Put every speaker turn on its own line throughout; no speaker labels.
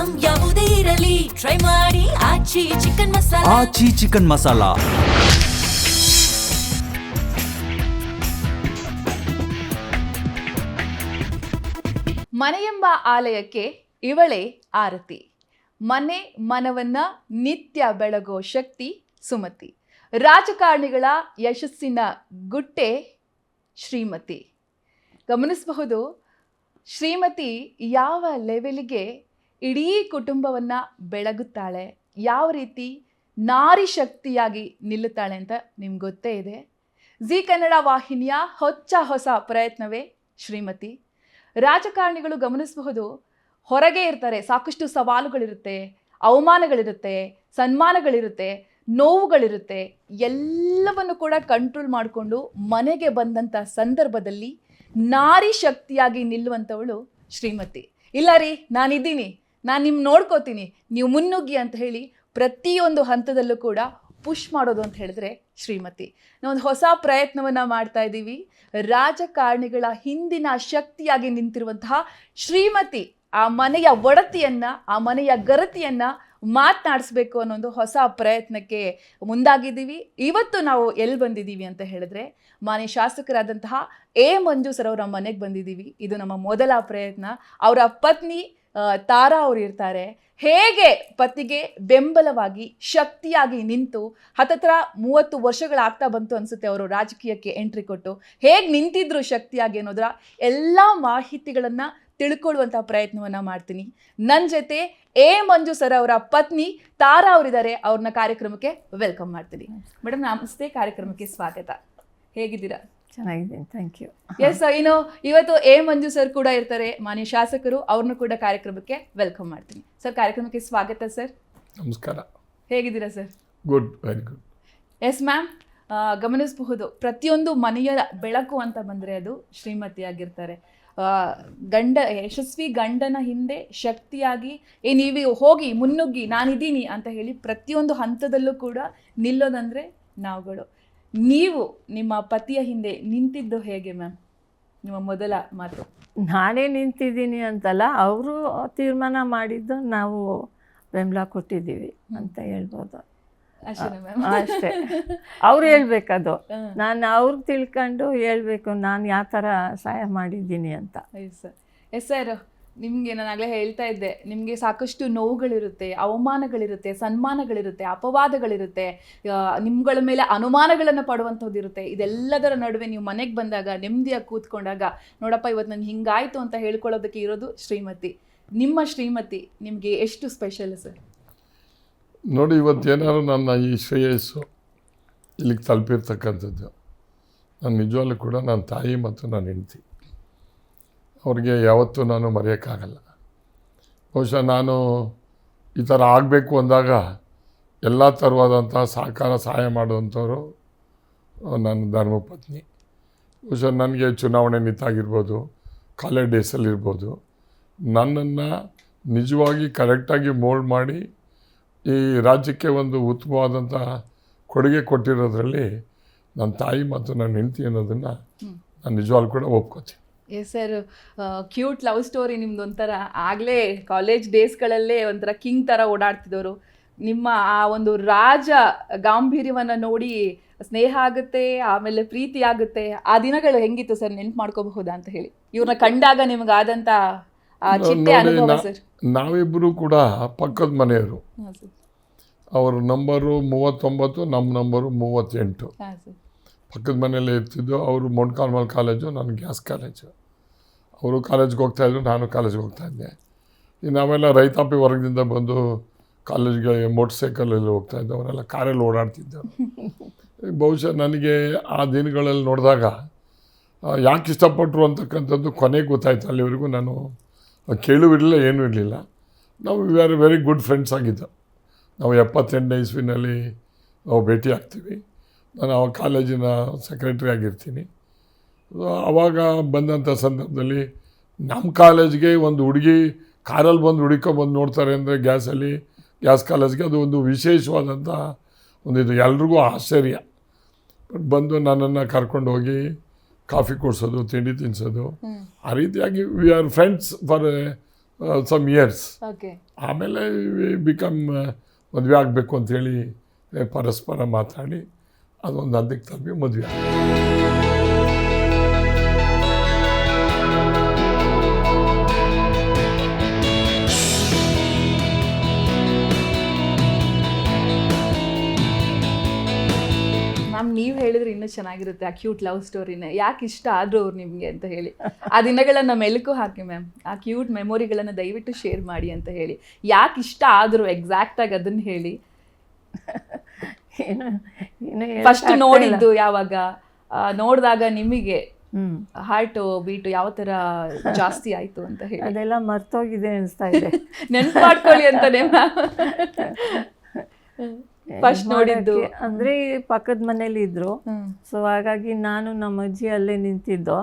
Item ಯಾವುದೇ ಇರಲಿ try ಮಾಡಿ ಆಚಿ ಚಿಕನ್ ಮಸಾಲಾ.
ಆಚಿ ಚಿಕನ್ ಮಸಾಲಾ.
ಮನೆಯೆಂಬ ಆಲಯಕ್ಕೆ ಇವಳೇ ಆರತಿ. ಮನೆ ಮನವನ್ನ ನಿತ್ಯ ಬೆಳಗೋ ಶಕ್ತಿ ಸುಮತಿ. ರಾಜಕಾರಣಿಗಳ ಯಶಸ್ಸಿನ ಗುಟ್ಟೆ ಶ್ರೀಮತಿ. ಗಮನಿಸಬಹುದು, ಶ್ರೀಮತಿ ಯಾವ ಲೆವೆಲ್ಗೆ ಇಡೀ ಕುಟುಂಬವನ್ನು ಬೆಳಗುತ್ತಾಳೆ, ಯಾವ ರೀತಿ ನಾರಿ ಶಕ್ತಿಯಾಗಿ ನಿಲ್ಲುತ್ತಾಳೆ ಅಂತ ನಿಮ್ಗೆ ಗೊತ್ತೇ ಇದೆ. ಜಿ ಕನ್ನಡ ವಾಹಿನಿಯ ಹೊಸ ಪ್ರಯತ್ನವೇ ಶ್ರೀಮತಿ. ರಾಜಕಾರಣಿಗಳು ಗಮನಿಸಬಹುದು, ಹೊರಗೆ ಇರ್ತಾರೆ, ಸಾಕಷ್ಟು ಸವಾಲುಗಳಿರುತ್ತೆ, ಅವಮಾನಗಳಿರುತ್ತೆ, ಸನ್ಮಾನಗಳಿರುತ್ತೆ, ನೋವುಗಳಿರುತ್ತೆ. ಎಲ್ಲವನ್ನು ಕೂಡ ಕಂಟ್ರೋಲ್ ಮಾಡಿಕೊಂಡು ಮನೆಗೆ ಬಂದಂಥ ಸಂದರ್ಭದಲ್ಲಿ ನಾರಿ ಶಕ್ತಿಯಾಗಿ ನಿಲ್ಲುವಂಥವಳು ಶ್ರೀಮತಿ. ಇಲ್ಲ ರೀ, ನಾನಿದ್ದೀನಿ, ನಾನು ನಿಮ್ಮ ನೋಡ್ಕೋತೀನಿ, ನೀವು ಮುನ್ನುಗ್ಗಿ ಅಂತ ಹೇಳಿ ಪ್ರತಿಯೊಂದು ಹಂತದಲ್ಲೂ ಕೂಡ ಪುಷ್ ಮಾಡೋದು ಅಂತ ಹೇಳಿದ್ರೆ ಶ್ರೀಮತಿ. ನಾವೊಂದು ಹೊಸ ಪ್ರಯತ್ನವನ್ನು ಮಾಡ್ತಾ ಇದ್ದೀವಿ. ರಾಜಕಾರಣಿಗಳ ಹಿಂದಿನ ಶಕ್ತಿಯಾಗಿ ನಿಂತಿರುವಂತಹ ಶ್ರೀಮತಿ, ಆ ಮನೆಯ ಒಡತಿಯನ್ನು, ಆ ಮನೆಯ ಗರತಿಯನ್ನು ಮಾತನಾಡಿಸ್ಬೇಕು ಅನ್ನೋ ಒಂದು ಹೊಸ ಪ್ರಯತ್ನಕ್ಕೆ ಮುಂದಾಗಿದ್ದೀವಿ. ಇವತ್ತು ನಾವು ಎಲ್ಲಿ ಬಂದಿದ್ದೀವಿ ಅಂತ ಹೇಳಿದ್ರೆ, ಮಾನ್ಯ ಶಾಸಕರಾದಂತಹ ಎ ಮಂಜು ಸರ್ ಅವರ ಮನೆಗೆ ಬಂದಿದ್ದೀವಿ. ಇದು ನಮ್ಮ ಮೊದಲ ಪ್ರಯತ್ನ. ಅವರ ಪತ್ನಿ ತಾರಾ ಅವರು ಇರ್ತಾರೆ. ಹೇಗೆ ಪತಿಗೆ ಬೆಂಬಲವಾಗಿ ಶಕ್ತಿಯಾಗಿ ನಿಂತು ಹತ್ತತ್ರ 30 ವರ್ಷಗಳಾಗ್ತಾ ಬಂತು ಅನಿಸುತ್ತೆ ಅವರು ರಾಜಕೀಯಕ್ಕೆ ಎಂಟ್ರಿ ಕೊಟ್ಟು, ಹೇಗೆ ನಿಂತಿದ್ರು ಶಕ್ತಿಯಾಗಿ ಅನ್ನೋದರ ಎಲ್ಲ ಮಾಹಿತಿಗಳನ್ನು ತಿಳ್ಕೊಳ್ಳುವಂಥ ಪ್ರಯತ್ನವನ್ನು ಮಾಡ್ತೀನಿ. ನನ್ನ ಜೊತೆ ಎ ಮಂಜು ಸರ್ ಅವರ ಪತ್ನಿ ತಾರಾ ಅವರಿದ್ದಾರೆ. ಅವ್ರನ್ನ ಕಾರ್ಯಕ್ರಮಕ್ಕೆ ವೆಲ್ಕಮ್ ಮಾಡ್ತೀನಿ. ಮೇಡಮ್ ನಮಸ್ತೆ, ಕಾರ್ಯಕ್ರಮಕ್ಕೆ ಸ್ವಾಗತ. ಹೇಗಿದ್ದೀರಾ?
ಚೆನ್ನಾಗಿದ್ದೀನಿ, ಥ್ಯಾಂಕ್ ಯು.
ಎಸ್, ಇನ್ನು ಇವತ್ತು ಎ ಮಂಜು ಸರ್ ಕೂಡ ಇರ್ತಾರೆ, ಮಾನ್ಯ ಶಾಸಕರು. ಅವ್ರನ್ನೂ ಕೂಡ ಕಾರ್ಯಕ್ರಮಕ್ಕೆ ವೆಲ್ಕಮ್ ಮಾಡ್ತೀನಿ. ಸರ್, ಕಾರ್ಯಕ್ರಮಕ್ಕೆ ಸ್ವಾಗತ ಸರ್.
ನಮಸ್ಕಾರ.
ಹೇಗಿದ್ದೀರಾ sir?
Good, very good.
Yes ma'am, ಗಮನಿಸಬಹುದು, ಪ್ರತಿಯೊಂದು ಮನೆಯ ಬೆಳಕು ಅಂತ ಬಂದರೆ ಅದು ಶ್ರೀಮತಿ ಆಗಿರ್ತಾರೆ. ಯಶಸ್ವಿ ಗಂಡನ ಹಿಂದೆ ಶಕ್ತಿಯಾಗಿ ನೀವು ಹೋಗಿ ಮುನ್ನುಗ್ಗಿ ನಾನಿದ್ದೀನಿ ಅಂತ ಹೇಳಿ ಪ್ರತಿಯೊಂದು ಹಂತದಲ್ಲೂ ಕೂಡ ನಿಲ್ಲೋದಂದರೆ ನಾವುಗಳು. ನೀವು ನಿಮ್ಮ ಪತಿಯ ಹಿಂದೆ ನಿಂತಿದ್ದು ಹೇಗೆ ಮ್ಯಾಮ್? ನಿಮ್ಮ ಮೊದಲ ಮಾತು.
ನಾನೇ ನಿಂತಿದ್ದೀನಿ ಅಂತಲ್ಲ, ಅವರು ತೀರ್ಮಾನ ಮಾಡಿದ್ದು ನಾವು ಬೆಂಬಲ ಕೊಟ್ಟಿದ್ದೀವಿ ಅಂತ ಹೇಳ್ಬೋದು ಅಷ್ಟೇ. ಅವ್ರು ಹೇಳ್ಬೇಕದು, ನಾನು ಅವ್ರಿಗೆ ತಿಳ್ಕೊಂಡು ಹೇಳ್ಬೇಕು ನಾನು ಯಾವ ಥರ ಸಹಾಯ ಮಾಡಿದ್ದೀನಿ ಅಂತ.
ಎಸ್ ಸರ್, ನಿಮಗೆ ನಾನು ಆಗಲೇ ಹೇಳ್ತಾ ಇದ್ದೆ, ನಿಮಗೆ ಸಾಕಷ್ಟು ನೋವುಗಳಿರುತ್ತೆ, ಅವಮಾನಗಳಿರುತ್ತೆ, ಸನ್ಮಾನಗಳಿರುತ್ತೆ, ಅಪವಾದಗಳಿರುತ್ತೆ, ನಿಮ್ಗಳ ಮೇಲೆ ಅನುಮಾನಗಳನ್ನು ಪಡುವಂಥದ್ದು ಇರುತ್ತೆ. ಇದೆಲ್ಲದರ ನಡುವೆ ನೀವು ಮನೆಗೆ ಬಂದಾಗ ನೆಮ್ಮದಿಯಾಗಿ ಕೂತ್ಕೊಂಡಾಗ, ನೋಡಪ್ಪ ಇವತ್ತು ನನಗೆ ಹಿಂಗಾಯಿತು ಅಂತ ಹೇಳ್ಕೊಳ್ಳೋದಕ್ಕೆ ಇರೋದು ಶ್ರೀಮತಿ. ನಿಮ್ಮ ಶ್ರೀಮತಿ ನಿಮಗೆ ಎಷ್ಟು ಸ್ಪೆಷಲ್ ಸರ್?
ನೋಡಿ, ಇವತ್ತೇನಾದ್ರು ನನ್ನ ಈ ಶ್ರೇಯಸ್ಸು ಇಲ್ಲಿಗೆ ತಲುಪಿರ್ತಕ್ಕಂಥದ್ದು ನಾನು ನಿಜವಾಗ್ಲೂ ಕೂಡ ನನ್ನ ತಾಯಿ ಮತ್ತು ನನ್ನ ಹೆಂಡತಿ, ಅವ್ರಿಗೆ ಯಾವತ್ತೂ ನಾನು ಮರೆಯೋಕ್ಕಾಗಲ್ಲ. ಬಹುಶಃ ನಾನು ಈ ಥರ ಆಗಬೇಕು ಅಂದಾಗ ಎಲ್ಲ ಥರವಾದಂಥ ಸಹಾಯ ಮಾಡುವಂಥವ್ರು ನನ್ನ ಧರ್ಮಪತ್ನಿ. ಬಹುಶಃ ನನಗೆ ಚುನಾವಣೆ ನಿಂತಾಗಿರ್ಬೋದು, ಕಾಲೇಜ್ ಡೇಸಲ್ಲಿರ್ಬೋದು, ನನ್ನನ್ನು ನಿಜವಾಗಿ ಕರೆಕ್ಟಾಗಿ ಮೋಲ್ಡ್ ಮಾಡಿ ಈ ರಾಜ್ಯಕ್ಕೆ ಒಂದು ಉತ್ತಮವಾದಂಥ ಕೊಡುಗೆ ಕೊಟ್ಟಿರೋದ್ರಲ್ಲಿ ನನ್ನ ತಾಯಿ ಮತ್ತು ನನ್ನ ಹೆಂಡತಿ ಅನ್ನೋದನ್ನು ನಾನು ನಿಜವಾಗ್ಲೂ ಕೂಡ ಒಪ್ಕೋತೀನಿ.
Yes sir, cute love story ನಿಮ್ದು. ಒಂಥರ ಆಗಲೇ ಕಾಲೇಜ್ ಡೇಸ್ಗಳಲ್ಲೇ ಒಂಥರ ಕಿಂಗ್ ಥರ ಓಡಾಡ್ತಿದ್ದವರು. ನಿಮ್ಮ ಆ ಒಂದು ರಾಜ ಗಾಂಭೀರ್ಯವನ್ನು ನೋಡಿ ಸ್ನೇಹ ಆಗುತ್ತೆ, ಆಮೇಲೆ ಪ್ರೀತಿ ಆಗುತ್ತೆ. ಆ ದಿನಗಳು ಹೆಂಗಿತ್ತು ಸರ್, ನೆನ್ಪು ಮಾಡ್ಕೋಬಹುದಾ ಅಂತ ಹೇಳಿ, ಇವ್ರನ್ನ ಕಂಡಾಗ ನಿಮಗಾದಂಥ ಚಿಟ್ಟೆ ಅನುಭವ ಸರ್?
ನಾವಿಬ್ಬರು ಕೂಡ ಪಕ್ಕದ ಮನೆಯವರು. ಅವ್ರ ನಂಬರು 39, ನಮ್ಮ ನಂಬರು 38. ಪಕ್ಕದ ಮನೆಯಲ್ಲೇ ಇರ್ತಿದ್ದು. ಅವರು ಮೊಂಟ್ಕಾಲ್ಮಲ್ ಕಾಲೇಜು, ನಾನು ಗ್ಯಾಸ್ ಕಾಲೇಜು. ಅವರು ಕಾಲೇಜ್ಗೆ ಹೋಗ್ತಾಯಿದ್ರು, ನಾನು ಕಾಲೇಜ್ಗೆ ಹೋಗ್ತಾಯಿದ್ದೆ. ನಾವೆಲ್ಲ ರೈತಾಪಿ ವರ್ಗದಿಂದ ಬಂದು ಕಾಲೇಜ್ಗೆ ಮೋಟ್ರ್ ಸೈಕಲಲ್ಲಿ ಹೋಗ್ತಾಯಿದ್ದೆ, ಅವರೆಲ್ಲ ಕಾರಲ್ಲಿ ಓಡಾಡ್ತಿದ್ದರು. ಬಹುಶಃ ನನಗೆ ಆ ದಿನಗಳಲ್ಲಿ ನೋಡಿದಾಗ ಯಾಕೆ ಇಷ್ಟಪಟ್ಟರು ಅಂತಕ್ಕಂಥದ್ದು ಕೊನೆಗೆ ಗೊತ್ತಾಯಿತು. ಅಲ್ಲಿವರೆಗೂ ನಾನು ಕೇಳುವಿರಲಿಲ್ಲ, ಏನೂ ಇರಲಿಲ್ಲ. ನಾವು we are very good friends ಆಗಿದ್ದು. ನಾವು 78ನೇ ಇಸ್ವಿನಲ್ಲಿ ನಾವು ಭೇಟಿ ಆಗ್ತೀವಿ. ನಾನು ಆವಾಗ ಕಾಲೇಜಿನ ಸೆಕ್ರೆಟ್ರಿ ಆಗಿರ್ತೀನಿ. ಆವಾಗ ಬಂದಂಥ ಸಂದರ್ಭದಲ್ಲಿ ನಮ್ಮ ಕಾಲೇಜ್ಗೆ ಒಂದು ಹುಡುಗಿ ಕಾರಲ್ಲಿ ಬಂದು ಹುಡುಕೊಂಬಂದು ನೋಡ್ತಾರೆ ಅಂದರೆ ಗ್ಯಾಸ್ ಕಾಲೇಜ್ಗೆ ಅದು ಒಂದು ವಿಶೇಷವಾದಂಥ ಒಂದಿದು, ಎಲ್ರಿಗೂ ಆಶ್ಚರ್ಯ. ಬಂದು ನನ್ನನ್ನು ಕರ್ಕೊಂಡು ಹೋಗಿ ಕಾಫಿ ಕೊಡಿಸೋದು, ತಿಂಡಿ ತಿನ್ನಿಸೋದು, ಆ ರೀತಿಯಾಗಿ we are friends for some years.
Okay.
ಆಮೇಲೆ ಬಿಕಮ್ ಮದುವೆ ಆಗಬೇಕು ಅಂಥೇಳಿ ಪರಸ್ಪರ ಮಾತಾಡಿ ಅದೊಂದು ಹಂತಕ್ಕೆ ತಲುಪಿ ಮದುವೆ.
ಮ್ಯಾಮ್ ನೀವು ಹೇಳಿದ್ರೆ ಇನ್ನೂ ಚೆನ್ನಾಗಿರುತ್ತೆ ಆ ಕ್ಯೂಟ್ ಲವ್ ಸ್ಟೋರಿನ. ಯಾಕೆ ಇಷ್ಟ ಆದ್ರು ಅವ್ರು ನಿಮಗೆ ಅಂತ ಹೇಳಿ ಆ ದಿನಗಳನ್ನ ಮೆಲುಕು ಹಾಕಿ ಮ್ಯಾಮ್, ಆ ಕ್ಯೂಟ್ ಮೆಮೊರಿಗಳನ್ನು ದಯವಿಟ್ಟು ಶೇರ್ ಮಾಡಿ ಅಂತ ಹೇಳಿ. ಯಾಕೆ ಇಷ್ಟ ಆದ್ರು ಎಕ್ಸಾಕ್ಟಾಗಿ ಅದನ್ನ ಹೇಳಿ. ಫಸ್ಟ್ ನೋಡಿದ್ದು ಯಾವಾಗ, ನೋಡಿದಾಗ ನಿಮಗೆ ಹಾರ್ಟ್ ಬೀಟು ಯಾವ ಥರ ಜಾಸ್ತಿ ಆಯಿತು ಅಂತ ಹೇಳಿ.
ಅದೆಲ್ಲ ಮರ್ತೋಗಿದೆ ಅನಿಸ್ತಾ ಇದೆ.
ನೆನ್ಪು ಮಾಡ್ಕೊಳ್ಳಿ ಅಂತಾನೆ ಮ್ಯಾಮ್. ಫಸ್ಟ್ ನೋಡಿದ್ದು
ಅಂದ್ರೆ ಪಕ್ಕದ ಮನೇಲಿ ಇದ್ರು, ಸೊ ಹಾಗಾಗಿ ನಾನು ನಮ್ಮ ಅಜ್ಜಿ ಅಲ್ಲೇ ನಿಂತಿದ್ದು.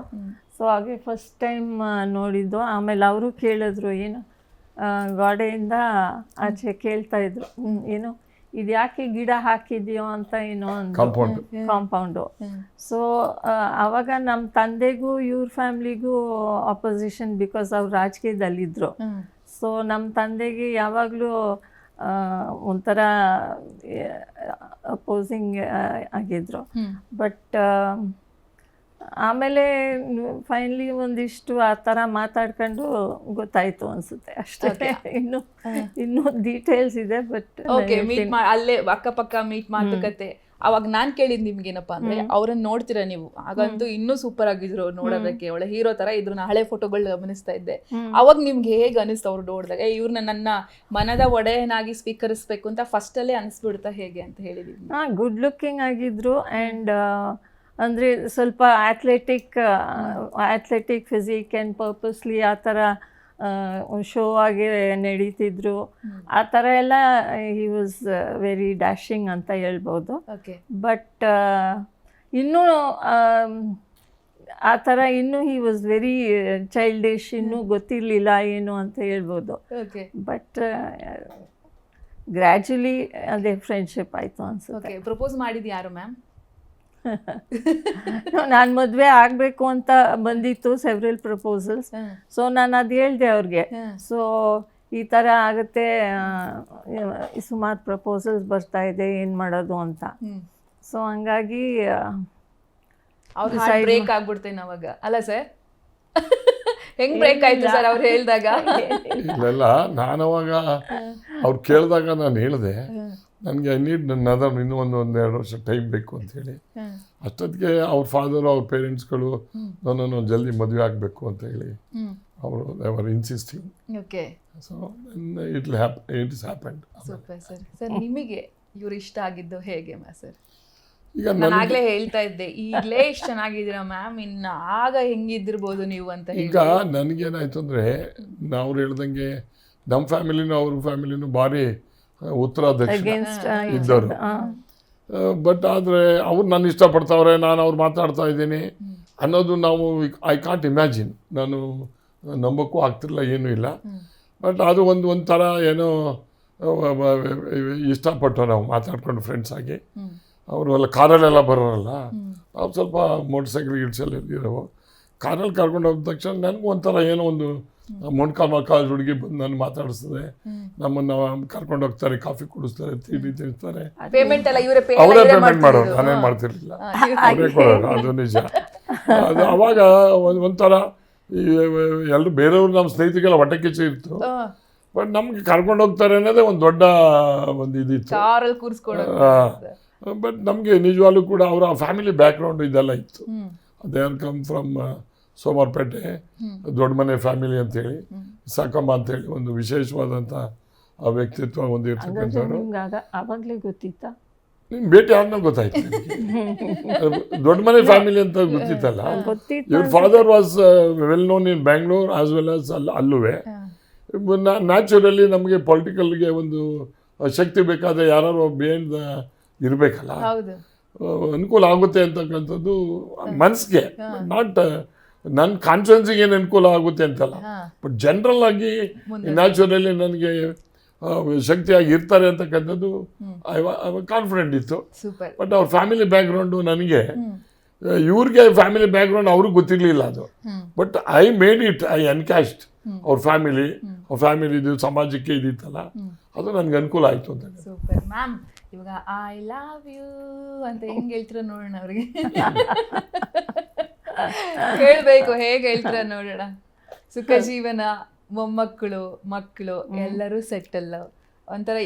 ಸೊ ಹಾಗೆ ಫಸ್ಟ್ ಟೈಮ್ ನೋಡಿದ್ದು. ಆಮೇಲೆ ಅವರು ಕೇಳಿದ್ರು, ಏನು ಗೋಡೆಯಿಂದ ಆಚೆ ಕೇಳ್ತಾ ಇದ್ರು, ಏನು ಇದು ಯಾಕೆ ಗಿಡ ಹಾಕಿದ್ಯೋ ಅಂತ ಏನೋ ಒಂದು ಕಾಂಪೌಂಡು. ಸೊ ಆವಾಗ ನಮ್ಮ ತಂದೆಗೂ ಇವ್ರ ಫ್ಯಾಮ್ಲಿಗೂ ಆಪೋಸಿಷನ್, ಬಿಕಾಸ್ ಅವ್ರು ರಾಜಕೀಯದಲ್ಲಿದ್ದರು. ಸೊ ನಮ್ಮ ತಂದೆಗೆ ಯಾವಾಗಲೂ ಒಂಥರ ಅಪೋಸಿಂಗ್ ಆಗಿದ್ರು. ಬಟ್ ಆಮೇಲೆ ಫೈನಲಿ ಒಂದಿಷ್ಟು ಆ ಥರ ಮಾತಾಡ್ಕೊಂಡು ಗೊತ್ತಾಯ್ತು ಅನ್ಸುತ್ತೆ ಅಷ್ಟೇ. ಇನ್ನೂ ಡೀಟೇಲ್ಸ್ ಇದೆ. ಬಟ್
ಓಕೆ, ಮೀಟ್ ಅಲ್ಲೇ ಅಕ್ಕಪಕ್ಕ ಮೀಟ್ ಮಾತುಕತೆ. ಅವಾಗ ನಾನ್ ಕೇಳಿದ್ ನಿಮ್ಗೇನಪ್ಪಾ ಅಂದ್ರೆ, ಅವ್ರನ್ನ ನೋಡ್ತೀರಾ ನೀವು, ಆಗಂತೂ ಇನ್ನೂ ಸೂಪರ್ ಆಗಿದ್ರು ನೋಡೋದಕ್ಕೆ, ಒಳ್ಳೆ ಹೀರೋ ತರ ಇದ್ರು. ನಾ ಹಳೆ ಫೋಟೋಗಳು ಗಮನಿಸ್ತಾ ಇದ್ದೆ. ಅವಾಗ ನಿಮ್ಗೆ ಹೇಗ್ ಅನಿಸ್ತು ಅವ್ರು ನೋಡಿದಾಗ, ಇವ್ರನ್ನ ನನ್ನ ಮನದ ಒಡೆಯನಾಗಿ ಸ್ವೀಕರಿಸ್ಬೇಕು ಅಂತ ಫಸ್ಟ್ ಅಲ್ಲೇ ಅನಿಸ್ಬಿಡ್ತಾ ಹೇಗೆ ಅಂತ ಹೇಳಿದೀವಿ.
ಗುಡ್ ಲುಕ್ಕಿಂಗ್ ಆಗಿದ್ರು. ಆ್ಯಂಡ್ ಅಂದರೆ ಸ್ವಲ್ಪ ಅಥ್ಲೆಟಿಕ್ ಫಿಸಿಕ್ ಆ್ಯಂಡ್ ಪರ್ಪಸ್ಲಿ ಆ ಥರ ಶೋ ಆಗಿ ನಡೀತಿದ್ರು. ಆ ಥರ ಎಲ್ಲ ಹಿ ವಾಸ್ ವೆರಿ ಡ್ಯಾಶಿಂಗ್ ಅಂತ ಹೇಳ್ಬೋದು. ಬಟ್ ಇನ್ನೂ ಆ ಥರ ಇನ್ನೂ ಹಿ ವಾಸ್ ವೆರಿ ಚೈಲ್ಡಿಶ್, ಇನ್ನೂ ಗೊತ್ತಿರಲಿಲ್ಲ ಏನು ಅಂತ ಹೇಳ್ಬೋದು. ಬಟ್ ಗ್ರ್ಯಾಜುಲಿ ಅದೇ ಫ್ರೆಂಡ್ಶಿಪ್ ಆಯಿತು ಅನ್ಸುತ್ತೆ.
ಪ್ರಪೋಸ್ ಮಾಡಿದ್ದು ಯಾರು ಮ್ಯಾಮ್?
ನಾನು ಮದುವೆ ಆಗಬೇಕು ಅಂತ ಬಂದಿತ್ತು ಸೆವ್ರಲ್ ಪ್ರಪೋಸಲ್ಸ್. ಸೊ ನಾನು ಅದು ಹೇಳಿದೆ ಅವ್ರಿಗೆ. ಸೊ ಈ ಥರ ಆಗುತ್ತೆ, ಸುಮಾರು ಪ್ರಪೋಸಲ್ಸ್ ಬರ್ತಾ ಇದೆ, ಏನು ಮಾಡೋದು ಅಂತ. ಸೊ ಹಂಗಾಗಿ
ಬ್ರೇಕ್ ಆಗ್ಬಿಡ್ತೇನೆ ಅವಾಗ, ಅಲ್ಲ ಸರ್? ಹೆಂಗ್ ಬ್ರೇಕ್ ಆಯ್ತು ಸರ್ ಅವ್ರು ಹೇಳಿದಾಗ?
ಇಲ್ಲ, ನಾನು ಅವಾಗ ಅವ್ರು ಕೇಳಿದಾಗ ನಾನು ಹೇಳಿದೆ, ನನಗೆ ಐ ನೀಡ್ ನದರ್ ಇನ್ನೂ ಒಂದೆರಡು ವರ್ಷ ಟೈಮ್ ಬೇಕು ಅಂಥೇಳಿ. ಅಷ್ಟೊತ್ತಿಗೆ ಅವ್ರ ಫಾದರು, ಅವ್ರ ಪೇರೆಂಟ್ಸ್ಗಳು ನನ್ನನ್ನು ಜಲ್ದಿ ಮದುವೆ ಆಗಬೇಕು ಅಂತ ಹೇಳಿ ಅವರು ದೇವರ್ insisting.
Okay.
So it is happened.
Super sir. Sir ನಿಮಗೆ ಇವ್ರು ಇಷ್ಟ ಆಗಿದ್ದು ಹೇಗೆ ಮ್ಯಾಮ್ ಸರ್? ಈಗ ನಾನು ಆಗ್ಲೇ ಹೇಳ್ತಾ ಇದ್ದೆ, ಈಗಲೇ ಇಷ್ಟು ಚೆನ್ನಾಗಿದ್ದೀರಾ ಮ್ಯಾಮ್, ಇನ್ನು ಆಗ ಹೆಂಗಿದ್ದಿರ್ಬೋದು ನೀವು ಅಂತ ಹೇಳಿ.
ಈಗ ನನಗೇನಾಯ್ತು ಅಂದರೆ, ನಾವು ಹೇಳ್ದಂಗೆ ನಮ್ಮ ಫ್ಯಾಮಿಲಿನೂ ಅವ್ರ ಫ್ಯಾಮಿಲಿನೂ ಭಾರಿ ಉತ್ತರ ದಕ್ಷಿಣ ಇದ್ದವರು. ಬಟ್ ಆದರೆ ಅವ್ರು ನಾನು ಇಷ್ಟಪಡ್ತಾವ್ರೆ, ನಾನು ಅವ್ರು ಮಾತಾಡ್ತಾ ಇದ್ದೀನಿ ಅನ್ನೋದು ನಾವು ಐ ಕಾಂಟ್ ಇಮ್ಯಾಜಿನ್. ನಾನು ನಂಬಕ್ಕೂ ಆಗ್ತಿರಲಿಲ್ಲ, ಏನೂ ಇಲ್ಲ. ಬಟ್ ಅದು ಒಂಥರ ಏನೋ ಇಷ್ಟಪಟ್ಟು ನಾವು ಮಾತಾಡ್ಕೊಂಡು ಫ್ರೆಂಡ್ಸ್ ಆಗಿ. ಅವರು ಎಲ್ಲ ಕಾರಲ್ಲೆಲ್ಲ ಬರೋರಲ್ಲ, ನಾವು ಸ್ವಲ್ಪ ಮೋಟರ್ ಸೈಕಲ್ ಗಿಡ್ಸಲ್ಲಿ ಇರೋವು. ಕಾರಲ್ಲಿ ಕರ್ಕೊಂಡು ಹೋದ ತಕ್ಷಣ ನನಗೂ ಒಂಥರ ಏನೋ ಒಂದು ಮೊಣ್ಕಾಲ್ ಕಾಲೇಜ್ ಹುಡುಗಿ ಬಂದು ನಾನು ಮಾತಾಡಿಸ್ತದೆ, ನಮ್ಮನ್ನು ಕರ್ಕೊಂಡು ಹೋಗ್ತಾರೆ, ಕಾಫಿ ಕುಡಿಸ್ತಾರೆ, ತಿನ್ನಿಸ್ತಾರೆ. ಅವರೇ ಪೇಮೆಂಟ್ ಮಾಡೋರು, ನಾನೇನು ಮಾಡ್ತಿರ್ಲಿಲ್ಲ, ಅವರೇ ಕೊಡೋರು. ಅದು ನಿಜ. ಅದು ಅವಾಗ ಒಂಥರ ಎಲ್ಲರೂ ಬೇರೆಯವ್ರು ನಮ್ಮ ಸ್ನೇಹಿತರಿಗೆಲ್ಲ ಹೊಟ್ಟೆ ಕಿಚ್ಚು ಇತ್ತು. ಬಟ್ ನಮ್ಗೆ ಕರ್ಕೊಂಡು ಹೋಗ್ತಾರೆ ಅನ್ನೋದೇ ಒಂದು ದೊಡ್ಡ ಒಂದು ಇದಿತ್ತು. ಬಟ್ ನಮಗೆ ನಿಜವಾಗ್ಲೂ ಕೂಡ ಅವರ ಫ್ಯಾಮಿಲಿ ಬ್ಯಾಕ್ಗ್ರೌಂಡ್ ಇದೆಲ್ಲ ಇತ್ತು. They are come from Somwarpet, ದೊಡ್ಡ ಮನೆ ಫ್ಯಾಮಿಲಿ ಅಂತೇಳಿ, ಸಾಕಮ್ಮ ಅಂತೇಳಿ ಒಂದು ವಿಶೇಷವಾದಂಥ ಆ ವ್ಯಕ್ತಿತ್ವ ಹೊಂದಿರ್ತಕ್ಕಂಥವ್ರು.
ಆವಾಗಲೇ ಗೊತ್ತಿತ್ತ?
ನಿಮ್ಗೆ ಭೇಟಿ ಆದ್ಮೇಲೆ ಗೊತ್ತಾಯ್ತು. ದೊಡ್ಡ ಮನೆ ಫ್ಯಾಮಿಲಿ ಅಂತ ಗೊತ್ತಿತ್ತಲ್ಲ. ಇವ್ರ father was well known in Bangalore as well as ಅಲ್ಲುವೆ. ನ್ಯಾಚುರಲಿ ನಮಗೆ ಪೊಲಿಟಿಕಲ್ಗೆ ಒಂದು ಶಕ್ತಿ ಬೇಕಾದರೆ ಯಾರು ಬಿಹೈಂಡ್ ಇರಬೇಕಲ್ಲ, ಅನುಕೂಲ ಆಗುತ್ತೆ ಅಂತಕ್ಕಂಥದ್ದು ಮನಸ್ಸಿಗೆ, ನಾಟ್ ನನ್ನ ಕಾನ್ಫಿಡೆನ್ಸಿಗೆ ಏನು ಅನುಕೂಲ ಆಗುತ್ತೆ ಅಂತಲ್ಲ, ಬಟ್ ಜನರಲ್ ಆಗಿ ನ್ಯಾಚುರಲಿ ನನಗೆ ಶಕ್ತಿಯಾಗಿ ಇರ್ತಾರೆ ಅಂತಕ್ಕಂಥದ್ದು ಕಾನ್ಫಿಡೆಂಟ್ ಇತ್ತು. ಬಟ್ ಅವ್ರ ಫ್ಯಾಮಿಲಿ ಬ್ಯಾಕ್ಗ್ರೌಂಡು ನನಗೆ, ಇವ್ರಿಗೆ ಫ್ಯಾಮಿಲಿ ಬ್ಯಾಕ್ಗ್ರೌಂಡ್ ಅವ್ರಿಗೆ ಗೊತ್ತಿರಲಿಲ್ಲ ಅದು. But I made it, I ಎನ್ಕ್ಯಾಶ್ಡ್. ಅವ್ರ ಫ್ಯಾಮಿಲಿದು ಸಮಾಜಕ್ಕೆ ಇದಿತ್ತಲ್ಲ ಅದು ನನಗೆ ಅನುಕೂಲ ಆಯಿತು ಅಂತ.
Super ma'am. ಇವಾಗ ಐ ಲವ್ ಯು ಅಂತ ಹೆಂಗ್ ಹೇಳ್ತೀರ ನೋಡೋಣ ಅವ್ರಿಗೆ. ಹೇಳ್ಬೇಕು, ಹೇಗೆ ಹೇಳ್ತೀರ ನೋಡೋಣ. ಸುಖ ಜೀವನ, ಮೊಮ್ಮಕ್ಕಳು, ಮಕ್ಕಳು ಎಲ್ಲರೂ ಸೆಟಲ್, ಒಂಥರ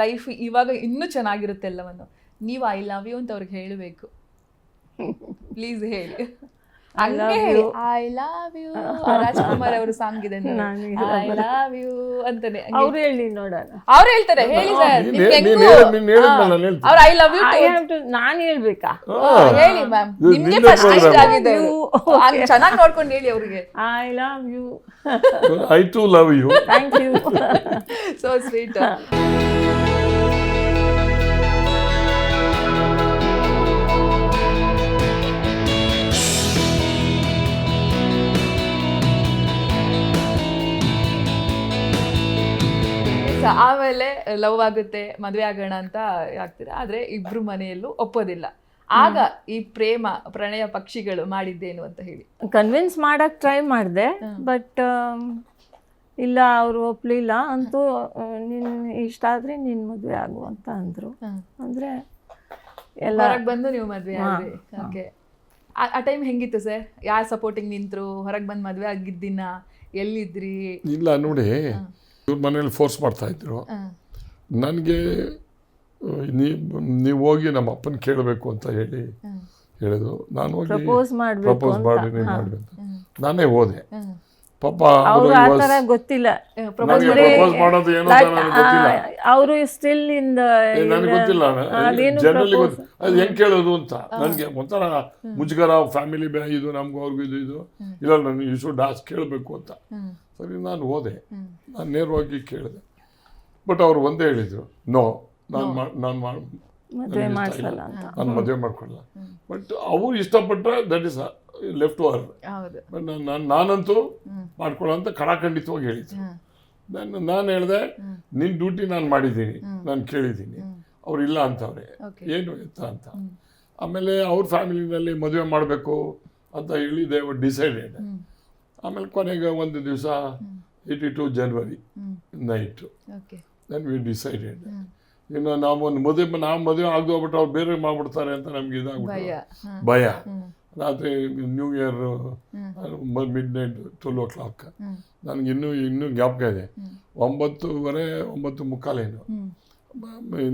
ಲೈಫ್ ಇವಾಗ ಇನ್ನೂ ಚೆನ್ನಾಗಿರುತ್ತೆ ಎಲ್ಲವನ್ನು. ನೀವು ಐ ಲವ್ ಯು ಅಂತ ಅವ್ರಿಗೆ ಹೇಳಬೇಕು. ಪ್ಲೀಸ್ ಹೇಳಿ. I love you. ರಾಜ್ಕುಮಾರ್ ಅವರು ಸಾಂಗ್ ಇದೆ, ಐ ಲವ್ ಯು ಅಂತಾನೆ.
ಅವ್ರು ಹೇಳಿ ನೋಡೋಣ.
ಅವ್ರು ಹೇಳ್ತಾರೆ, ಹೇಳಿ ಸರ್. ಅವ್ರು ಐ ಲವ್ ಯು
ನಾನು ಹೇಳ್ಬೇಕಾ?
ಹೇಳಿ ಮ್ಯಾಮ್, ನಿಮ್ಗೆ ಫಸ್ಟ್ ಇಷ್ಟ ಆಗಿದೆ, ಚೆನ್ನಾಗಿ ನೋಡ್ಕೊಂಡು ಹೇಳಿ ಅವ್ರಿಗೆ.
I love you.
I too love you.
Thank you.
So sweet. ಆಮೇಲೆ ಲವ್ ಆಗುತ್ತೆ, ಮದುವೆ ಆಗೋಣ ಅಂತ ಆಗ್ತೀರಾ, ಆದ್ರೆ ಇಬ್ರು ಮನೆಯಲ್ಲೂ ಒಪ್ಪೋದಿಲ್ಲ. ಆಗ ಈ ಪ್ರಣಯ ಪಕ್ಷಿಗಳು ಮಾಡಿದ್ದೇನು ಅಂತ ಹೇಳಿ.
ಕನ್ವಿನ್ಸ್ ಮಾಡಕ್ ಟ್ರೈ ಮಾಡಿದೆ, ಬಟ್ ಇಲ್ಲ ಅವರು ಒಪ್ಲಿಲ್ಲ. ಅಂತೂ ನಿನ್ ಇಷ್ಟ ಆದ್ರೆ ನೀನ್ ಮದುವೆ ಆಗು ಅಂತ ಅಂದ್ರು. ಅಂದ್ರೆ ಎಲ್ಲ
ಹೊರಗೆ ಬಂದು ನೀವು ಮದುವೆ ಆದ್ರಿ. ಓಕೆ. ಆ ಟೈಮ್ ಹೆಂಗಿತ್ತು ಸರ್? ಯಾರು ಸಪೋರ್ಟಿಂಗ್ ನಿಂತ್ರು? ಹೊರಗೆ ಬಂದು ಮದುವೆ ಆಗಿದ್ದಿನ ಎಲ್ಲಿದ್ರಿ?
ಇಲ್ಲ ನೋಡಿ, ಇವ್ರ ಮನೇಲಿ ಫೋರ್ಸ್ ಮಾಡ್ತಾ ಇದ್ರು ನನಗೆ. ನೀವು ಹೋಗಿ ನಮ್ಮ ಅಪ್ಪನ ಕೇಳಬೇಕು ಅಂತ ಹೇಳಿದ್ರು. ನಾನು ಹೋಗಿ ಪ್ರಪೋಸ್ ಮಾಡಿ ಅಂತ ನಾನೇ ಹೋದೆ. ಪಾಪ
ಗೊತ್ತಿಲ್ಲ
ಮಾಡೋದು ಏನು ಗೊತ್ತಿಲ್ಲ.
ಅವರು ಸ್ಟಿಲ್
ನನಗೆ ಗೊತ್ತಿಲ್ಲ ಜನರಲಿ ಅದು ಹೆಂಗ್ ಕೇಳೋದು ಅಂತ ನನಗೆ ಒಂಥರ ಮುಜುಗರ. ಫ್ಯಾಮಿಲಿ ಇದು ನಮ್ಗೂ ಅವ್ರಿಗೂ ಇದು ಇಲ್ಲ, ನಾನು ಯು ಶುಡ್ ಆಸ್ಕ್ ಕೇಳಬೇಕು ಅಂತ. ಸರಿ, ನಾನು ಹೋದೆ. ನಾನು ನೇರವಾಗಿ ಕೇಳಿದೆ. ಬಟ್ ಅವ್ರು ಒಂದೇ ಹೇಳಿದರು, ನೋ, ನಾನು ಮದುವೆ ಮಾಡ್ಕೊಳ್ಳಲ್ಲ. ಬಟ್ ಅವ್ರು ಇಷ್ಟಪಟ್ಟರೆ ದಟ್ ಇಸ್ ಲೆಫ್ಟ್ ಟು ಅವರ್. ಬಟ್ ನಾನಂತೂ ಮಾಡ್ಕೊಳ್ಳೋ ಅಂತ ಖಡಾಖಂಡಿತವಾಗಿ ಹೇಳಿದ್ರು. ನಾನು ಹೇಳಿದೆ, ನಿನ್ನ ಡ್ಯೂಟಿ ನಾನು ಮಾಡಿದ್ದೀನಿ, ನಾನು ಕೇಳಿದ್ದೀನಿ. ಅವ್ರು ಇಲ್ಲ ಅಂತವ್ರೆ, ಏನು ಎತ್ತ ಅಂತ. ಆಮೇಲೆ ಅವ್ರ ಫ್ಯಾಮಿಲಿನಲ್ಲಿ ಮದುವೆ ಮಾಡಬೇಕು ಅಂತ ಹೇಳಿ ದೇ ವರ್ ಡಿಸೈಡೆಡ್. ಆಮೇಲೆ ಕೊನೆಗೆ ಒಂದು ದಿವಸ 82 ಜನವರಿ ನೈಟು ದೆನ್ ವಿ ಡಿಸೈಡೆಡ್. ಇನ್ನು ನಾವು ಮದುವೆ ಆಗದೆ ಹೋಗ್ಬಿಟ್ಟು ಅವ್ರು ಬೇರೆ ಮಾಡ್ಬಿಡ್ತಾರೆ ಅಂತ ನಮ್ಗೆ ಇದಾಗ್ಬಿಟ್ಟು ಭಯ. ರಾತ್ರಿ ನ್ಯೂ ಇಯರ್ ಮಿಡ್-ನೈಟ್ 12 o'clock. ನನಗೆ ಇನ್ನೂ ಜ್ಞಾಪಕ ಇದೆ. 9:30, 9:45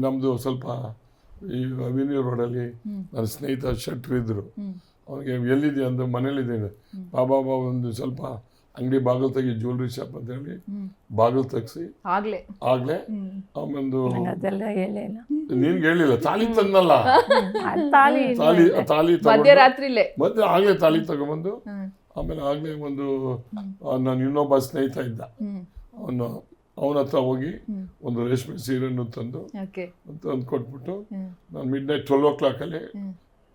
ನಮ್ಮದು ಸ್ವಲ್ಪ ಈ ಅವಿನ್ಯೂ ರೋಡಲ್ಲಿ ನನ್ನ ಸ್ನೇಹಿತ ಶೆಟ್ರು ಇದ್ದರು. ಅವ್ರಿಗೆ ಎಲ್ಲಿದೆ ಅಂದ್ರೆ ಮನೇಲಿದ್ದೀನಿ, ಬಾಬಾ ಒಂದು ಸ್ವಲ್ಪ ಅಂಗಡಿ ಬಾಗಿಲು ತೆಗಿ, ಜ್ಯುವೆಲ್ರಿ ಶಾಪ್ ಅಂತ ಹೇಳಿ ಬಾಗಿಲು ತೆಗ್ಸಿ ಆಗ್ಲೇ ಆಮೇಲೆ ನಿನ್ಗೆ ಹೇಳಿಲ್ಲ, ತಾಲಿ ತಂದಲ್ಲ, ತಾಲಿ ಮತ್ತೆ ಆಗ್ಲೇ ತಾಲಿ ತಗೊಂಬಂದು ಆಮೇಲೆ ಆಗ್ಲೇ ಒಂದು ನಾನು ಇನ್ನೊಬ್ಬ ಸ್ನೇಹಿತ ಇದ್ದ, ಅವನ ಹತ್ರ ಹೋಗಿ ಒಂದು ರೇಷ್ಮೆ ಸೀರೆಯನ್ನು ತಂದು ಕೊಟ್ಬಿಟ್ಟು ನಾನು mid-night 12 o'clock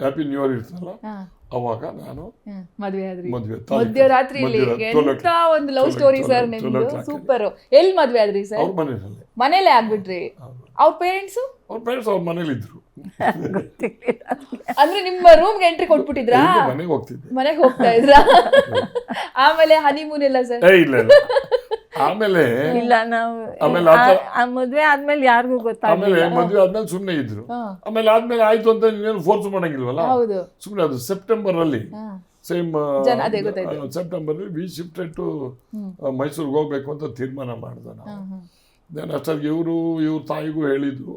happy new year ಇರ್ತಲ್ಲ ಅವಾಗ ನಾನು
ಮಧ್ಯರಾತ್ರಿ ಒಂದು ಲವ್ ಸ್ಟೋರಿ ಸರ್ ನಿಮ್ದು. ಸೂಪರ್. ಎಲ್ಲಿ ಮದ್ವೆ ಆದ್ರಿ ಸರ್?
ಅವ್ರ
ಮನೇಲೆ ಆಗ್ಬಿಟ್ರಿ? ಅವ್ರ ಪೇರೆಂಟ್ಸ್
ಅವ್ರ ಮನೇಲಿ ಇದ್ರು.
ಅಂದ್ರೆ ನಿಮ್ಮ ರೂಮ್ಗೆ ಎಂಟ್ರಿ ಕೊಟ್ಬಿಟ್ಟಿದ್ರಾ?
ಮನೆಗೆ
ಹೋಗ್ತಾ ಇದ್ರಾ? ಆಮೇಲೆ ಹನಿಮೂನ್ ಎಲ್ಲ ಸರ್?
ಇಲ್ಲ. ಆಮೇಲೆ
ಇಲ್ಲ, ನಾವು ಮದ್ವೆ ಆದ್ಮೇಲೆ ಯಾರಿಗೂ ಗೊತ್ತಾಗಲಿಲ್ಲ.
ಮದ್ವೆ ಆದ್ಮೇಲೆ ಸುಮ್ನೆ ಇದ್ರು. ಆಮೇಲೆ ಆಯ್ತು ಅಂತ ನೀವೇನು ಫೋರ್ಸ್ ಮಾಡಂಗಿಲ್ವಲ್ಲ, ಸುಮ್ನೆ. ಅದು ಸೆಪ್ಟೆಂಬರ್ ಅಲ್ಲಿ ಸೆಪ್ಟೆಂಬರ್ ವಿ ಶಿಫ್ಟೆಡ್ ಟು ಮೈಸೂರಿಗೆ ಹೋಗ್ಬೇಕು ಅಂತ ತೀರ್ಮಾನ ಮಾಡ್ದೆ ನಾವು. ದೆನ್ ಅಷ್ಟಾಗಿ ಇವ್ರ ತಾಯಿಗೂ ಹೇಳಿದ್ರು.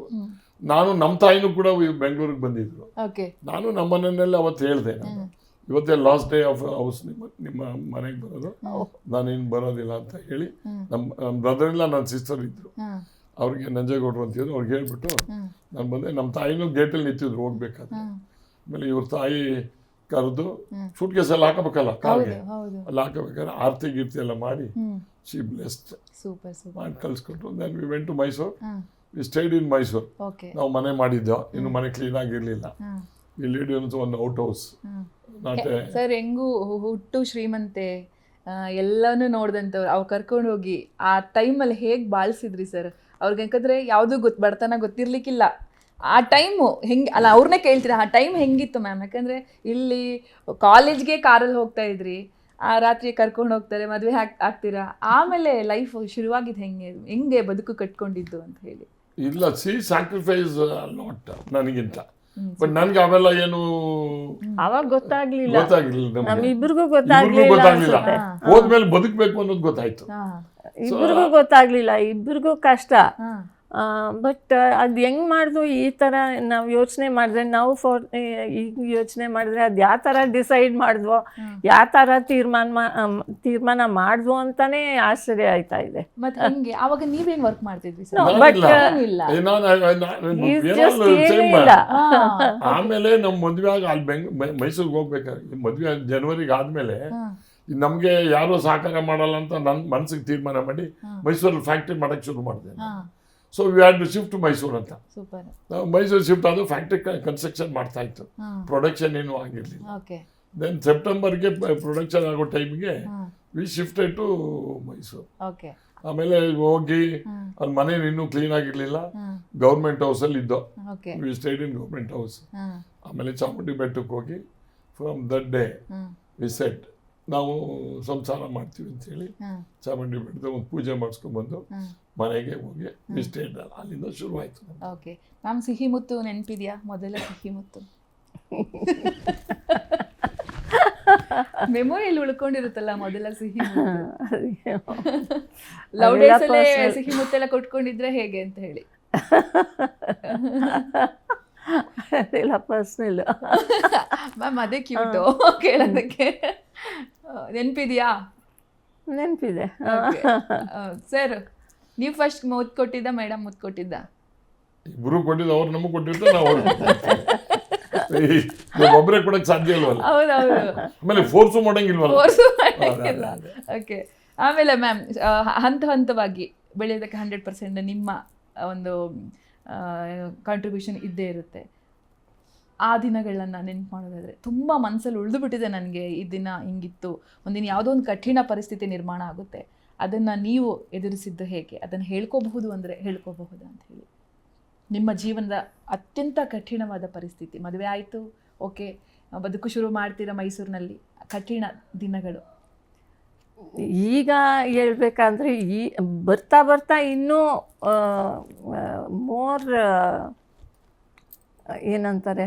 ನಾನು ನಮ್ಮ ತಾಯಿನೂ ಕೂಡ ಬೆಂಗಳೂರಿಗೆ ಬಂದಿದ್ರು. ನಾನು ನಮ್ಮ ಮನೆಯಲ್ಲಿ ಅವತ್ತು ಹೇಳಿದೆ, ನಾನು ಇವತ್ತೇ ಲಾಸ್ಟ್ ಡೇ ಆಫ್ ಹೌಸ್ ನಿಮ್ಮ ಮನೆಗೆ ಬರೋದು, ನಾನೇನು ಬರೋದಿಲ್ಲ ಅಂತ ಹೇಳಿ. ನಮ್ಮ ಬ್ರದರ್ ಇಲ್ಲ, ನನ್ನ ಸಿಸ್ಟರ್ ಇದ್ರು, ಅವ್ರಿಗೆ ನಂಜೇಗೌಡರು ಅಂತಿದ್ರು. ಅವ್ರಿಗೆ ಹೇಳ್ಬಿಟ್ಟು ನಾನು ಬಂದೆ. ನಮ್ಮ ತಾಯಿನೂ ಗೇಟಲ್ಲಿ ನಿಂತಿದ್ರು ಹೋಗ್ಬೇಕಾದ್ರೆ. ಆಮೇಲೆ ಇವ್ರ ತಾಯಿ ಕರೆದು ಸೂಟ್ ಕೇಸ್ ಎಲ್ಲ ಹಾಕಬೇಕಲ್ಲ ಕಾಲ್ಗೆ, ಅಲ್ಲಿ ಹಾಕಬೇಕಾದ್ರೆ ಆರತಿ ಗೀರ್ತಿ ಎಲ್ಲ ಮಾಡಿ ಶಿ ಬ್ಲೆಸ್ಡ್ ಮಾಡಿ ಕಳ್ಸ್ಕೊಟ್ರು. Then we went to Mysore. We stayed in Mysore. ನಾವು ಮನೆ ಮಾಡಿದ್ದೆವು, ಇನ್ನು ಮನೆ ಕ್ಲೀನ್ ಆಗಿರಲಿಲ್ಲ. ವಿ ಲಿವ್ಡ್ ಇನ್ ಒಂದು ಔಟ್ ಹೌಸ್.
ಸರ್, ಹೆಂಗೂ ಹುಟ್ಟು ಶ್ರೀಮಂತೆ ಎಲ್ಲನೂ ನೋಡ್ದಂಥವ್ರು ಅವ್ರು ಕರ್ಕೊಂಡು ಹೋಗಿ ಆ ಟೈಮಲ್ಲಿ ಹೇಗೆ ಬಾಳಿಸಿದ್ರಿ ಸರ್? ಅವ್ರಿಗೆ ಯಾಕಂದ್ರೆ ಯಾವುದೂ ಬಡತನ ಗೊತ್ತಿರ್ಲಿಕ್ಕಿಲ್ಲ ಆ ಟೈಮು. ಹೆಂಗೆ ಅಲ್ಲ, ಅವ್ರನ್ನೇ ಕೇಳ್ತೀರಾ, ಆ ಟೈಮ್ ಹೆಂಗಿತ್ತು ಮ್ಯಾಮ್? ಯಾಕಂದರೆ ಇಲ್ಲಿ ಕಾಲೇಜ್ಗೆ ಕಾರಲ್ಲಿ ಹೋಗ್ತಾ ಇದ್ರಿ, ಆ ರಾತ್ರಿ ಕರ್ಕೊಂಡು ಹೋಗ್ತಾರೆ, ಮದುವೆ ಆಗ್ತೀರಾ, ಆಮೇಲೆ ಲೈಫ್ ಶುರುವಾಗಿದ್ದು ಹೆಂಗೆ ಬದುಕು ಕಟ್ಕೊಂಡಿದ್ದು ಅಂತ ಹೇಳಿ?
ಇಲ್ಲ, ಸ್ಯಾಕ್ರಿಫೈಸ್ ಲಾಟ್ ನನಗಿಂತ. ಬಟ್ ನನ್ಗೆ ಅವೆಲ್ಲ ಏನು
ಅವಾಗ ಗೊತ್ತಾಗ್ಲಿಲ್ಲ
ಗೊತ್ತಾಗ್ಲಿಲ್ಲ,
ನಮ್ಮಿಬ್ರಿಗೂ
ಗೊತ್ತಾಗ್ಲಿಲ್ಲ. ಹೋದ್ಮೇಲೆ ಬದುಕಬೇಕು ಅನ್ನೋದು ಗೊತ್ತಾಯ್ತು.
ಇಬ್ರಿಗೂ ಗೊತ್ತಾಗ್ಲಿಲ್ಲ, ಇಬ್ರಿಗೂ ಕಷ್ಟ. ಬಟ್ ಅದು ಹೆಂಗ್ ಮಾಡಿದ್ವು ಈ ಥರ ನಾವು ಯೋಚನೆ ಮಾಡಿದ್ರೆ, ನಾವು ಈಗ ಯೋಚನೆ ಮಾಡಿದ್ರೆ ಅದು ಯಾವ ಥರ ಡಿಸೈಡ್ ಮಾಡಿದ್ವೋ, ಯಾವ ಥರ ತೀರ್ಮಾನ ಮಾಡಿದ್ವು ಅಂತಾನೆ ಆಶ್ಚರ್ಯ ಆಯ್ತಾ ಇದೆ.
ಮತ್ತೆ ಹೆಂಗೆ ಅವಾಗ ನೀವೇನ್ ವರ್ಕ್ ಮಾಡ್ತಿದ್ವಿ?
ಬಟ್
ಆಮೇಲೆ ನಮ್ ಮದ್ವೆ ಆಗ ಅಲ್ಲಿ ಮೈಸೂರಿಗೆ ಹೋಗ್ಬೇಕಾದ್ರೆ, ಮದ್ವೆ ಜನವರಿಗೆ ಆದ್ಮೇಲೆ ನಮ್ಗೆ ಯಾರು ಸಹಕಾರ ಮಾಡಲ್ಲ ಅಂತ ನನ್ನ ಮನಸ್ಸಿಗೆ ತೀರ್ಮಾನ ಮಾಡಿ ಮೈಸೂರಲ್ಲಿ ಫ್ಯಾಕ್ಟ್ರಿ ಮಾಡಕ್ ಶುರು ಮಾಡಿದೆ. So we had to shift to Mysuru ಅಂತ. ನಾವು ಮೈಸೂರು ಶಿಫ್ಟ್ ಆದ ಫ್ಯಾಕ್ಟ್ರಿ ಕನ್ಸ್ಟ್ರಕ್ಷನ್ ಮಾಡ್ತಾ ಇತ್ತು, ಪ್ರೊಡಕ್ಷನ್ ಏನೂ ಆಗಿರ್ಲಿಲ್ಲ. ದೆನ್ ಸೆಪ್ಟೆಂಬರ್ಗೆ ಪ್ರೊಡಕ್ಷನ್ ಆಗೋ ಟೈಮ್ಗೆ ವಿ ಶಿಫ್ಟೆಡ್ ಟು ಮೈಸೂರು. ಆಮೇಲೆ ಹೋಗಿ ಅಲ್ಲಿ ಮನೆ ಇನ್ನೂ ಕ್ಲೀನ್ ಆಗಿರ್ಲಿಲ್ಲ, ಗೌರ್ಮೆಂಟ್ ಹೌಸಲ್ಲಿ ಇದ್ದೋ, we stayed in government house. ಆಮೇಲೆ ಚಾಮುಂಡಿ ಬೆಟ್ಟಕ್ಕೆ ಹೋಗಿ from that day we set ನಾವು ಸಂಸಾರ ಮಾಡ್ತೀವಿ ಅಂತೇಳಿ ಚಾಮುಂಡಿ ಬೆಟ್ಟದ ಒಂದು ಪೂಜೆ ಮಾಡಿಸ್ಕೊಂಡ್ಬಂದು ಮನೆಗೆ ಹೋಗಿ ವಿ ಸ್ಟೇಡ್. ಅಲ್ಲಿಂದ ಶುರುವಾಯಿತು.
ಓಕೆ ಮ್ಯಾಮ್, ಸಿಹಿ ಮುತ್ತು ನೆನಪಿದೆಯಾ? ಮೊದಲ ಸಿಹಿ ಮುತ್ತು ಮೆಮೊರಿಯಲ್ಲಿ ಉಳ್ಕೊಂಡಿರುತ್ತಲ್ಲ ಮೊದಲ ಸಿಹಿ ಲವ್ ಡೇಸ್ ಅಲ್ಲೇ ಸಿಹಿ ಮುತ್ತೆಲ್ಲ ಕೊಟ್ಕೊಂಡಿದ್ರೆ ಹೇಗೆ ಅಂತ ಹೇಳಿ?
ಅದೆಲ್ಲ ಪರ್ಸ್ನಲ್
ಮ್ಯಾಮ್, ಅದೇ ಕ್ಯೂಟು ಕೇಳೋದಕ್ಕೆ. ನೆನಪಿದೆಯಾ?
ನೆನಪಿದೆ
ಸರ್. ನೀವು ಫಸ್ಟ್ ಮುತ್ತು ಕೊಟ್ಟಿದ್ದ, ಮೇಡಮ್ ಮುತ್ತು ಕೊಟ್ಟಿದ್ದ?
ಇಬ್ರು ಕೊಟ್ಟಿದ್ದು, ಅವ್ರು ನಮಗೆ ಕೊಟ್ಟಿರ್ತಾರೆ, ನಾವು ಒಬ್ಬರೇ ಕೊಡಕ್ ಸಾಧ್ಯ ಇಲ್ವಲ್ಲ.
ಹೌದೌದು.
ಆಮೇಲೆ ಫೋರ್ಸು ಮಾಡಂಗಿಲ್ವಲ್ಲ.
ಓಕೆ. ಆಮೇಲೆ ಮ್ಯಾಮ್, ಹಂತವಾಗಿ ಬೆಳೆಯೋದಕ್ಕೆ 100% ನಿಮ್ಮ ಒಂದು ಕಾಂಟ್ರಿಬ್ಯೂಷನ್ ಇದ್ದೇ ಇರುತ್ತೆ. ಆ ದಿನಗಳನ್ನು ನೆನಪು ಮಾಡೋದಾದರೆ ತುಂಬ ಮನಸ್ಸಲ್ಲಿ ಉಳಿದು ಬಿಟ್ಟಿದೆ ನನಗೆ, ಈ ದಿನ ಹಿಂಗಿತ್ತು. ಒಂದಿನ ಯಾವುದೋ ಒಂದು ಕಠಿಣ ಪರಿಸ್ಥಿತಿ ನಿರ್ಮಾಣ ಆಗುತ್ತೆ, ಅದನ್ನು ನೀವು ಎದುರಿಸಿದ್ದು ಹೇಗೆ? ಅದನ್ನು ಹೇಳ್ಕೋಬಹುದು ಅಂದರೆ ಹೇಳ್ಕೋಬಹುದು ಅಂತ ಹೇಳಿ. ನಿಮ್ಮ ಜೀವನದ ಅತ್ಯಂತ ಕಠಿಣವಾದ ಪರಿಸ್ಥಿತಿ, ಮದುವೆ ಆಯಿತು, ಓಕೆ, ಬದುಕು ಶುರು ಮಾಡ್ತೀರಾ ಮೈಸೂರಿನಲ್ಲಿ, ಕಠಿಣ ದಿನಗಳು.
ಈಗ ಹೇಳ್ಬೇಕಂದ್ರೆ ಬರ್ತಾ ಬರ್ತಾ ಇನ್ನೂ ಮೋರ್ ಏನಂತಾರೆ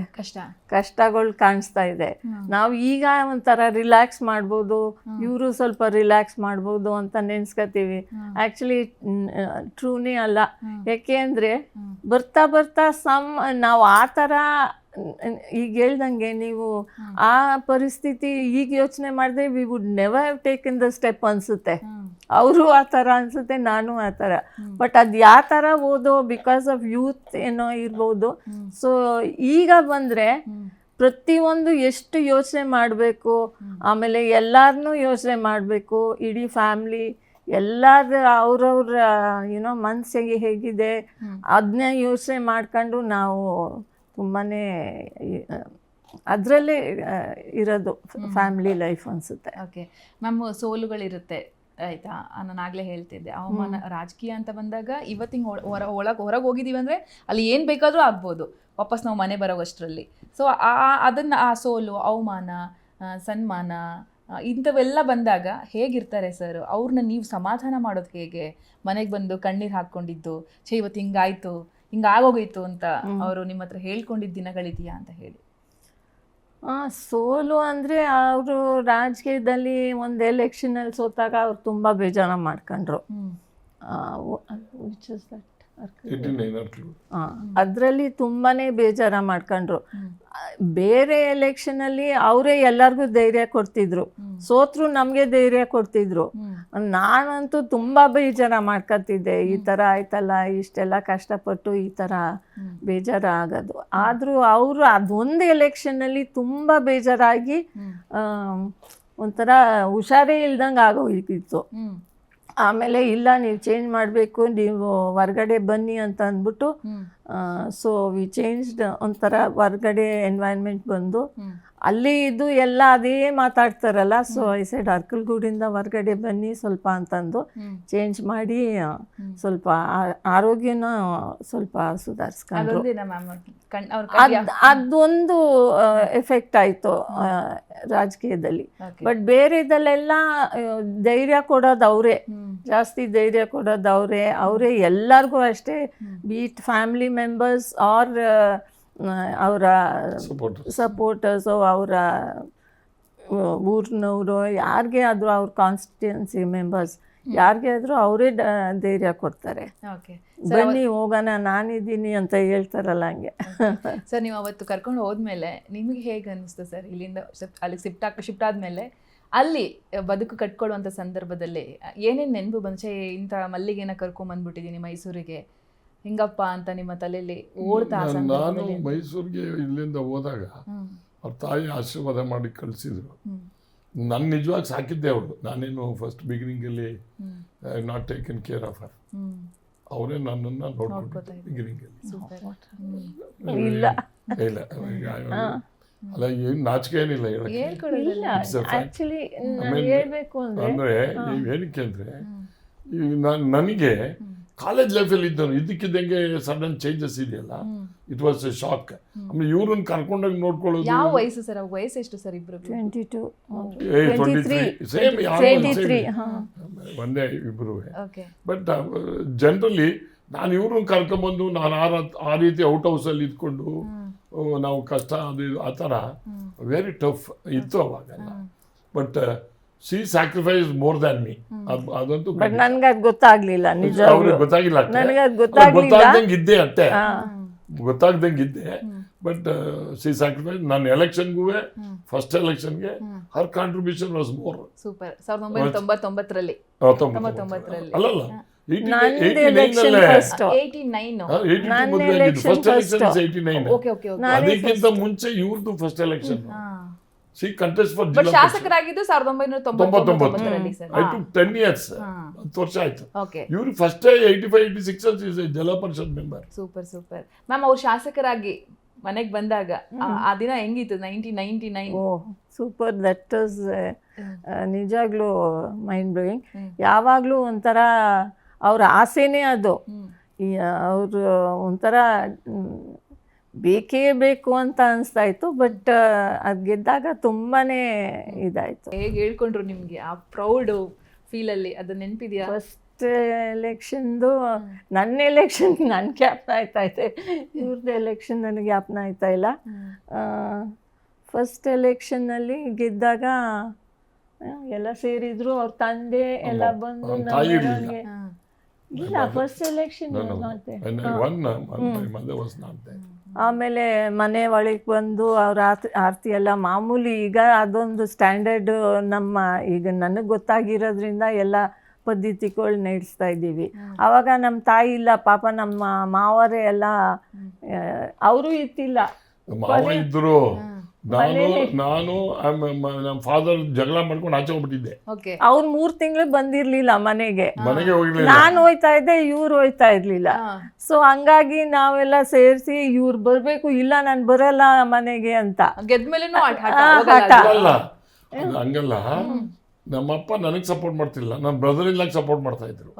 ಕಷ್ಟಗಳು ಕಾಣಿಸ್ತಾ ಇದೆ. ನಾವು ಈಗ ಒಂಥರ ರಿಲ್ಯಾಕ್ಸ್ ಮಾಡ್ಬೋದು, ಇವರು ಸ್ವಲ್ಪ ರಿಲ್ಯಾಕ್ಸ್ ಮಾಡ್ಬೋದು ಅಂತ ನೆನ್ಸ್ಕೊತೀವಿ. ಆ್ಯಕ್ಚುಲಿ ಟ್ರೂನೇ ಅಲ್ಲ. ಯಾಕೆ ಅಂದರೆ ಬರ್ತಾ ಬರ್ತಾ ನಾವು ಆ ಥರ ಈಗ ಹೇಳ್ದಂಗೆ ನೀವು ಆ ಪರಿಸ್ಥಿತಿ ಈಗ ಯೋಚನೆ ಮಾಡಿದ್ರೆ we would never have taken the step ಅನಿಸುತ್ತೆ. ಅವರು ಆ ಥರ ಅನಿಸುತ್ತೆ, ನಾನು ಆ ಥರ. ಬಟ್ ಅದು ಯಾವ ಥರ ಓದೋ ಬಿಕಾಸ್ ಆಫ್ ಯೂತ್ ಏನೋ ಇರ್ಬೋದು. ಸೊ ಈಗ ಬಂದರೆ ಪ್ರತಿಯೊಂದು ಎಷ್ಟು ಯೋಚನೆ ಮಾಡಬೇಕು, ಆಮೇಲೆ ಎಲ್ಲರನ್ನೂ ಯೋಚನೆ ಮಾಡಬೇಕು, ಇಡೀ ಫ್ಯಾಮ್ಲಿ ಎಲ್ಲರ ಅವ್ರವ್ರ ಏನೋ ಮನಸ್ಸಿಗೆ ಹೇಗಿದೆ ಅದನ್ನ ಯೋಚನೆ ಮಾಡ್ಕೊಂಡು ನಾವು ತುಂಬಾ ಅದರಲ್ಲೇ ಇರೋದು ಫ್ಯಾಮಿಲಿ ಲೈಫ್ ಅನಿಸುತ್ತೆ.
ಓಕೆ ಮ್ಯಾಮ್, ಸೋಲುಗಳಿರುತ್ತೆ ಆಯಿತಾ? ನಾನು ಆಗಲೇ ಹೇಳ್ತಿದ್ದೆ, ಅವಮಾನ ರಾಜಕೀಯ ಅಂತ ಬಂದಾಗ ಇವತ್ತಿನ ಹೊರಗೆ ಹೋಗಿದ್ದೀವಿ ಅಂದರೆ ಅಲ್ಲಿ ಏನು ಬೇಕಾದರೂ ಆಗ್ಬೋದು, ವಾಪಸ್ ನಾವು ಮನೆ ಬರೋವಷ್ಟರಲ್ಲಿ. ಸೊ ಅದನ್ನು ಆ ಸೋಲು, ಅವಮಾನ, ಸನ್ಮಾನ ಇಂಥವೆಲ್ಲ ಬಂದಾಗ ಹೇಗಿರ್ತಾರೆ ಸರ್? ಅವ್ರನ್ನ ನೀವು ಸಮಾಧಾನ ಮಾಡೋದು ಹೇಗೆ? ಮನೆಗೆ ಬಂದು ಕಣ್ಣೀರು ಹಾಕ್ಕೊಂಡಿದ್ದು, ಇವತ್ತು ಹಿಂಗಾಯ್ತು, ಹಿಂಗಾಗೋಗಿತ್ತು ಅಂತ ಅವರು ನಿಮ್ಮ ಹತ್ರ ಹೇಳ್ಕೊಂಡಿದ್ದ ದಿನಗಳಿದೆಯಾ ಅಂತ ಹೇಳಿ?
ಸೋಲು ಅಂದರೆ ಅವರು ರಾಜಕೀಯದಲ್ಲಿ ಒಂದು ಎಲೆಕ್ಷನಲ್ಲಿ ಸೋತಾಗ ಅವ್ರು ತುಂಬ ಬೇಜಾರ ಮಾಡ್ಕೊಂಡ್ರು. ಅದರಲ್ಲಿ ತುಂಬಾ ಬೇಜಾರ ಮಾಡ್ಕೊಂಡ್ರು. ಬೇರೆ ಎಲೆಕ್ಷನಲ್ಲಿ ಅವರೇ ಎಲ್ಲರಿಗೂ ಧೈರ್ಯ ಕೊಡ್ತಿದ್ರು, ಸೋತ್ರು ನಮಗೆ ಧೈರ್ಯ ಕೊಡ್ತಿದ್ರು. ನಾನಂತೂ ತುಂಬ ಬೇಜಾರ ಮಾಡ್ಕೊತಿದ್ದೆ, ಈ ಥರ ಆಯ್ತಲ್ಲ, ಇಷ್ಟೆಲ್ಲ ಕಷ್ಟಪಟ್ಟು ಈ ಥರ ಬೇಜಾರ ಆಗೋದು. ಆದರೂ ಅವರು ಅದೊಂದು ಎಲೆಕ್ಷನ್ನಲ್ಲಿ ತುಂಬ ಬೇಜಾರಾಗಿ ಒಂಥರ ಹುಷಾರೇ ಇಲ್ದಂಗೆ ಆಗೋಗಿತ್ತು. ಆಮೇಲೆ ಇಲ್ಲ, ನೀವು ಚೇಂಜ್ ಮಾಡಬೇಕು, ನೀವು ಹೊರ್ಗಡೆ ಬನ್ನಿ ಅಂತ ಅಂದ್ಬಿಟ್ಟು ಸೊ ವಿ ಚೇಂಜ್ಡ್ ಒಂಥರ ಹೊರ್ಗಡೆ ಎನ್ವೈರ್ನ್ಮೆಂಟ್ ಬಂದು ಅಲ್ಲಿ ಇದು ಎಲ್ಲ ಅದೇ ಮಾತಾಡ್ತಾರಲ್ಲ. ಸೊ ಐ ಸೈಡ್ ಅರ್ಕಲ್ಗೂಡಿಂದ ಹೊರ್ಗಡೆ ಬನ್ನಿ ಸ್ವಲ್ಪ ಅಂತಂದು ಚೇಂಜ್ ಮಾಡಿ ಸ್ವಲ್ಪ ಆರೋಗ್ಯನ ಸ್ವಲ್ಪ ಸುಧಾರಿಸ್ಕೊಂಡ್ರು. ಅದೊಂದು ಎಫೆಕ್ಟ್ ಆಯಿತು ರಾಜಕೀಯದಲ್ಲಿ. ಬಟ್ ಬೇರೆದಲ್ಲೆಲ್ಲ ಧೈರ್ಯ ಕೊಡೋದು ಅವರೇ, ಜಾಸ್ತಿ ಧೈರ್ಯ ಕೊಡೋದು ಅವರೇ ಎಲ್ಲರಿಗೂ ಅಷ್ಟೇ, ಬೀಟ್ ಫ್ಯಾಮಿಲಿ ಮೆಂಬರ್ಸ್ ಆರ್ ಅವರ ಸಪೋರ್ಟರ್ಸು, ಅವರ ಊರಿನವರು, ಯಾರಿಗೆ ಆದರೂ ಅವ್ರ ಕಾನ್ಸ್ಟಿಟ್ಯೂನ್ಸಿ ಮೆಂಬರ್ಸ್ ಯಾರಿಗೆ ಆದರೂ ಅವರೇ ಧೈರ್ಯ ಕೊಡ್ತಾರೆ. ಬನ್ನಿ ಹೋಗೋಣ ನಾನಿದ್ದೀನಿ ಅಂತ ಹೇಳ್ತಾರಲ್ಲ ಹಂಗೆ.
ಸರ್ ನೀವು ಅವತ್ತು ಕರ್ಕೊಂಡು ಹೋದ್ಮೇಲೆ ನಿಮಗೆ ಹೇಗೆ ಅನ್ನಿಸ್ತು ಸರ್? ಇಲ್ಲಿಂದ ಅಲ್ಲಿ ಶಿಫ್ಟ್ ಆದಮೇಲೆ ಅಲ್ಲಿ ಬದುಕು ಕಟ್ಕೊಳ್ಳುವಂಥ ಸಂದರ್ಭದಲ್ಲಿ ಏನೇನು ನೆನಪು ಬಂಚೆ, ಇಂಥ ಮಲ್ಲಿಗೆನ ಕರ್ಕೊಂಬಂದ್ಬಿಟ್ಟಿದ್ದೀನಿ ಮೈಸೂರಿಗೆ, ಹಿಂಗಪ್ಪ ಅಂತ ನಿಮ್ಮ ತಲೆಯಲ್ಲಿ ಓಡ್ತಾ?
ನಾನು ಮೈಸೂರಿಗೆ ಇಲ್ಲಿಂದ ಹೋದಾಗ ಅವ್ರ ತಾಯಿ ಆಶೀರ್ವಾದ ಮಾಡಿ ಕಳಿಸಿದ್ರು. ನನ್ನ ನಿಜವಾಗಿ ಸಾಕಿದ್ದೆ ಅವಳು. ನಾನೇನು ಫಸ್ಟ್ ಬಿಗಿನಿಂಗಲ್ಲಿ not taken care of her. ಅವರೇ ನನ್ನನ್ನು ನೋಡ್ಕೊಂಡಿದ್ದೆ ಬಿಗಿನಿಂಗಲ್ಲಿ.
ಇಲ್ಲ
ಅಲ್ಲ, ಏನು ನಾಚಿಕೆ ಏನಿಲ್ಲ
ಆ್ಯಕ್ಚುಲಿ ಹೇಳ್ಬೇಕು
ಅಂದರೆ ಏನಕ್ಕೆ ಅಂದರೆ ನನಗೆ ಕಾಲೇಜ್ ಲೈಫಲ್ಲಿ ಇದ್ದನು ಇದ್ದಕ್ಕಿದ್ದಂಗೆ ಸಡನ್ ಚೇಂಜಸ್ ಇದೆಯಲ್ಲ, ಇಟ್ ವಾಸ್ ಎ ಶಾಕ್. ಆಮೇಲೆ ಇವ್ರನ್ನ ಕರ್ಕೊಂಡೋಗಿ ನೋಡ್ಕೊಳ್ಳೋದು.
ಯಾವ ವಯಸ್ಸು ಸರ್? ವಯಸ್ಸು ಎಷ್ಟು ಸರ್? ಇಬ್ರು
23 ಸೇಮ್ ಒಂದೇ ಇಬ್ರು. ಬಟ್ ಜನರಲಿ ನಾನು ಇವ್ರನ್ನ ಕರ್ಕೊಂಬಂದು ನಾನು ಆ ರೀತಿ ಔಟ್ ಹೌಸಲ್ಲಿ ಇದ್ಕೊಂಡು ನಾವು ಕಷ್ಟ ಅದು ಆ ಥರ ವೆರಿ ಟಫ್ ಇತ್ತು ಅವಾಗೆಲ್ಲ. But she sacrifice more than me. ಅದಂತೂ
ನನಗೆ ಅದು ಗೊತ್ತಾಗ್ಲಿಲ್ಲ, ನಿಜ
ಅವ್ರಿಗೆ ಗೊತ್ತಾಗಿಲ್ಲ. ಗೊತ್ತಾಗ್ದಂಗೆ ಇದ್ದೆ ಅಷ್ಟೇ, ಗೊತ್ತಾಗ್ದಂಗೆ ಇದ್ದೆ. But she sacrifice. ನಾನು ಎಲೆಕ್ಷನ್ಗೂ ಫಸ್ಟ್ ಎಲೆಕ್ಷನ್ಗೆ her contribution was more.
Super. 1999ರಲ್ಲಿ
ಅಲ್ಲಲ್ಲ, ಅದಕ್ಕಿಂತ ಮುಂಚೆ ಇವ್ರದ್ದು first election. She contest for Zilla
ಶಾಸಕರಾಗಿದ್ದು 1999ರಲ್ಲಿ ಸರ್.
ಐ ಟುಕ್ 10 years, 10 ವರ್ಷ ಆಯ್ತು. ಇವ್ರು ಫಸ್ಟ್ 85-86 ಇಸ್ ಜಿಲ್ಲಾ ಪರಿಷತ್ ಮೆಂಬರ್.
Super super ma'am. ಅವ್ರು ಶಾಸಕರಾಗಿ ಮನೆಗೆ ಬಂದಾಗ ಆ ದಿನ ಹೆಂಗಿತ್ತು? 1999.
ಸೂಪರ್. ದಟ್ ಇಸ್ ನಿಜಾಗ್ಲೂ ಮೈಂಡ್ ಬ್ಲೋಯಿಂಗ್. ಯಾವಾಗಲೂ ಒಂಥರ ಅವ್ರ ಆಸೆನೇ ಅದು. ಅವರು ಒಂಥರ ಬೇಕೇ ಬೇಕು ಅಂತ ಅನಿಸ್ತಾ ಇತ್ತು. ಬಟ್ ಅದು ಗೆದ್ದಾಗ ತುಂಬಾ ಇದಾಯಿತು.
ಹೇಗೆ ಹೇಳ್ಕೊಂಡ್ರು ನಿಮಗೆ ಆ ಪ್ರೌಡ್ ಫೀಲಲ್ಲಿ? ಅದು ನೆನಪಿದೆಯಾ?
ಫಸ್ಟ್ ಎಲೆಕ್ಷನ್ದು ನನ್ನ ಎಲೆಕ್ಷನ್ ನನ್ನ ಜ್ಞಾಪನ ಆಯ್ತಾಯಿದೆ, ಇವ್ರದ್ದು ಎಲೆಕ್ಷನ್ ನನಗೆ ಜ್ಞಾಪನ ಆಯ್ತಾ ಇಲ್ಲ. ಫಸ್ಟ್ ಎಲೆಕ್ಷನ್ನಲ್ಲಿ ಗೆದ್ದಾಗ ಎಲ್ಲ ಸೇರಿದ್ರು, ಅವ್ರ ತಂದೆ ಎಲ್ಲ ಬಂದು ನನಗೆ. ಇಲ್ಲ, ಫಸ್ಟ್ ಎಲೆಕ್ಷನ್ ಆಮೇಲೆ ಮನೆ ಒಳಗೆ ಬಂದು ಅವ್ರ ಆರತಿ ಎಲ್ಲ ಮಾಮೂಲಿ. ಈಗ ಅದೊಂದು ಸ್ಟ್ಯಾಂಡರ್ಡ್ ನಮ್ಮ, ಈಗ ನನಗೆ ಗೊತ್ತಾಗಿರೋದ್ರಿಂದ ಎಲ್ಲ ಪದ್ಧತಿಗಳು ನಡೆಸ್ತಾ ಇದ್ದೀವಿ. ಆವಾಗ ನಮ್ಮ ತಾಯಿ ಇಲ್ಲ ಪಾಪ, ನಮ್ಮ ಮಾವರೇ ಎಲ್ಲ, ಅವರು ಇತ್ತಿಲ್ಲ.
ಇದ್ರು. ನಾನು ನಮ್ಮ ಫಾದರ್ ಜಗಳ ಮಾಡ್ಕೊಂಡು ಆಚೆ ಹೋಗ್ಬಿಟ್ಟಿದ್ದೆ.
ಅವ್ರು 3 ತಿಂಗಳು ಬಂದಿರ್ಲಿಲ್ಲ ಮನೆಗೆ. ನಾನು ಹೋಯ್ತಾ ಇದ್ದೆ, ಇವ್ರು ಹೋಯ್ತಾ ಇರ್ಲಿಲ್ಲ. ಸೊ ಹಂಗಾಗಿ ನಾವೆಲ್ಲ ಸೇರಿಸಿ ಇವ್ರು ಬರ್ಬೇಕು, ಇಲ್ಲ ನಾನು ಬರಲ್ಲ ಮನೆಗೆ ಅಂತ.
ಹಂಗಲ್ಲ, ನಮ್ಮಪ್ಪ ನನಗೆ ಸಪೋರ್ಟ್ ಮಾಡ್ತಿಲ್ಲ, ನನ್ನ ಬ್ರದರ್ ಇಲ್ಲ ಸಪೋರ್ಟ್ ಮಾಡ್ತಾ ಇದ್ರು.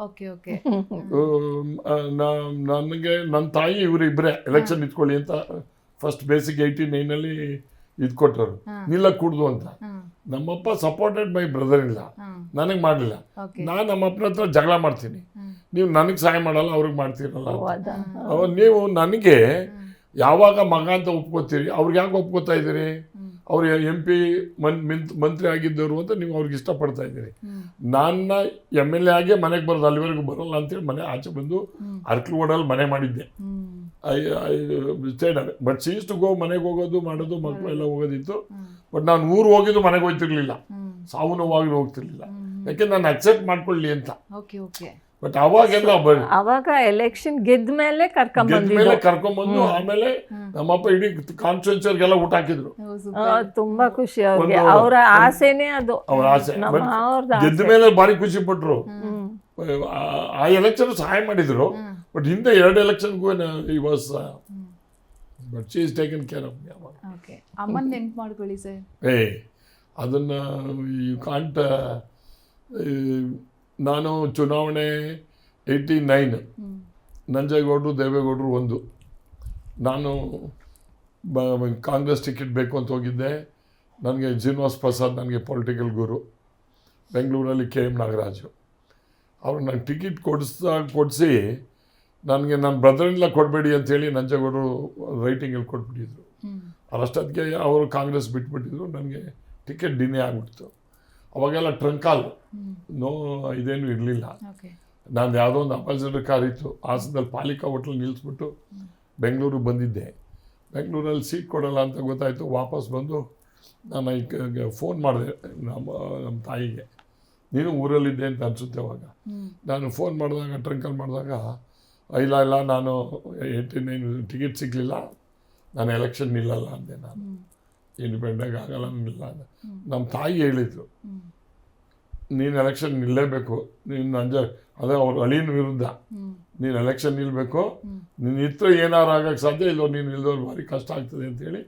ನನಗೆ ನನ್ನ ತಾಯಿ ಇವರು ಇಬ್ಬರೇ ಎಲೆಕ್ಷನ್ ನಿಂತ್ಕೊಳ್ಳಿ ಅಂತ ಫಸ್ಟ್ ಬೇಸಿಕ್ 89ನಲ್ಲಿ ಇದು ಕೊಟ್ಟರು, ನಿಲ್ಲ ಕೂಡ್ದು ಅಂತ. ನಮ್ಮಪ್ಪ ಸಪೋರ್ಟೆಡ್ ಮೈ ಬ್ರದರ್ ಇಲ್ಲ, ನನಗೆ ಮಾಡಲಿಲ್ಲ. ನಾನು ನಮ್ಮಪ್ಪನ ಹತ್ರ ಜಗಳ ಮಾಡ್ತೀನಿ, ನೀವು ನನಗೆ ಸಹಾಯ ಮಾಡಲ್ಲ, ಅವ್ರಿಗೆ ಮಾಡ್ತೀರಲ್ಲ. ನೀವು ನನಗೆ ಯಾವಾಗ ಮಗ ಅಂತ ಒಪ್ಕೋತೀರಿ, ಅವ್ರಿಗೆ ಯಾಕೆ ಒಪ್ಕೋತಾ ಇದ್ದೀರಿ? ಅವ್ರು MP ಮಂತ್ರಿ ಆಗಿದ್ದವರು ಅಂತ ನೀವು ಅವ್ರಿಗೆ ಇಷ್ಟಪಡ್ತಾ ಇದ್ದೀರಿ. ನನ್ನ MLA ಆಗಿ ಮನೆಗೆ ಬರೋದು, ಅಲ್ಲಿವರೆಗೂ ಬರೋಲ್ಲ ಅಂತೇಳಿ ಮನೆ ಆಚೆ ಬಂದು ಅರ್ಕಲ್ಗೋಡಲ್ಲಿ ಮನೆ ಮಾಡಿದ್ದೆ. ಬಟ್ ಶೀಸ್ ಟು ಗೋ, ಮನೆಗೆ ಹೋಗೋದು ಮಾಡೋದು, ಮಕ್ಕಳು ಎಲ್ಲ ಹೋಗೋದಿತ್ತು. ಬಟ್ ನಾನು ಊರು ಹೋಗಿದ್ದು ಮನೆಗೆ ಹೋಗ್ತಿರ್ಲಿಲ್ಲ, ಸಾವು ನೋವಾಗಲೂ ಹೋಗ್ತಿರ್ಲಿಲ್ಲ, ಯಾಕೆ ನಾನು ಅಕ್ಸೆಪ್ಟ್ ಮಾಡ್ಕೊಳ್ಳಿ ಅಂತ. ಬಟ್
ಅವಾಗ ಎಲೆಕ್ಷನ್ ಗೆದ್ದ ಮೇಲೆ
ಕರ್ಕೊಂಡ್ಬಂದು ಆಮೇಲೆ ನಮ್ಮಪ್ಪ ಇಡೀ ಕಾನ್ಸ್ಟಿಟ್ಯೂನ್ಸಿಗೆಲ್ಲ ಊಟ ಹಾಕಿದ್ರು.
ತುಂಬಾ ಖುಷಿ ಅವ್ರಿಗೆ, ಅವರ ಆಸೆನೇ ಅದು.
ಅವ್ರ ಆಸೆ ಗೆದ್ದ ಮೇಲೆ ಭಾರಿ ಖುಷಿ ಪಟ್ರು. ಆ ಎಲೆಕ್ಷನ್ ಸಹಾಯ ಮಾಡಿದ್ರು. ಬಟ್ ಹಿಂದೆ 2 ಎಲೆಕ್ಷನ್ಗೂ ಈ was but she is taken care of me.
Okay, ಅಮ್ಮನ ನೆನ್ಪು ಮಾಡ್ಕೊಳ್ಳಿ ಸರ್.
ಅದನ್ನು ಯು ಕಾಂಟ್. ನಾನು ಚುನಾವಣೆ 89 ನಂಜೇಗೌಡರು ದೇವೇಗೌಡರು ಒಂದು. ನಾನು ಕಾಂಗ್ರೆಸ್ ಟಿಕೆಟ್ ಬೇಕು ಅಂತ ಹೋಗಿದ್ದೆ. ನನಗೆ ಶ್ರೀನಿವಾಸ್ ಪ್ರಸಾದ್ ನನಗೆ ಪೊಲಿಟಿಕಲ್ ಗುರು. ಬೆಂಗಳೂರಲ್ಲಿ KM ನಾಗರಾಜು ಅವರು ನನಗೆ ಟಿಕೆಟ್ ಕೊಡಿಸಿ ನನಗೆ ನನ್ನ ಬ್ರದರ್ನೆಲ್ಲ ಕೊಡಬೇಡಿ ಅಂಥೇಳಿ ನಂಜೇಗೌಡರು ರೈಟಿಂಗಲ್ಲಿ ಕೊಟ್ಬಿಟ್ಟಿದ್ರು. ಅಷ್ಟೊತ್ತಿಗೆ ಅವರು ಕಾಂಗ್ರೆಸ್ ಬಿಟ್ಬಿಟ್ಟಿದ್ರು. ನನಗೆ ಟಿಕೆಟ್ ಡಿನೇ ಆಗಿಬಿಡ್ತು. ಅವಾಗೆಲ್ಲ ಟ್ರಂಕಾಲ್ ಇದೇನು ಇರಲಿಲ್ಲ. ನಾನು ಯಾವುದೋ ಒಂದು ಅಂಬಾಸಿಡರ್ ಕಾರ್ ಇತ್ತು, ಹಾಸನದಲ್ಲಿ ಪಾಲಿಕಾ ಹೋಟ್ಲ್ ನಿಲ್ಲಿಸ್ಬಿಟ್ಟು ಬೆಂಗಳೂರಿಗೆ ಬಂದಿದ್ದೆ. ಬೆಂಗಳೂರಲ್ಲಿ ಸೀಟ್ ಕೊಡಲ್ಲ ಅಂತ ಗೊತ್ತಾಯಿತು. ವಾಪಸ್ ಬಂದು ನಾನು ಈಗ ಫೋನ್ ಮಾಡಿದೆ ನಮ್ಮ ತಾಯಿಗೆ. ನೀನು ಊರಲ್ಲಿದ್ದೆ ಅಂತ ಅನಿಸುತ್ತೆ ಅವಾಗ. ನಾನು ಫೋನ್ ಮಾಡಿದಾಗ ಟ್ರಂಕಲ್ ಮಾಡಿದಾಗ ಇಲ್ಲ ನಾನು 89 ಟಿಕೆಟ್ ಸಿಗಲಿಲ್ಲ, ನಾನು ಎಲೆಕ್ಷನ್ ನಿಲ್ಲಲ್ಲ ಅಂದೆ. ನಾನು ಇಂಡಿಪೆಂಡೆಂಟ್ ಆಗಲ್ಲ ನಿಲ್ಲ ಅಂದೆ. ನಮ್ಮ ತಾಯಿ ಹೇಳಿದರು, ನೀನು ಎಲೆಕ್ಷನ್ ನಿಲ್ಲೇಬೇಕು, ನೀನು ಅದೇ ಅವ್ರ ಅಳಿನ ವಿರುದ್ಧ ನೀನು ಎಲೆಕ್ಷನ್ ನಿಲ್ಲಬೇಕು, ನೀನು ಇತ್ತು ಏನಾರು ಆಗೋಕ್ಕೆ ಸಾಧ್ಯ ಇಲ್ಲೋ, ನೀನು ಇಲ್ದವ್ರು ಭಾರಿ ಕಷ್ಟ ಆಗ್ತದೆ ಅಂತೇಳಿ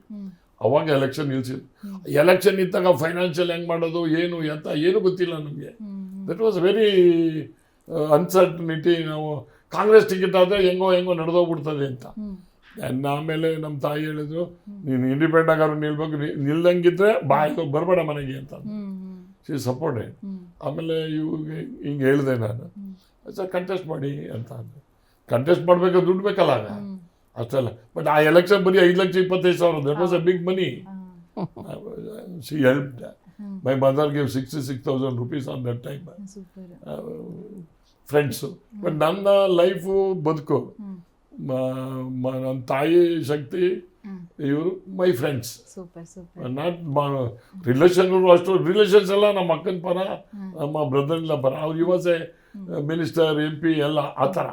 ಅವಾಗ ಎಲೆಕ್ಷನ್ ನಿಲ್ಸಿದ್ರು. ಎಲೆಕ್ಷನ್ ಇದ್ದಾಗ ಫೈನಾನ್ಷಿಯಲ್ ಹೆಂಗೆ ಮಾಡೋದು ಏನು ಎಂತ ಏನೂ ಗೊತ್ತಿಲ್ಲ ನಮಗೆ. That was very uncertainty. ನಾವು ಕಾಂಗ್ರೆಸ್ ಟಿಕೆಟ್ ಆದರೆ ಹೆಂಗೋ ನಡೆದೋಗ್ಬಿಡ್ತದೆ ಅಂತ. ಆಮೇಲೆ ನಮ್ಮ ತಾಯಿ ಹೇಳಿದ್ರು, ನೀನು ಇಂಡಿಪೆಂಡೆಂಟ್ ಆಗಾರು ನಿಲ್ಬೇಕು, ನಿಲ್ದಂಗಿದ್ರೆ ಬಾಯಿಗೆ ಬರಬೇಡ ಮನೆಗೆ ಅಂತ. She supported. ಆಮೇಲೆ ಇವ್ಗೆ ಹಿಂಗೆ ಹೇಳಿದೆ ನಾನು, ಸರ್ ಕಂಟೆಸ್ಟ್ ಮಾಡಿ ಅಂತ ಅಂದೆ. ಕಂಟೆಸ್ಟ್ ಮಾಡಬೇಕಾದ್ರೆ ದುಡ್ಡು ಬೇಕಲ್ಲ ಆಗ, ಅಷ್ಟಲ್ಲ. ಬಟ್ ಆ ಎಲೆಕ್ಷನ್ ಬರೀ 5,25,000. That was a big money. She helped. My mother give 66,000 rupees on that time. Friends. But ನನ್ನ ಲೈಫು ಬದುಕು ನನ್ನ ತಾಯಿ ಶಕ್ತಿ, ಇವರು ಮೈ ಫ್ರೆಂಡ್ಸ್. Not relation. ಅಷ್ಟು ರಿಲೇಷನ್ಸ್ ಎಲ್ಲ ನಮ್ಮ ಅಕ್ಕನ ಪರ, ನಮ್ಮ ಬ್ರದರ್ನ ಪರ. ಅವ್ರು ವಾಸ್ ಎ ಮಿನಿಸ್ಟರ್, MP ಎಲ್ಲ ಆ ಥರ.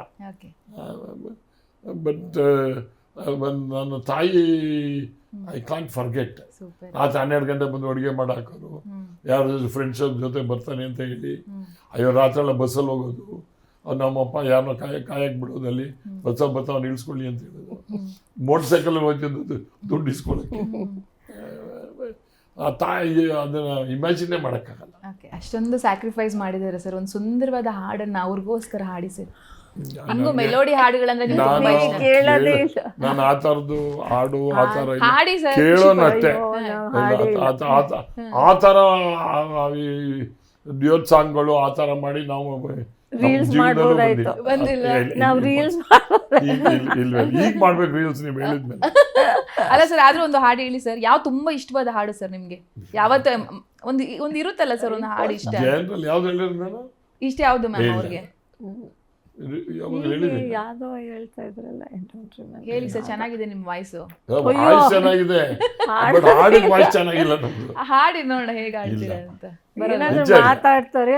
ಬಟ್ ನನ್ನ ತಾಯಿ ಐ ಕಾಂಟ್ ಫರ್ಗೆಟ್. ರಾತ್ರಿ 12 ಗಂಟೆ ಬಂದು ಅಡುಗೆ ಮಾಡಿ ಹಾಕೋರು, ಯಾರು ಫ್ರೆಂಡ್ಸ್ ಜೊತೆ ಬರ್ತಾನೆ ಅಂತ ಹೇಳಿ. ಅಯ್ಯೋ ರಾತ್ರೆಲ್ಲ ಬಸ್ಸಲ್ಲಿ ಹೋಗೋದು, ನಮ್ಮಪ್ಪ ಯಾರನ್ನ ಕಾಯಕ್ಕೆ ಬಿಡೋದಲ್ಲಿ, ಬಸ್ಸಲ್ಲಿ ಬರ್ತಾವ ಇಳಿಸ್ಕೊಳ್ಳಿ ಅಂತ ಹೇಳೋದು. ಮೋಟರ್ ಸೈಕಲಲ್ಲಿ ಹೋಗ್ತಿದ್ದು ದುಡ್ಡು ಇಸ್ಕೊಳ್ಳೋಕ್ಕೆ. ಆ ತಾಯಿ ಅದನ್ನು ಇಮ್ಯಾಜಿನೇ ಮಾಡೋಕ್ಕಾಗಲ್ಲ.
ಅಷ್ಟೊಂದು ಸ್ಯಾಕ್ರಿಫೈಸ್ ಮಾಡಿದ್ದಾರೆ ಸರ್. ಒಂದು ಸುಂದರವಾದ ಹಾಡನ್ನು ಅವ್ರಿಗೋಸ್ಕರ ಹಾಡಿ ಸರ್. ಹಂಗೂ ಮೆಲೋಡಿ ಹಾಡುಗಳಂದ್ರೆ
ನಾನು ಆ ಥರದ್ದು ಹಾಡು ಆ ಥರ
ಹಾಡಿ ಸರ್,
ಕೇಳೋನು ಅಷ್ಟೇ. ಆ ಥರ ಡ್ಯೂಯೆಟ್ ಸಾಂಗ್ಗಳು ಆ ಥರ ಮಾಡಿ ನಾವು
ರೀಲ್ಸ್ ಮಾಡ್ಬೋದಾಯ್ತು. ನಾವು ರೀಲ್ಸ್
ಈಗ ಮಾಡ್ಬೇಕು ರೀಲ್ಸ್ ನೀವು ಹೇಳಿದ್ಮೇಲೆ.
ಅಲ್ಲ ಸರ್, ಆದ್ರೂ ಒಂದು ಹಾಡು ಹೇಳಿ ಸರ್. ಯಾವ ತುಂಬಾ ಇಷ್ಟವಾದ ಹಾಡು ಸರ್ ನಿಮ್ಗೆ? ಯಾವತ್ತ ಒಂದು ಇರುತ್ತಲ್ಲ ಸರ್ ಒಂದು ಹಾಡು ಇಷ್ಟ.
ಜನರಲ್ ಯಾವ್ದು ಹೇಳಿದ್ರು ನಾನು
ಇಷ್ಟ ಯಾವ್ದು ಮ್ಯಾಮ್ ಅವ್ರಿಗೆ?
ಯಾವ್ದೋ ಹೇಳ್ತಾ ಇದ್ರಲ್ಲ,
ಹೇಳಿ ಸರ್. ಚೆನ್ನಾಗಿದೆ ನಿಮ್ ವಾಯ್ಸು.
ವಾಯ್ಸ್ ಚೆನ್ನಾಗಿದೆ, ಬಟ್ ಹಾಡಿನ ವಾಯ್ಸ್ ಚೆನ್ನಾಗಿಲ್ಲ ನಮ್ದು.
ಹಾಡಿ ನೋಡೋಣ ಹೇಗೆ ಹಾಡ್ತೀರಾ ಅಂತ.
ಮಾತಾಡ್ತಾರೆ.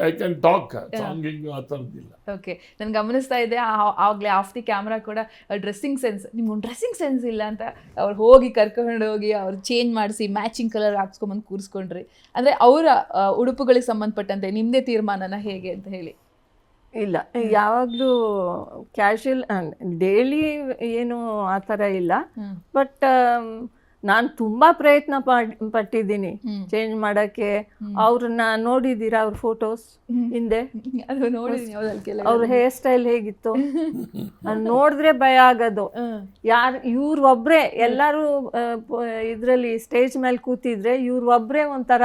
ಐ ಕ್ಯಾನ್ ಟಾಕ್, ಸಾಂಗಿಂಗ್ ಆ ಥರದ್ದಿಲ್ಲ.
ಓಕೆ, ನಾನು ಗಮನಿಸ್ತಾ ಇದ್ದೆ ಆಗ್ಲೇ ಆಫ್ ದಿ ಕ್ಯಾಮ್ರಾ ಕೂಡ ಡ್ರೆಸ್ಸಿಂಗ್ ಸೆನ್ಸ್, ನಿಮ್ಗೊಂದು ಡ್ರೆಸ್ಸಿಂಗ್ ಸೆನ್ಸ್ ಇಲ್ಲ ಅಂತ ಅವ್ರು ಹೋಗಿ ಕರ್ಕೊಂಡು ಹೋಗಿ ಅವ್ರು ಚೇಂಜ್ ಮಾಡಿಸಿ ಮ್ಯಾಚಿಂಗ್ ಕಲರ್ ಹಾಕ್ಸ್ಕೊಂಬಂದು ಕೂರಿಸ್ಕೊಂಡ್ರಿ. ಅಂದರೆ ಅವರ ಉಡುಪುಗಳಿಗೆ ಸಂಬಂಧಪಟ್ಟಂತೆ ನಿಮ್ಮದೇ ತೀರ್ಮಾನನ ಹೇಗೆ ಅಂತ ಹೇಳಿ?
ಇಲ್ಲ, ಯಾವಾಗಲೂ ಕ್ಯಾಶುಯಲ್, ಡೈಲಿ ಏನು ಆ ಥರ ಇಲ್ಲ. ಬಟ್ ನಾನು ತುಂಬ ಪ್ರಯತ್ನ ಪಟ್ಟಿದ್ದೀನಿ ಚೇಂಜ್ ಮಾಡೋಕ್ಕೆ. ಅವ್ರನ್ನ ನೋಡಿದ್ದೀರಾ? ಅವ್ರ ಫೋಟೋಸ್ ಹಿಂದೆ ಅವ್ರ ಹೇರ್ ಸ್ಟೈಲ್ ಹೇಗಿತ್ತು ನೋಡಿದ್ರೆ ಭಯ ಆಗೋದು. ಇವ್ರು ಒಬ್ಬರೇ ಎಲ್ಲರೂ ಇದರಲ್ಲಿ ಸ್ಟೇಜ್ ಮೇಲೆ ಕೂತಿದ್ರೆ ಇವ್ರು ಒಬ್ಬರೇ ಒಂಥರ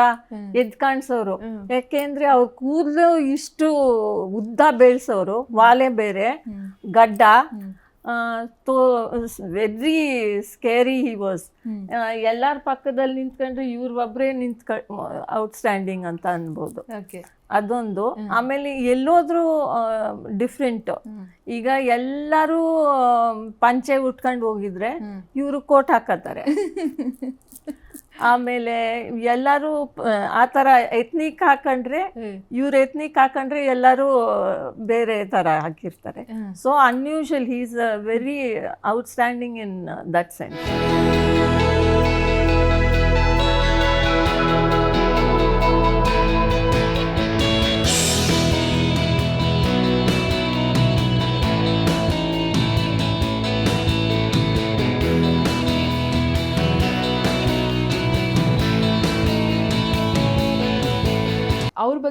ಎದ್ದು ಕಾಣಿಸೋರು. ಯಾಕೆಂದ್ರೆ ಅವ್ರ ಕೂದಲು ಇಷ್ಟು ಉದ್ದ ಬೆಳೆಸೋರು, ವಾಲೆ ಬೇರೆ, ಗಡ್ಡ. Very scary he was. ಎಲ್ಲರ ಪಕ್ಕದಲ್ಲಿ ನಿಂತ್ಕೊಂಡ್ರೆ ಇವ್ರು ಒಬ್ಬರೇ ಔಟ್ಸ್ಟ್ಯಾಂಡಿಂಗ್ ಅಂತ ಅನ್ಬೋದು. ಅದೊಂದು. ಆಮೇಲೆ ಎಲ್ಲೋದ್ರೂ ಡಿಫ್ರೆಂಟ್. ಈಗ ಎಲ್ಲರೂ ಪಂಚೆ ಉಟ್ಕೊಂಡು ಹೋಗಿದ್ರೆ ಇವರು ಕೋಟ್ ಹಾಕತ್ತಾರೆ. ಆಮೇಲೆ ಎಲ್ಲರೂ ಆ ಥರ ಎತ್ನಿಕ್ ಹಾಕೊಂಡ್ರೆ, ಇವ್ರು ಎತ್ನಿಕ್ ಹಾಕೊಂಡ್ರೆ ಎಲ್ಲರೂ ಬೇರೆ ಥರ ಹಾಕಿರ್ತಾರೆ. So unusual. He is very outstanding in that sense.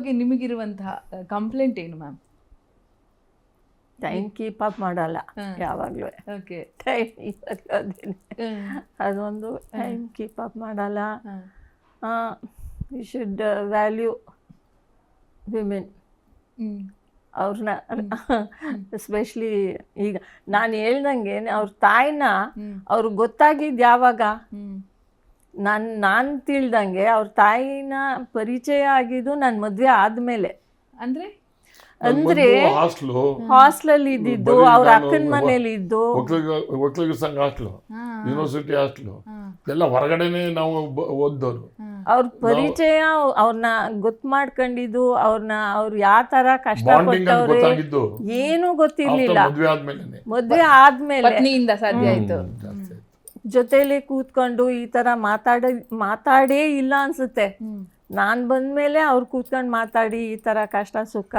ಬಗ್ಗೆ ನಿಮಗಿರುವಂತಹ ಕಂಪ್ಲೇಂಟ್ ಏನು ಮ್ಯಾಮ್?
ಟೈಮ್ ಕೀಪ್ ಅಪ್ ಮಾಡಲ್ಲ ಯಾವಾಗಲೂ.
ಓಕೆ.
ಟೈಮ್ ಅದೊಂದು ಟೈಮ್ ಕೀಪ್ ಅಪ್ ಮಾಡಲ್ಲ. You should value women. ಅವ್ರನ್ನ ಎಸ್ಪೆಷಲಿ ಈಗ ನಾನು ಹೇಳ್ದಂಗೆ ಅವ್ರ ತಾಯಿನ ಅವ್ರಿಗೆ ಗೊತ್ತಾಗಿದ್ದು ಯಾವಾಗ, ನಾನು ತಿಳ್ದಂಗೆ ಅವ್ರ ತಾಯಿನ ಪರಿಚಯ ಆಗಿದ್ದು ನನ್ನ ಮದುವೆ ಆದಮೇಲೆ.
ಅಂದ್ರೆ
ಹಾಸ್ಟೆಲಲ್ಲಿ ಇದ್ದಿದ್ದು, ಅವ್ರ ಅಕ್ಕನ ಮನೇಲಿ ಇದ್ದು,
ಒಕ್ಕಲಿಗರ ಸಂಘ ಹಾಸ್ಟ್ಲು, ಯೂನಿವರ್ಸಿಟಿ ಹಾಸ್ಟ್ಲು ಎಲ್ಲ ಹೊರಗಡೆನೆ ನಾವು ಓದ್ದವ್ರು.
ಅವ್ರ ಪರಿಚಯ, ಅವ್ರನ್ನ ಗೊತ್ತು ಮಾಡ್ಕೊಂಡಿದ್ದು, ಅವ್ರು ಯಾವ ತರ ಕಷ್ಟಪಟ್ಟವ್ರೆ ಏನು ಗೊತ್ತಿರ್ಲಿಲ್ಲ. ಮದ್ವೆ ಆದ್ಮೇಲೆ
ಪತ್ನಿಯಿಂದ ಸಾಧ್ಯ ಆಯ್ತು.
ಜೊತೆಲಿ ಕೂತ್ಕೊಂಡು ಈ ತರ ಮಾತಾಡೇ ಇಲ್ಲ ಅನ್ಸುತ್ತೆ. ನಾನು ಬಂದ್ಮೇಲೆ ಅವ್ರು ಕೂತ್ಕೊಂಡು ಮಾತಾಡಿ ಈ ತರ ಕಷ್ಟ ಸುಖ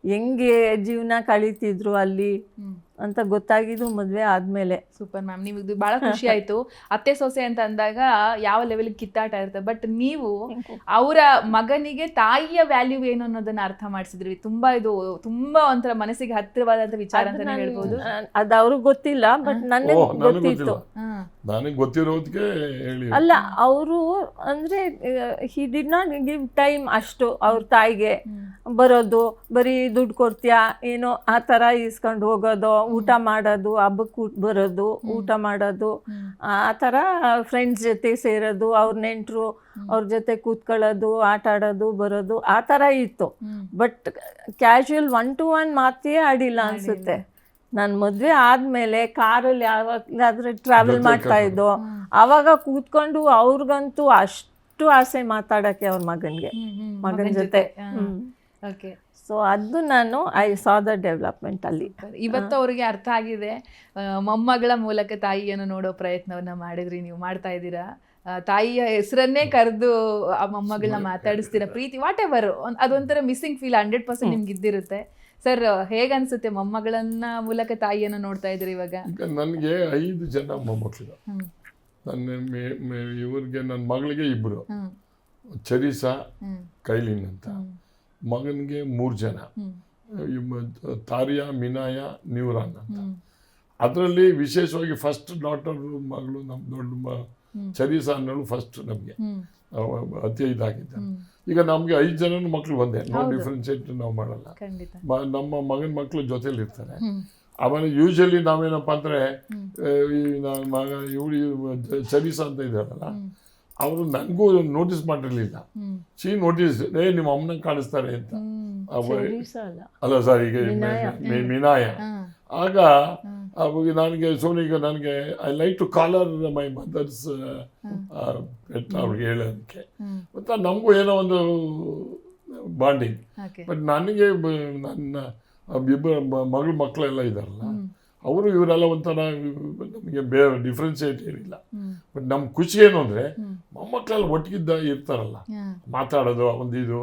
ಹೆಂಗೆ ಜೀವನ ಕಳೀತಿದ್ರು ಅಲ್ಲಿ ಅಂತ ಗೊತ್ತಾಗಿದ್ದು ಮದುವೆ ಆದ್ಮೇಲೆ.
ಸೂಪರ್ ಮ್ಯಾಮ್, ನಿಮಗೆ ಬಹಳ ಖುಷಿ ಆಯ್ತು. ಅತ್ತೆ ಸೊಸೆ ಅಂತ ಅಂದಾಗ ಯಾವ ಲೆವೆಲ್ ಕಿತ್ತಾಟ ಇರುತ್ತೆ, ಬಟ್ ನೀವು ಅವರ ಮಗನಿಗೆ ತಾಯಿಯ ವ್ಯಾಲ್ಯೂ ಏನು ಅನ್ನೋದನ್ನ ಅರ್ಥ ಮಾಡಿಸಿದ್ರಿ. ತುಂಬಾ ಒಂಥರ ಮನಸ್ಸಿಗೆ ಹತ್ತಿರವಾದಂತ ವಿಚಾರ ಅಂತ ಹೇಳ್ಬೋದು.
ಅದು ಅವ್ರಿಗೆ ಗೊತ್ತಿಲ್ಲ, ಬಟ್ ನನಗೆ ಗೊತ್ತಿತ್ತು.
ನನಗೆ ಗೊತ್ತಿರೋದಕ್ಕೆ ಹೇಳಿ.
ಅಲ್ಲ, ಅವರು ಅಂದ್ರೆ he did not give time ಅಷ್ಟು ಅವ್ರ ತಾಯಿಗೆ. ಬರೋದು, ಬರೀ ದುಡ್ಡು ಕೊಡ್ತೀಯಾ ಏನೋ ಆ ಥರ ಇಸ್ಕೊಂಡು ಹೋಗೋದು, ಊಟ ಮಾಡೋದು, ಹಬ್ಬಕ್ಕೆ ಬರೋದು, ಊಟ ಮಾಡೋದು, ಆ ಥರ ಫ್ರೆಂಡ್ಸ್ ಜೊತೆ ಸೇರೋದು, ಅವ್ರ ನೆಂಟರು ಅವ್ರ ಜೊತೆ ಕೂತ್ಕೊಳ್ಳೋದು, ಆಟ ಆಡೋದು, ಬರೋದು, ಆ ಥರ ಇತ್ತು. ಬಟ್ ಕ್ಯಾಶುವಲ್ 1-to-1 ಮಾತೇ ಆಡಿಲ್ಲ ಅನ್ಸುತ್ತೆ. ನಾನು ಮದುವೆ ಆದಮೇಲೆ ಕಾರಲ್ಲಿ ಯಾವಾಗಲಾದ್ರೆ ಟ್ರಾವೆಲ್ ಮಾಡ್ತಾ ಇದ್ದೋ, ಆವಾಗ ಕೂತ್ಕೊಂಡು ಅವ್ರಿಗಂತೂ ಅಷ್ಟು ಆಸೆ ಮಾತಾಡೋಕ್ಕೆ ಅವ್ರ ಮಗನ ಜೊತೆ. ಸೊ ಅದು ನಾನು ಐ ಸಾ ದ ಡೆವಲಪ್ಮೆಂಟ್ ಅಲ್ಲಿ.
ಇವತ್ತು ಅವ್ರಿಗೆ ಅರ್ಥ ಆಗಿದೆ. ಮೊಮ್ಮಗಳ ಮೂಲಕ ತಾಯಿಯನ್ನು ನೋಡೋ ಪ್ರಯತ್ನವನ್ನ ಮಾಡಿದ್ರಿ, ನೀವು ಮಾಡ್ತಾ ಇದ್ದೀರಾ. ತಾಯಿಯ ಹೆಸರನ್ನೇ ಕರೆದು ಆ ಮೊಮ್ಮಗಳನ್ನ ಮಾತಾಡಿಸ್ತೀರಾ, ಪ್ರೀತಿ ವಾಟ್ ಎವರ್, ಅದೊಂಥರ ಮಿಸ್ಸಿಂಗ್ ಫೀಲ್ 100% ನಿಮ್ಗೆ ಇದ್ದಿರುತ್ತೆ. ಸರ್, ಹೇಗನ್ಸುತ್ತೆ ಮೊಮ್ಮಗಳನ್ನ ಮೂಲಕ ತಾಯಿಯನ್ನು ನೋಡ್ತಾ ಇದ್ದೀರಿ ಇವಾಗ?
ನನಗೆ 5 ಜನ ಮೊಮ್ಮಕ್ಕಳು. ಇವ್ರಿಗೆ ನನ್ನ ಮಗಳಿಗೆ 2, ಚರೀಸಾ, ಕೈಲಿನ್ ಅಂತ. ಮಗನಿಗೆ 3 ಜನ, ತಾರಿಯಾ, ಮಿನಾಯ, ನ್ಯೂರಾನ್ ಅಂತ. ಅದರಲ್ಲಿ ವಿಶೇಷವಾಗಿ ಫಸ್ಟ್ ಡಾಟರ್ ಮಗಳು ನಮ್ಮ ದೊಡ್ಡ ಚರೀಸಾ ಅನ್ನೋಳು ಫಸ್ಟ್ ನಮಗೆ ಅತಿ ಇದಾಗಿದ್ದ. ಈಗ ನಮಗೆ 5 ಜನ ಮಕ್ಕಳು ಒಂದೇ, ನೋ ಡಿಫ್ರೆನ್ಶಿಯೇಟ್ ನಾವು ಮಾಡಲ್ಲ. ನಮ್ಮ ಮಗನ ಮಕ್ಕಳು ಜೊತೆಲಿ ಇರ್ತಾರೆ. ಆಮೇಲೆ ಯೂಶಲಿ ನಾವೇನಪ್ಪ ಅಂದರೆ ಮಗ ಇವಳು ಚರೀಸಾ ಅಂತ ಇದ್ದಾರಲ್ಲ, ಅವರು ನನಗೂ ನೋಟಿಸ್ ಮಾಡಿರಲಿಲ್ಲ. ಶೀ ನೋಟಿಸ್, ನಿಮ್ಮ ಅಮ್ಮನ ಕಾಣಿಸ್ತಾರೆ ಅಂತ. ಅಲ್ಲ ಸರ್, ಈಗ ಮಿನಾಯ. ಆಗ ನನಗೆ ಸೋನಿಗೆ ನನಗೆ I like to call her my mother's pet ಅವ್ರಿಗೆ ಹೇಳೋದಕ್ಕೆ. ಮತ್ತು ನಮಗೂ ಏನೋ ಒಂದು ಬಾಂಡಿಂಗ್. ಬಟ್ ನನಗೆ ನನ್ನ ಮಕ್ಕಳೆಲ್ಲ ಇದ್ದಾರಲ್ಲ, ಅವರು ಇವರೆಲ್ಲ ಒಂಥರ ನಮಗೆ ಬೇರೆ ಡಿಫ್ರೆನ್ಸಿಯೇಟ್ ಏನಿಲ್ಲ. ಬಟ್ ನಮ್ಮ ಖುಷಿ ಏನು ಅಂದರೆ ಮೊಮ್ಮಕ್ಕಳೆಲ್ಲ ಒಟ್ಟಿಗಿದ್ದ ಇರ್ತಾರಲ್ಲ, ಮಾತಾಡೋದು, ಒಂದು ಇದು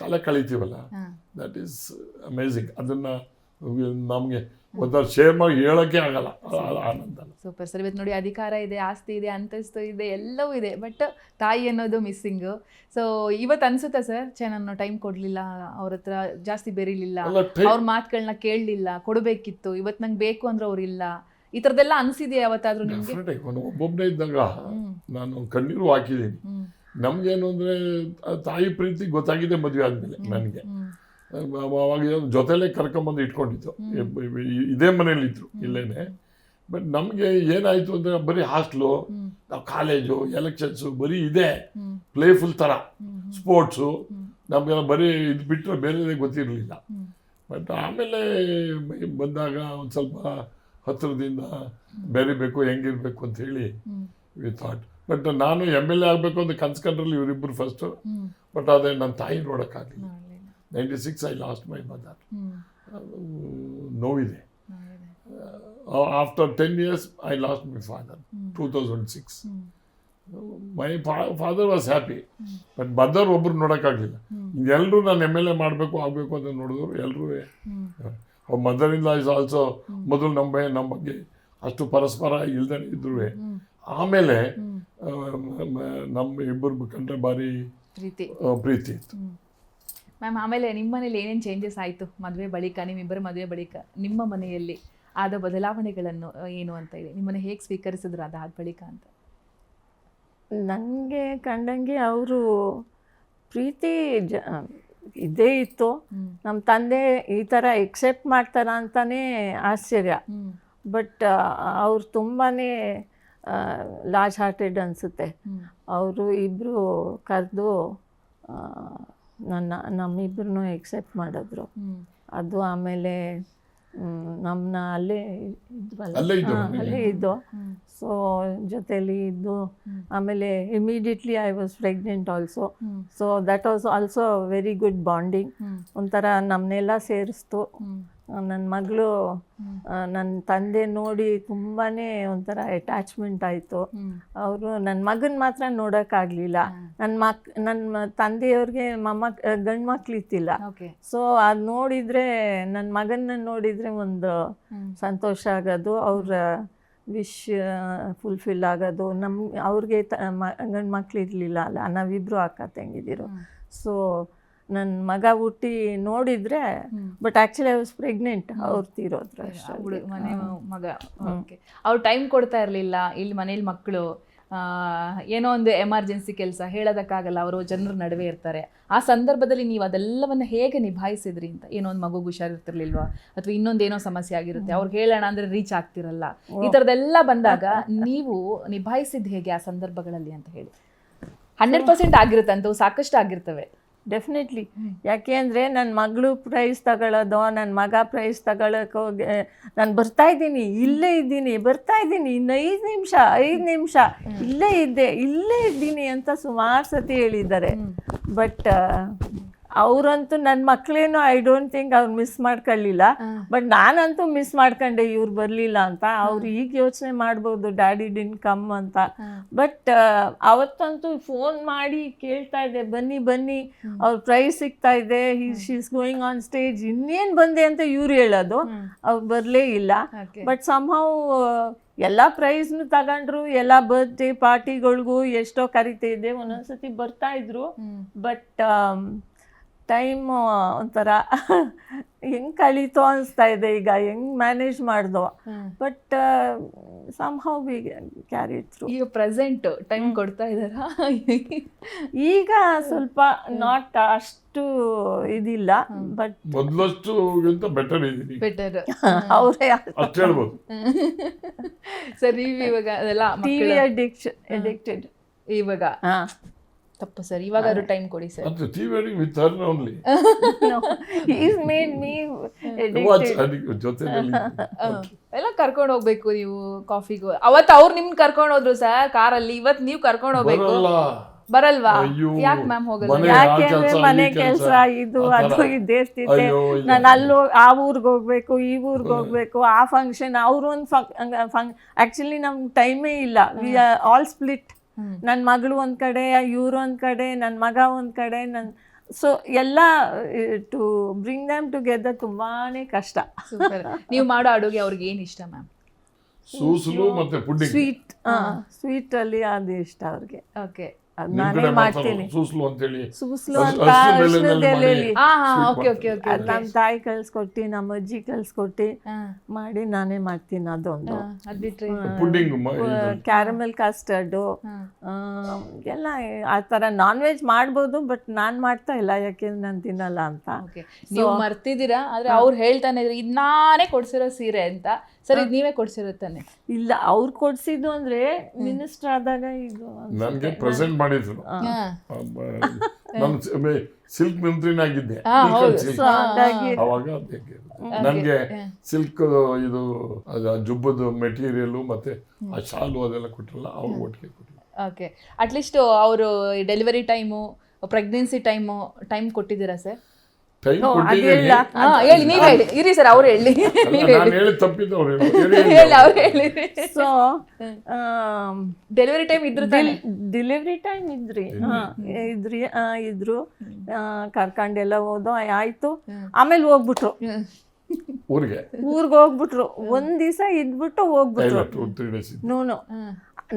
ಕಾಲ ಕಳೀತೀವಲ್ಲ, ದಟ್ ಈಸ್ ಅಮೇಝಿಂಗ್. ಅದನ್ನು ನಮಗೆ ಒಂಥರ ಶೇರ್ ಮಾಡಿ ಹೇಳೋಕ್ಕೆ ಆಗಲ್ಲ, ಆನಂದ.
Super sir. ಇವತ್ತು ನೋಡಿ, ಅಧಿಕಾರ ಇದೆ, ಆಸ್ತಿ ಇದೆ, ಅಂತಸ್ತು ಇದೆ, ಎಲ್ಲವೂ ಇದೆ, ಬಟ್ ತಾಯಿ ಅನ್ನೋದು ಮಿಸ್ಸಿಂಗು. ಸೊ ಇವತ್ತು ಅನ್ಸುತ್ತಾ ಸರ್, ನಾನು ಟೈಮ್ ಕೊಡಲಿಲ್ಲ, ಅವ್ರ ಹತ್ರ ಜಾಸ್ತಿ ಬೆರೀಲಿಲ್ಲ, ಅವ್ರ ಮಾತುಗಳನ್ನ ಕೇಳಲಿಲ್ಲ, ಕೊಡಬೇಕಿತ್ತು, ಇವತ್ತು ನಂಗೆ ಬೇಕು ಅಂದ್ರೆ ಅವ್ರಿಲ್ಲ, ಈ ಥರದ್ದೆಲ್ಲ ಅನಿಸಿದೆ ಯಾವತ್ತಾದ್ರೂ ನಿಮಗೆ?
ಒಬ್ಬೊಬ್ಬನೇ ಇದ್ದಾಗ ನಾನು ಕಣ್ಣೀರು ಹಾಕಿದ್ದೀನಿ. ನಮಗೇನು ಅಂದರೆ ತಾಯಿ ಪ್ರೀತಿ ಗೊತ್ತಾಗಿದೆ ಮದುವೆ ಆದಮೇಲೆ. ನನಗೆ ಅವಾಗ ಜೊತೆಲೇ ಕರ್ಕೊಂಬಂದು ಇಟ್ಕೊಂಡಿತ್ತು, ಇದೇ ಮನೇಲಿದ್ರು, ಇಲ್ಲೇನೆ. ಬಟ್ ನಮಗೆ ಏನಾಯಿತು ಅಂದರೆ ಬರೀ ಹಾಸ್ಟ್ಲು, ನಾವು ಕಾಲೇಜು, ಎಲೆಕ್ಷನ್ಸು, ಬರೀ ಇದೆ ಪ್ಲೇಫುಲ್ ಥರ, ಸ್ಪೋರ್ಟ್ಸು, ನಮಗೆಲ್ಲ ಬರೀ ಇದು ಬಿಟ್ಟರೆ ಬೇರೆದೇ ಗೊತ್ತಿರಲಿಲ್ಲ. ಬಟ್ ಆಮೇಲೆ ಬಂದಾಗ ಒಂದು ಸ್ವಲ್ಪ ಹತ್ತಿರದಿಂದ ಬೆರಿಬೇಕು, ಹೆಂಗಿರಬೇಕು ಅಂಥೇಳಿ ವಿ ಥಾಟ್. ಬಟ್ ನಾನು MLA ಆಗಬೇಕು ಅಂತ ಕನ್ಸ್ಕೊಂಡ್ರಲ್ಲಿ ಇವರಿಬ್ಬರು ಫಸ್ಟು. ಬಟ್ ಅದೇ ನನ್ನ ತಾಯಿ ನೋಡೋಕ್ಕಾಗಲಿಲ್ಲ. 96 ಐ ಲಾಸ್ಟ್ ಮೈ ಮದರ್. ನೋವಿದೆ. After 10 years I lost my father 2006. My father was happy, but mother ಒಬ್ಬರು ನೋಡೋಕ್ಕಾಗಲಿಲ್ಲ. ಎಲ್ಲರೂ ನಾನು MLA ಆಗಬೇಕು ಅಂತ ನೋಡಿದ್ರು ಎಲ್ಲರೂ. ಅವ್ರ ಮದರಿಂದ ಇಸ್ ಆಲ್ಸೋ ಮೊದಲು ನಮ್ಮ ಬಗ್ಗೆ ಅಷ್ಟು ಪರಸ್ಪರ ಇಲ್ದೇ ಇದ್ರು. ಆಮೇಲೆ ನಮ್ಮ ಇಬ್ಬರು ಕಂಡ್ರೆ ಭಾರಿ ಪ್ರೀತಿ ಇತ್ತು.
ಮ್ಯಾಮ್ ಆಮೇಲೆ ನಿಮ್ಮ ಮನೇಲಿ ಏನೇನು ಚೇಂಜಸ್ ಆಯಿತು ಮದುವೆ ಬಳಿಕ, ನಿಮ್ಮಿಬ್ಬರ ಮದುವೆ ಬಳಿಕ ನಿಮ್ಮ ಮನೆಯಲ್ಲಿ ಆದ ಬದಲಾವಣೆಗಳನ್ನು ಏನು ಅಂತ ಹೇಳಿ, ನಿಮ್ಮನ್ನು ಹೇಗೆ ಸ್ವೀಕರಿಸಿದ್ರು ಅದಾದ ಬಳಿಕ ಅಂತ?
ನನಗೆ ಕಂಡಂಗೆ ಅವರು ಪ್ರೀತಿ ಇದೇ ಇತ್ತು. ನಮ್ಮ ತಂದೆ ಈ ಥರ ಎಕ್ಸೆಪ್ಟ್ ಮಾಡ್ತಾರ ಅಂತಾನೆ ಆಶ್ಚರ್ಯ. ಬಟ್ ಅವ್ರು ತುಂಬಾ ಲಾರ್ಜ್ ಹಾರ್ಟೆಡ್ ಅನಿಸುತ್ತೆ. ಅವರು ಇಬ್ಬರು ಕರೆದು ನಮ್ಮಿಬ್ಬರನ್ನೂ ಎಕ್ಸೆಪ್ಟ್ ಮಾಡಿದ್ರು. ಅದು ಆಮೇಲೆ ನಮ್ಮನ್ನ ಅಲ್ಲೇ ಇದ್ದು ಸೊ ಜೊತೆಲಿ ಇದ್ದು ಆಮೇಲೆ immediately I was pregnant also. So that was also very good bonding. ಒಂಥರ ನಮ್ಮನ್ನೆಲ್ಲ ಸೇರಿಸ್ತು. ನನ್ನ ಮಗಳು ನನ್ನ ತಂದೆ ನೋಡಿ ತುಂಬಾ ಒಂಥರ ಅಟ್ಯಾಚ್ಮೆಂಟ್ ಆಯಿತು. ಅವರು ನನ್ನ ಮಗನ ಮಾತ್ರ ನೋಡೋಕ್ಕಾಗಲಿಲ್ಲ. ನನ್ನ ತಂದೆಯವ್ರಿಗೆ ಗಂಡು ಮಕ್ಳು ಇತ್ತಿಲ್ಲ. ಸೊ ಅದು ನೋಡಿದರೆ ನನ್ನ ಮಗನ ನೋಡಿದರೆ ಒಂದು ಸಂತೋಷ ಆಗೋದು, ಅವ್ರ ವಿಶ್ ಫುಲ್ಫಿಲ್ ಆಗೋದು. ಅವ್ರಿಗೆ ಗಂಡು ಮಕ್ಳು ಇರಲಿಲ್ಲ ಅಲ್ಲ, ನಾವಿಬ್ಬರು ಅಕ್ಕ ತಂಗಿದಿರು. ಸೊ ನನ್ನ ಮಗ ಹುಟ್ಟಿ ನೋಡಿದರೆ, but actually I was pregnant, ಅವ್ರು ತೀರೋದ್ರು ಅಷ್ಟೇ.
ಮನೆ ಮಗ ಓಕೆ. ಅವ್ರು ಟೈಮ್ ಕೊಡ್ತಾ ಇರಲಿಲ್ಲ. ಇಲ್ಲಿ ಮನೇಲಿ ಮಕ್ಕಳು ಏನೋ ಒಂದು ಎಮರ್ಜೆನ್ಸಿ ಕೆಲಸ ಹೇಳೋದಕ್ಕಾಗಲ್ಲ, ಅವರು ಜನರ ನಡುವೆ ಇರ್ತಾರೆ. ಆ ಸಂದರ್ಭದಲ್ಲಿ ನೀವು ಅದೆಲ್ಲವನ್ನು ಹೇಗೆ ನಿಭಾಯಿಸಿದ್ರಿ ಅಂತ? ಏನೋ ಒಂದು ಮಗುಗೆ ಹುಷಾರಿರ್ತಿರ್ಲಿಲ್ವಾ, ಅಥವಾ ಇನ್ನೊಂದೇನೋ ಸಮಸ್ಯೆ ಆಗಿರುತ್ತೆ, ಅವ್ರಿಗೆ ಹೇಳೋಣ ಅಂದರೆ ರೀಚ್ ಆಗ್ತಿರಲ್ಲ. ಈ ಥರದ್ದೆಲ್ಲ ಬಂದಾಗ ನೀವು ನಿಭಾಯಿಸಿದ್ದು ಹೇಗೆ ಆ ಸಂದರ್ಭಗಳಲ್ಲಿ ಅಂತ ಹೇಳಿ? 100% ಆಗಿರುತ್ತೆ ಅಂತವು, ಸಾಕಷ್ಟು ಆಗಿರ್ತವೆ
ಡೆಫಿನೆಟ್ಲಿ. ಯಾಕೆ ಅಂದರೆ ನನ್ನ ಮಗಳು ಪ್ರೈಸ್ ತಗೊಳ್ಳೋದು, ನನ್ನ ಮಗ ಪ್ರೈಸ್ ತಗೊಳ್ಳೋಕೆ ಹೋಗಿ ನಾನು ಇಲ್ಲೇ ಇದ್ದೀನಿ, ಇನ್ನು 5 ನಿಮಿಷ ಇಲ್ಲೇ ಇದ್ದೀನಿ ಅಂತ ಸುಮಾರು ಸತಿ ಹೇಳಿದ್ದಾರೆ. ಬಟ್ ಅವರಂತೂ ನನ್ನ ಮಕ್ಕಳೇನೋ ಐ ಡೋಂಟ್ ಥಿಂಕ್ ಅವ್ರು ಮಿಸ್ ಮಾಡ್ಕೊಳ್ಳಿಲ್ಲ. ಬಟ್ ನಾನಂತೂ ಮಿಸ್ ಮಾಡ್ಕೊಂಡೆ ಇವ್ರು ಬರಲಿಲ್ಲ ಅಂತ. ಅವ್ರು ಈಗ ಯೋಚನೆ ಮಾಡ್ಬೋದು ಡ್ಯಾಡಿ ಡಿನ್ ಕಮ್ ಅಂತ. ಬಟ್ ಅವತ್ತಂತೂ ಫೋನ್ ಮಾಡಿ ಕೇಳ್ತಾ ಇದ್ದೆ, ಬನ್ನಿ ಅವ್ರ ಪ್ರೈಸ್ ಸಿಗ್ತಾ ಇದೆ, ಶೀಸ್ ಗೋಯಿಂಗ್ ಆನ್ ಸ್ಟೇಜ್, ಇನ್ನೇನು ಬಂದೆ ಅಂತ ಇವ್ರು ಹೇಳೋದು. ಅವ್ರು ಬರಲೇ ಇಲ್ಲ. ಬಟ್ ಸಮ್ಹೌ ಎಲ್ಲ ಪ್ರೈಸ್ನು ತಗೊಂಡ್ರು, ಎಲ್ಲ ಬರ್ತ್ಡೇ ಪಾರ್ಟಿಗಳಿಗೂ ಎಷ್ಟೋ ಕರಿತಿದ್ದೆ, ಒಂದೊಂದ್ಸತಿ ಬರ್ತಾ ಇದ್ರು. ಬಟ್ ಟೈಮ್ ಒಂಥರ ಹೆಂಗೆ ಕಳೀತೋ ಅನಿಸ್ತಾ ಇದೆ ಈಗ, ಹೆಂಗೆ ಮ್ಯಾನೇಜ್ ಮಾಡ್ದೋ. But somehow we carry through.
ಈಗ ಪ್ರೆಸೆಂಟ್ ಟೈಮ್ ಕೊಡ್ತಾ ಇದ್ದಾರಾ?
ಈಗ ಸ್ವಲ್ಪ ನಾಟ್ ಅಷ್ಟು ಇದಿಲ್ಲ, ಬಟ್
ಮೊದಲಷ್ಟು ಬೆಟರ್ ಇದ್ದೀನಿ,
ಬೆಟರ್
ಅವರೇ
ಅಷ್ಟು ಹೇಳ್ಬೋದು.
ಸರ್ ನೀವು ಇವಾಗ ಅದೆಲ್ಲ
ಟಿವಿ ಅಡಿಕ್ಟೆಡ್
ಇವಾಗ ತಪ್ಪು ಸರ್, ಇವಾಗ ಟೈಮ್ ಕೊಡಿ ಸರ್.
ಅದು TV with her only.
He's made me addicted.
ಜೊತೆಯಲ್ಲಿ
ಎಲ್ಲ ಕರ್ಕೊಂಡು ಹೋಗ್ಬೇಕು ನೀವು ಕಾಫಿಗೂ. ಅವತ್ತು ಅವ್ರು ನಿಮ್ಗೆ ಕರ್ಕೊಂಡು ಹೋದ್ರು ಸರ್ ಕಾರಲ್ಲಿ, ಇವತ್ತು ನೀವು ಕರ್ಕೊಂಡು ಹೋಗ್ಬೇಕು. ಬರಲ್ವಾ? ಯಾಕೆ ಮ್ಯಾಮ್ ಹೋಗಲ್ಲ?
ಯಾಕೆಂದ್ರೆ ಮನೆ ಕೆಲಸ ಇದು ಅದು ಇದ್ದಿರ್ತಿದ್ದೆ. ನಾನು ಅಲ್ಲಿ ಆ ಊರಿಗೆ ಹೋಗ್ಬೇಕು, ಈ ಊರಿಗೆ ಹೋಗ್ಬೇಕು, ಆ ಫಂಕ್ಷನ್, ಅವ್ರೊಂದು ಆಕ್ಚುಲಿ ನಮ್ಗೆ ಟೈಮೇ ಇಲ್ಲ. We are all split. ನನ್ನ ಮಗಳು ಒಂದು ಕಡೆ, ಇವ್ರು ಒಂದು ಕಡೆ, ನನ್ನ ಮಗ ಒಂದು ಕಡೆ. ಸೊ ಎಲ್ಲ ಟು ಬ್ರಿಂಗ್ ದಮ್ ಟುಗೆದರ್ ತುಂಬಾನೇ ಕಷ್ಟ.
ನೀವು ಮಾಡೋ ಅಡುಗೆ ಅವ್ರಿಗೆ ಏನು ಇಷ್ಟ ಮ್ಯಾಮ್?
ಸೂಸಲು ಮತ್ತೆ ಪುಡ್ಡಿಂಗ್,
ಸ್ವೀಟ್ ಅಲ್ಲಿ ಅದು ಇಷ್ಟ ಅವ್ರಿಗೆ.
ಓಕೆ,
ನಾನೇ ಮಾಡ್ತೀನಿ.
ಸೂಸ್ಲು ಅಂತೇಳಿ,
ಸೂಸ್ಲು ಅಂತ ಅರಿಶಿಣದಲ್ಲಿ ನಮ್ಮ ತಾಯಿ ಕಳ್ಸ್ಕೊಟ್ಟು, ನಮ್ಮ ಅಜ್ಜಿ ಕಳ್ಸ್ಕೊಟ್ಟು ಮಾಡಿ ನಾನೇ ಮಾಡ್ತೀನಿ. ಅದೊಂದು. ಕ್ಯಾರಮೆಲ್ ಕಸ್ಟರ್ಡು ಎಲ್ಲ ಆ ಥರ ನಾನ್ ವೆಜ್ ಮಾಡ್ಬೋದು, ಬಟ್ ನಾನು ಮಾಡ್ತಾ ಇಲ್ಲ, ಯಾಕೆಂದ್ರೆ ನಾನು ತಿನ್ನಲ್ಲ ಅಂತ.
ನೀವು ಮರ್ತಿದ್ದೀರಾ, ಆದ್ರೆ ಅವ್ರು ಹೇಳ್ತಾನೆ ಇದ್ರು ಇದು ನಾನೇ ಕೊಡ್ಸಿರೋ ಸೀರೆ ಅಂತ. ಸರ್ ಇದು ನೀವೇ ಕೊಡ್ಸಿರುತ್ತಾನೆ?
ಇಲ್ಲ, ಅವ್ರು ಕೊಡ್ಸಿದ್ದು ಅಂದ್ರೆ ಮಿನಿಸ್ಟರ್ ಆದಾಗ ಇದು
ನನಗೆ ಪ್ರೆಸೆಂಟ್ ಮಾಡಿದ್ರು. ನಾನು ಸಿಲ್ಕ್ ಮಂತ್ರಿನಾಗಿದ್ದೆ ಅವಾಗ. ನನಗೆ ಸಿಲ್ಕ್ ಇದು ಜುಬ್ಬದ ಮೆಟೀರಿಯಲ್ ಮತ್ತೆ ಆ ಶಾಲು ಅದೆಲ್ಲ ಕೊಟ್ಟರಲ್ಲ, ಅವ್ರು ಒಟ್ಟಿಗೆ ಕೊಟ್ಟಿದ್ರು.
ಓಕೆ, ಅಟ್ಲೀಸ್ಟ್ ಅವರು ಡೆಲಿವರಿ ಟೈಮು, ಪ್ರೆಗ್ನೆನ್ಸಿ ಟೈಮ್ ಕೊಟ್ಟಿದ್ದೀರಾ ಸರ್? ಹೇಳಿ, ನೀವ್ ಹೇಳಿ. ಇರಿ ಸರ್, ಅವ್ರು ಹೇಳಿ.
ಸೊ
ಡೆಲಿವರಿ ಟೈಮ್
ಇದ್ರು ಕರ್ಕೊಂಡೆಲ್ಲ ಹೋದೋ ಆಯ್ತು. ಆಮೇಲೆ ಹೋಗ್ಬಿಟ್ರು ಊರಿಗೆ ಹೋಗ್ಬಿಟ್ರು. ಒಂದ್ ದಿವಸ ಇದ್ಬಿಟ್ಟು ಹೋಗ್ಬಿಟ್ರು. ನೋನು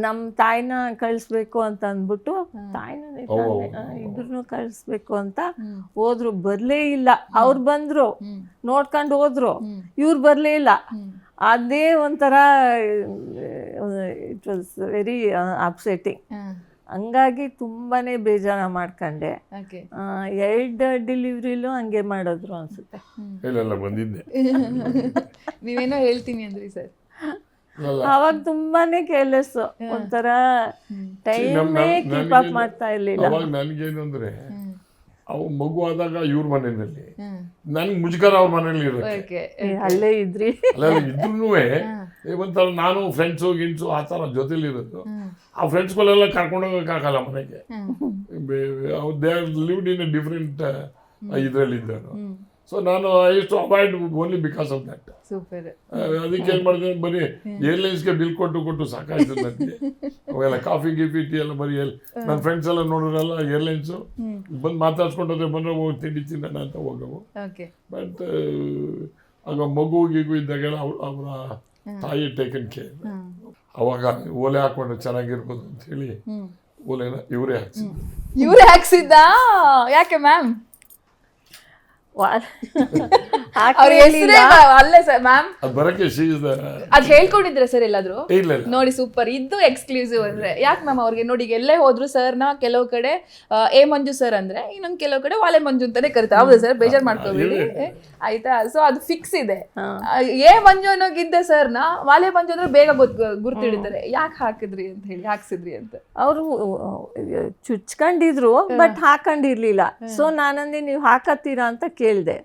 ನಮ್ಮ ತಾಯಿನ ಕಳಿಸ್ಬೇಕು ಅಂತ ಅಂದ್ಬಿಟ್ಟು ಇಬ್ರು ಕಳಿಸ್ಬೇಕು ಅಂತ ಹೋದ್ರು, ಬರ್ಲೇ ಇಲ್ಲ. ಅವ್ರು ಬಂದ್ರು, ನೋಡ್ಕೊಂಡು ಹೋದ್ರು, ಇವ್ರು ಬರ್ಲೇ ಇಲ್ಲ. ಅದೇ ಒಂಥರ ಇಟ್ ವಾಸ್ ವೆರಿ ಅಪ್ಸೆಟಿಂಗ್. ಹಂಗಾಗಿ ತುಂಬಾನೇ ಬೇಜಾರ ಮಾಡ್ಕೊಂಡೆ. 2 ಡೆಲಿವ್ರಿಲೂ ಹಂಗೆ ಮಾಡಿದ್ರು ಅನ್ಸುತ್ತೆ.
ಬಂದಿದ್ದೆ.
ನೀವೇನೋ ಹೇಳ್ತೀನಿ ಅಂದ್ರಿ ಸರ್.
ಅವಾಗ ತುಂಬಾನೇ ಕೇರ್ಲೆಸ್, ಒಂಥರ ಟೈಮೇ ಕೀಪ್ ಅಪ್ ಮಾಡ್ತಾ ಇರ್ಲಿಲ್ಲ.
ಅವಾಗ ನನ್ಗೇನು ಅಂದ್ರೆ ಅವು ಮಗು ಆದಾಗ ಇವ್ರ ಮನೆಯಲ್ಲಿ, ನನ್ಗೆ ಮುಜುಗರ ಅವ್ರ ಮನೇಲಿ ಇರುತ್ತೆ.
ಅಲ್ಲೇ ಇದ್ರಿ.
ಅಲ್ಲೆಲ್ಲ ಇದ್ರೂ ಒಂಥರ ನಾನು ಫ್ರೆಂಡ್ಸು ಗಿನ್ಸು ಆ ಥರ ಜೊತೆಲಿರೋದು. ಆ ಫ್ರೆಂಡ್ಸ್ಗಳೆಲ್ಲ ಕರ್ಕೊಂಡು ಹೋಗೋಕ್ಕಾಗಲ್ಲ ಮನೆಗೆ. They are lived in a different ಇದರಲ್ಲಿದ್ದರು. ಸೊ ನಾನು I use to avoid only because of that. ಅದಕ್ಕೆ ಏನು ಮಾಡಿದೆ, ಬರೀ ಏರ್ಲೈನ್ಸ್ಗೆ ಬಿಲ್ ಕೊಟ್ಟು ಸಾಕಾಯ್ತು ನನಗೆ. ಅವೆಲ್ಲ ಕಾಫಿ ಗಿಫಿ ಟೀ ಎಲ್ಲ ಬರೀ ನನ್ನ ಫ್ರೆಂಡ್ಸ್ ಎಲ್ಲ ನೋಡೋರೆಲ್ಲ ಏರ್ಲೈನ್ಸು ಬಂದು ಮಾತಾಡ್ಸ್ಕೊಂಡೋದ್ರೆ ಬಂದ್ರೆ ಹೋಗಿ ತಿಂಡಿ ತಿನ್ನೋಣ ಅಂತ ಹೋಗವು. ಬಟ್ ಆಗ ಮಗು ಗಿಗು ಇದ್ದಾಗೆಲ್ಲ ಅವರ ತಾಯಿ ಟೇಕನ್ ಕೇರ್. ಅವಾಗ ಓಲೆ ಹಾಕೊಂಡ್ರೆ ಚೆನ್ನಾಗಿರ್ಬೋದು ಅಂತ ಹೇಳಿ ಓಲೆನ ಇವರೇ
ಹಾಕ್ಸಿದ್ದ. ಯಾಕೆ ಮ್ಯಾಮ್? ಅಲ್ಲೇ ಸರ್ ಮ್ಯಾಮ್ ಅದ್ ಹೇಳ್ಕೊಂಡಿದ್ರೆ ಸರ್ ಎಲ್ಲಾದ್ರು? ನೋಡಿ ಸೂಪರ್, ಇದು ಎಕ್ಸ್ಕ್ಲೂಸಿವ್ ಅಂದ್ರೆ. ಯಾಕೆ ಮ್ಯಾಮ್ ಅವ್ರಿಗೆ ನೋಡಿ, ಎಲ್ಲೇ ಹೋದ್ರು ಸರ್ನ ಕೆಲವು ಕಡೆ ಎ ಮಂಜು ಸರ್ ಅಂದ್ರೆ, ಇನ್ನೊಂದ್ ಕೆಲವು ಕಡೆ ವಾಲೆ ಮಂಜು ಅಂತಾನೆ ಕರಿತಾರೆ. ಹೌದು ಸರ್, ಬೇಜಾರ್ ಮಾಡ್ಕೋಬೇಡಿ ಆಯ್ತಾ. ಸೊ ಅದು ಫಿಕ್ಸ್ ಇದೆ. ಎ ಮಂಜು ಅನ್ನೋಗಿದ್ದೆ ಸರ್ನ ವಾಲೆ ಮಂಜು ಅಂದ್ರೆ ಬೇಗ ಗುರ್ತಿಡಿತಾರೆ. ಯಾಕೆ ಹಾಕಿದ್ರಿ ಅಂತ ಹೇಳಿ, ಹಾಕ್ಸಿದ್ರಿ ಅಂತ.
ಅವರು ಚುಚ್ಕೊಂಡಿದ್ರು ಬಟ್ ಹಾಕೊಂಡಿರ್ಲಿಲ್ಲ. ಸೊ ನಾನಂದ್ರೆ ನೀವು ಹಾಕತ್ತೀರಾ ಅಂತ ಕೇಳ್ದೆ.